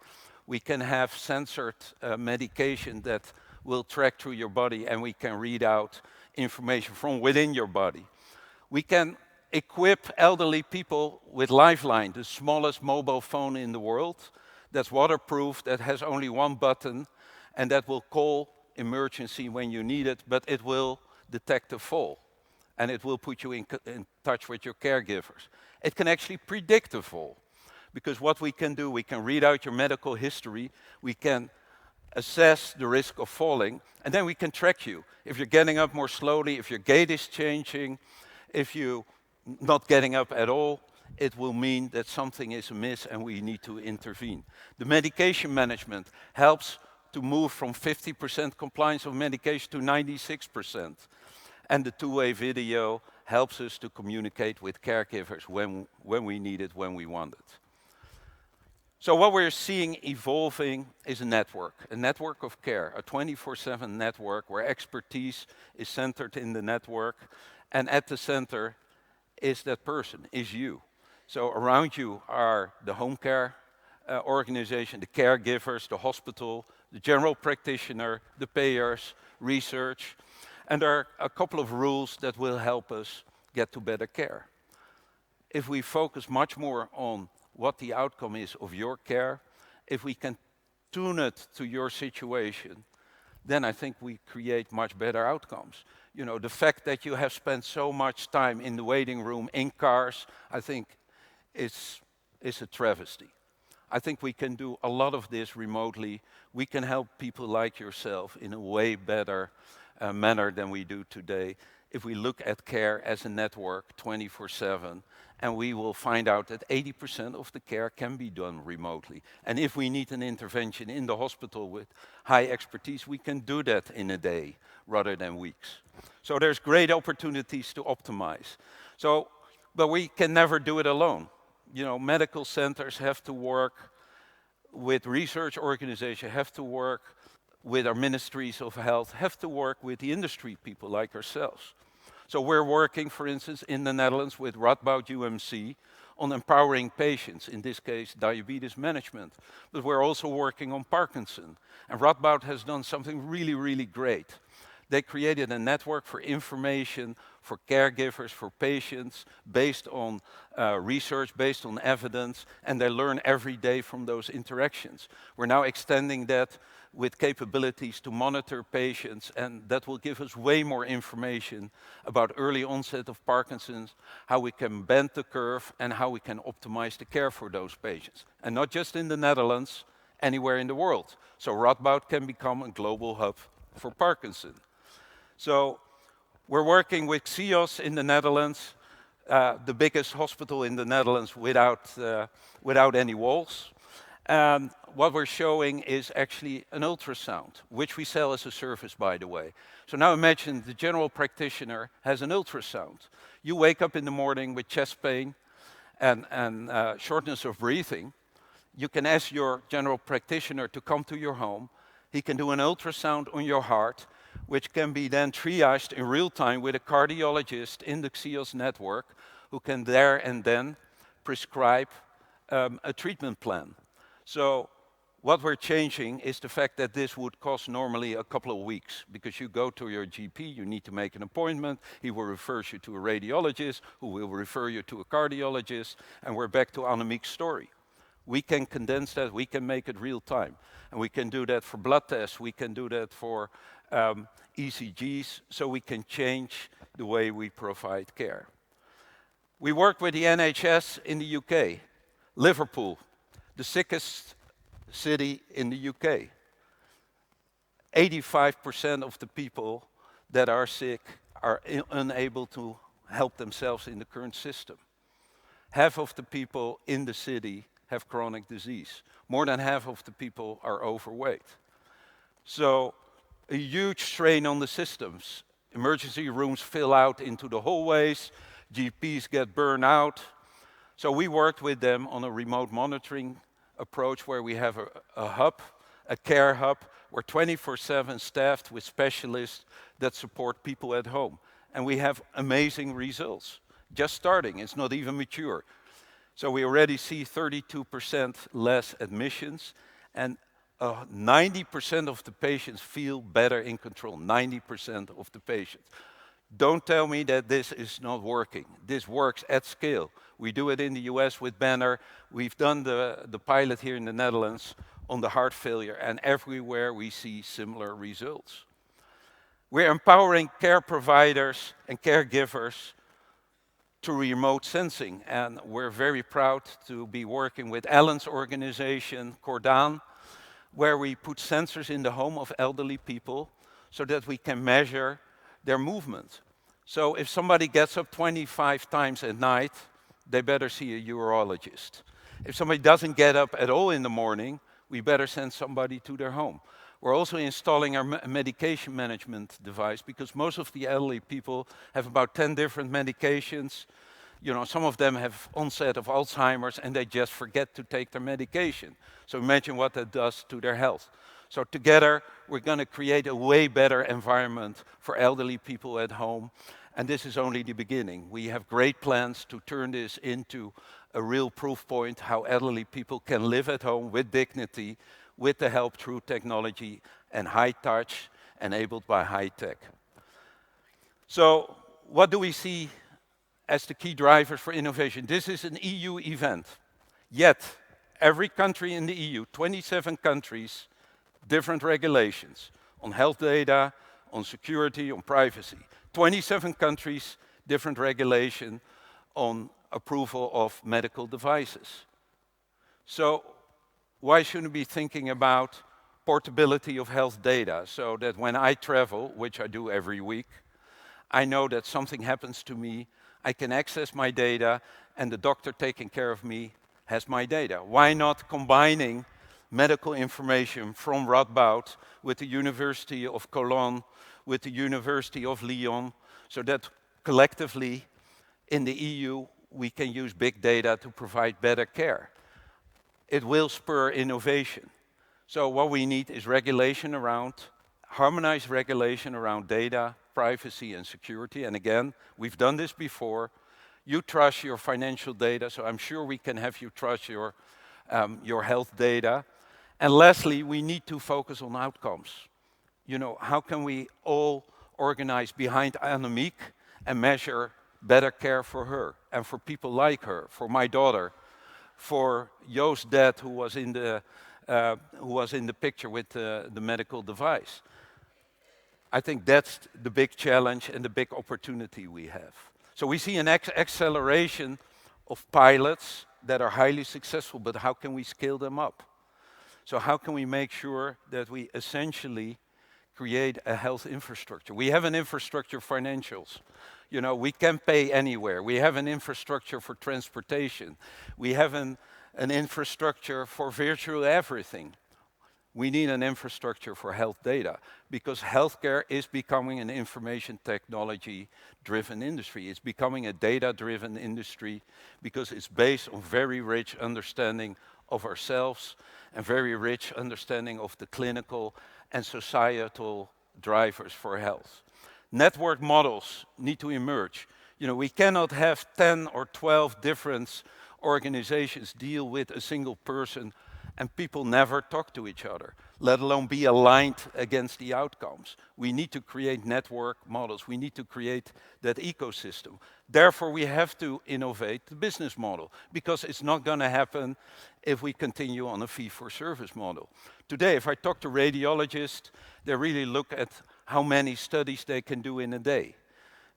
We can have censored medication that will track through your body, and we can read out information from within your body. We can equip elderly people with Lifeline, the smallest mobile phone in the world, that's waterproof, that has only one button, and that will call emergency when you need it, but it will detect a fall, and it will put you in touch with your caregivers. It can actually predict a fall, because what we can do, we can read out your medical history, we can assess the risk of falling, and then we can track you. If you're getting up more slowly, if your gait is changing, if you're not getting up at all, it will mean that something is amiss and we need to intervene. The medication management helps to move from 50% compliance of medication to 96%. And the two-way video helps us to communicate with caregivers when we need it, when we want it. So what we're seeing evolving is a network of care, a 24/7 network where expertise is centered in the network, and at the center is that person, is you. So around you are the home care organization, the caregivers, the hospital, the general practitioner, the payers, research, and there are a couple of rules that will help us get to better care. If we focus much more on what the outcome is of your care, if we can tune it to your situation, then I think we create much better outcomes. You know, the fact that you have spent so much time in the waiting room, in cars, I think is a travesty. I think we can do a lot of this remotely. We can help people like yourself in a way better manner than we do today if we look at care as a network 24/7, and we will find out that 80% of the care can be done remotely. And if we need an intervention in the hospital with high expertise, we can do that in a day rather than weeks. So there's great opportunities to optimize. But we can never do it alone. You know, medical centers have to work with research organizations, have to work with our ministries of health, have to work with the industry people like ourselves. So we're working, for instance, in the Netherlands with Radboud UMC on empowering patients, in this case, diabetes management. But we're also working on Parkinson. And Radboud has done something really, really great. They created a network for information for caregivers, for patients, based on research, based on evidence, and they learn every day from those interactions. We're now extending that with capabilities to monitor patients, and that will give us way more information about early onset of Parkinson's, how we can bend the curve, and how we can optimize the care for those patients. And not just in the Netherlands, anywhere in the world. So Radboud can become a global hub for Parkinson. So we're working with CIOS in the Netherlands, the biggest hospital in the Netherlands without any walls. And what we're showing is actually an ultrasound, which we sell as a service, by the way. So now imagine the general practitioner has an ultrasound. You wake up in the morning with chest pain and shortness of breathing. You can ask your general practitioner to come to your home. He can do an ultrasound on your heart, which can be then triaged in real time with a cardiologist in the CIOS network, who can there and then prescribe a treatment plan. So what we're changing is the fact that this would cost normally a couple of weeks, because you go to your GP, you need to make an appointment, he will refer you to a radiologist, who will refer you to a cardiologist, and we're back to Annemiek's story. We can condense that, we can make it real time. And we can do that for blood tests, we can do that for ECGs, so we can change the way we provide care. We work with the NHS in the UK, Liverpool, the sickest city in the UK. 85% of the people that are sick are unable to help themselves in the current system. Half of the people in the city have chronic disease. More than half of the people are overweight. So a huge strain on the systems. Emergency rooms fill out into the hallways, GPs get burned out. So we worked with them on a remote monitoring approach where we have a hub, a care hub, We're 24/7 staffed with specialists that support people at home. And we have amazing results. Just starting, it's not even mature. So we already see 32% less admissions, and 90% of the patients feel better in control, 90% of the patients. Don't tell me that this is not working. This works at scale. We do it in the US with Banner. We've done the pilot here in the Netherlands on the heart failure, and everywhere we see similar results. We're empowering care providers and caregivers to remote sensing, and we're very proud to be working with Alan's organization, Cordan, where we put sensors in the home of elderly people so that we can measure their movement. So if somebody gets up 25 times at night, they better see a urologist. If somebody doesn't get up at all in the morning, we better send somebody to their home. We're also installing our medication management device because most of the elderly people have about 10 different medications. You know, some of them have onset of Alzheimer's and they just forget to take their medication. So imagine what that does to their health. So together, we're going to create a way better environment for elderly people at home. And this is only the beginning. We have great plans to turn this into a real proof point how elderly people can live at home with dignity, with the help through technology and high touch enabled by high tech. So what do we see as the key drivers for innovation? This is an EU event. Yet, every country in the EU, 27 countries, different regulations on health data, on security, on privacy. 27 countries, different regulation on approval of medical devices. So why shouldn't we be thinking about portability of health data so that when I travel, which I do every week, I know that something happens to me, I can access my data, and the doctor taking care of me has my data. Why not combining medical information from Radboud with the University of Cologne, with the University of Lyon, so that collectively in the EU we can use big data to provide better care. It will spur innovation. So what we need is regulation around, harmonized regulation around data, privacy and security. And again, we've done this before. You trust your financial data, so I'm sure we can have you trust your health data. And lastly, we need to focus on outcomes. You know, how can we all organize behind Annemiek and measure better care for her and for people like her, for my daughter, for Joost's dad who was in the picture with the medical device. I think that's the big challenge and the big opportunity we have. So we see an acceleration of pilots that are highly successful, but how can we scale them up? So how can we make sure that we essentially create a health infrastructure? We have an infrastructure for financials. You know, we can pay anywhere. We have an infrastructure for transportation. We have an infrastructure for virtual everything. We need an infrastructure for health data because healthcare is becoming an information technology-driven industry. It's becoming a data-driven industry because it's based on very rich understanding of ourselves and very rich understanding of the clinical and societal drivers for health. Network models need to emerge. You know, we cannot have 10 or 12 different organizations deal with a single person and people never talk to each other, let alone be aligned against the outcomes. We need to create network models. We need to create that ecosystem. Therefore, we have to innovate the business model because it's not going to happen if we continue on a fee-for-service model. Today, if I talk to radiologists, they really look at how many studies they can do in a day.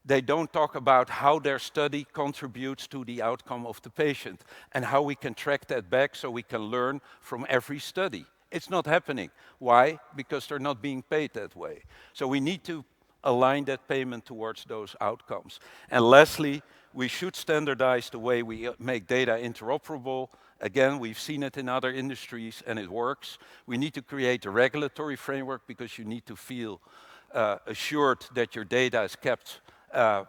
They don't talk about how their study contributes to the outcome of the patient and how we can track that back so we can learn from every study. It's not happening. Why? Because they're not being paid that way. So we need to align that payment towards those outcomes. And lastly, we should standardize the way we make data interoperable. Again, we've seen it in other industries and it works. We need to create a regulatory framework because you need to feel assured that your data is kept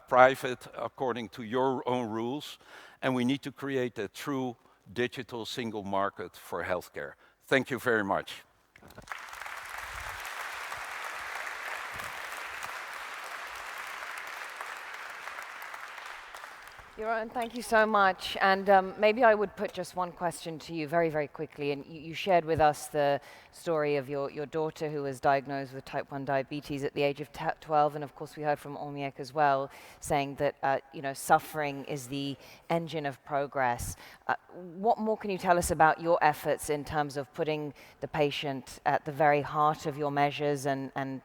private according to your own rules, and we need to create a true digital single market for healthcare. Thank you very much. Jeroen, thank you so much. And maybe I would put just one question to you very, very quickly. And you shared with us the story of your daughter who was diagnosed with type 1 diabetes at the age of 12. And of course, we heard from Olmiek as well, saying that suffering is the engine of progress. What more can you tell us about your efforts in terms of putting the patient at the very heart of your measures and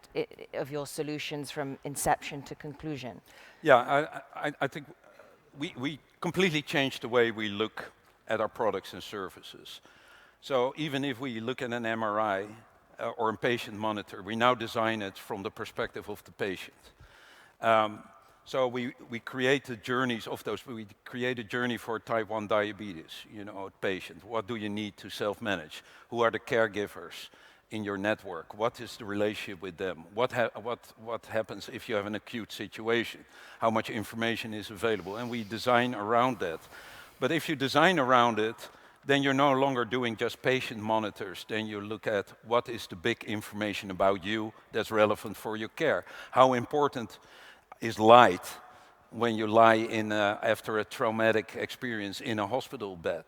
of your solutions from inception to conclusion? Yeah, I think we completely changed the way we look at our products and services. So even if we look at an MRI or a patient monitor, we now design it from the perspective of the patient. So we create the journeys of those. We create a journey for type 1 diabetes, patient. What do you need to self-manage? Who are the caregivers in your network? What is the relationship with them? What happens if you have an acute situation? How much information is available? And we design around that. But if you design around it, then you're no longer doing just patient monitors. Then you look at what is the big information about you that's relevant for your care. How important is light when you lie in after a traumatic experience in a hospital bed?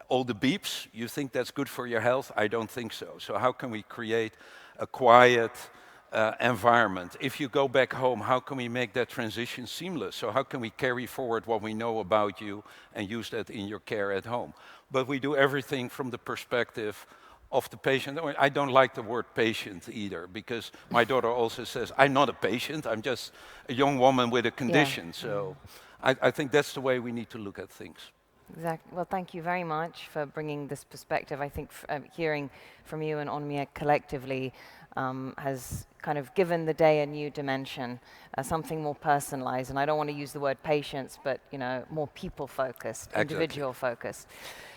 All the beeps, you think that's good for your health? I don't think so. So how can we create a quiet environment? If you go back home, how can we make that transition seamless? So how can we carry forward what we know about you and use that in your care at home? But we do everything from the perspective of the patient. I don't like the word patient either, because my daughter also says, I'm not a patient, I'm just a young woman with a condition. Yeah. So I think that's the way we need to look at things. Exactly. Well, thank you very much for bringing this perspective. I think hearing from you and Olmiek collectively has kind of given the day a new dimension, something more personalized. And I don't want to use the word patients, but more people-focused, exactly. Individual-focused.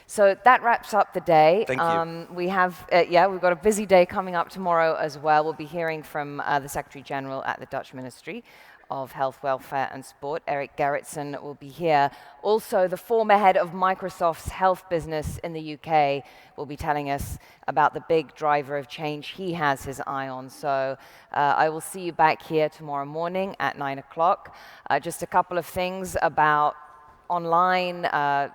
So that wraps up the day. Thank you. We have, we've got a busy day coming up tomorrow as well. We'll be hearing from the Secretary General at the Dutch Ministry of Health, Welfare and Sport, Erik Gerritsen, will be here. Also, the former head of Microsoft's health business in the UK will be telling us about the big driver of change he has his eye on. So I will see you back here tomorrow morning at 9 o'clock. Just a couple of things about online,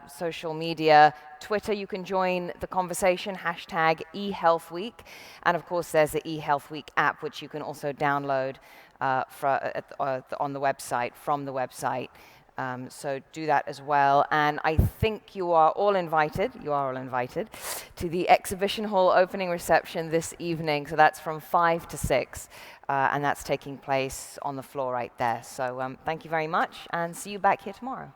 social media, Twitter, you can join the conversation, #eHealthWeek. And of course, there's the eHealthWeek app, which you can also download on the website, from the website. So do that as well. And I think you are all invited to the exhibition hall opening reception this evening. So that's from 5 to 6. And that's taking place on the floor right there. So thank you very much, and see you back here tomorrow.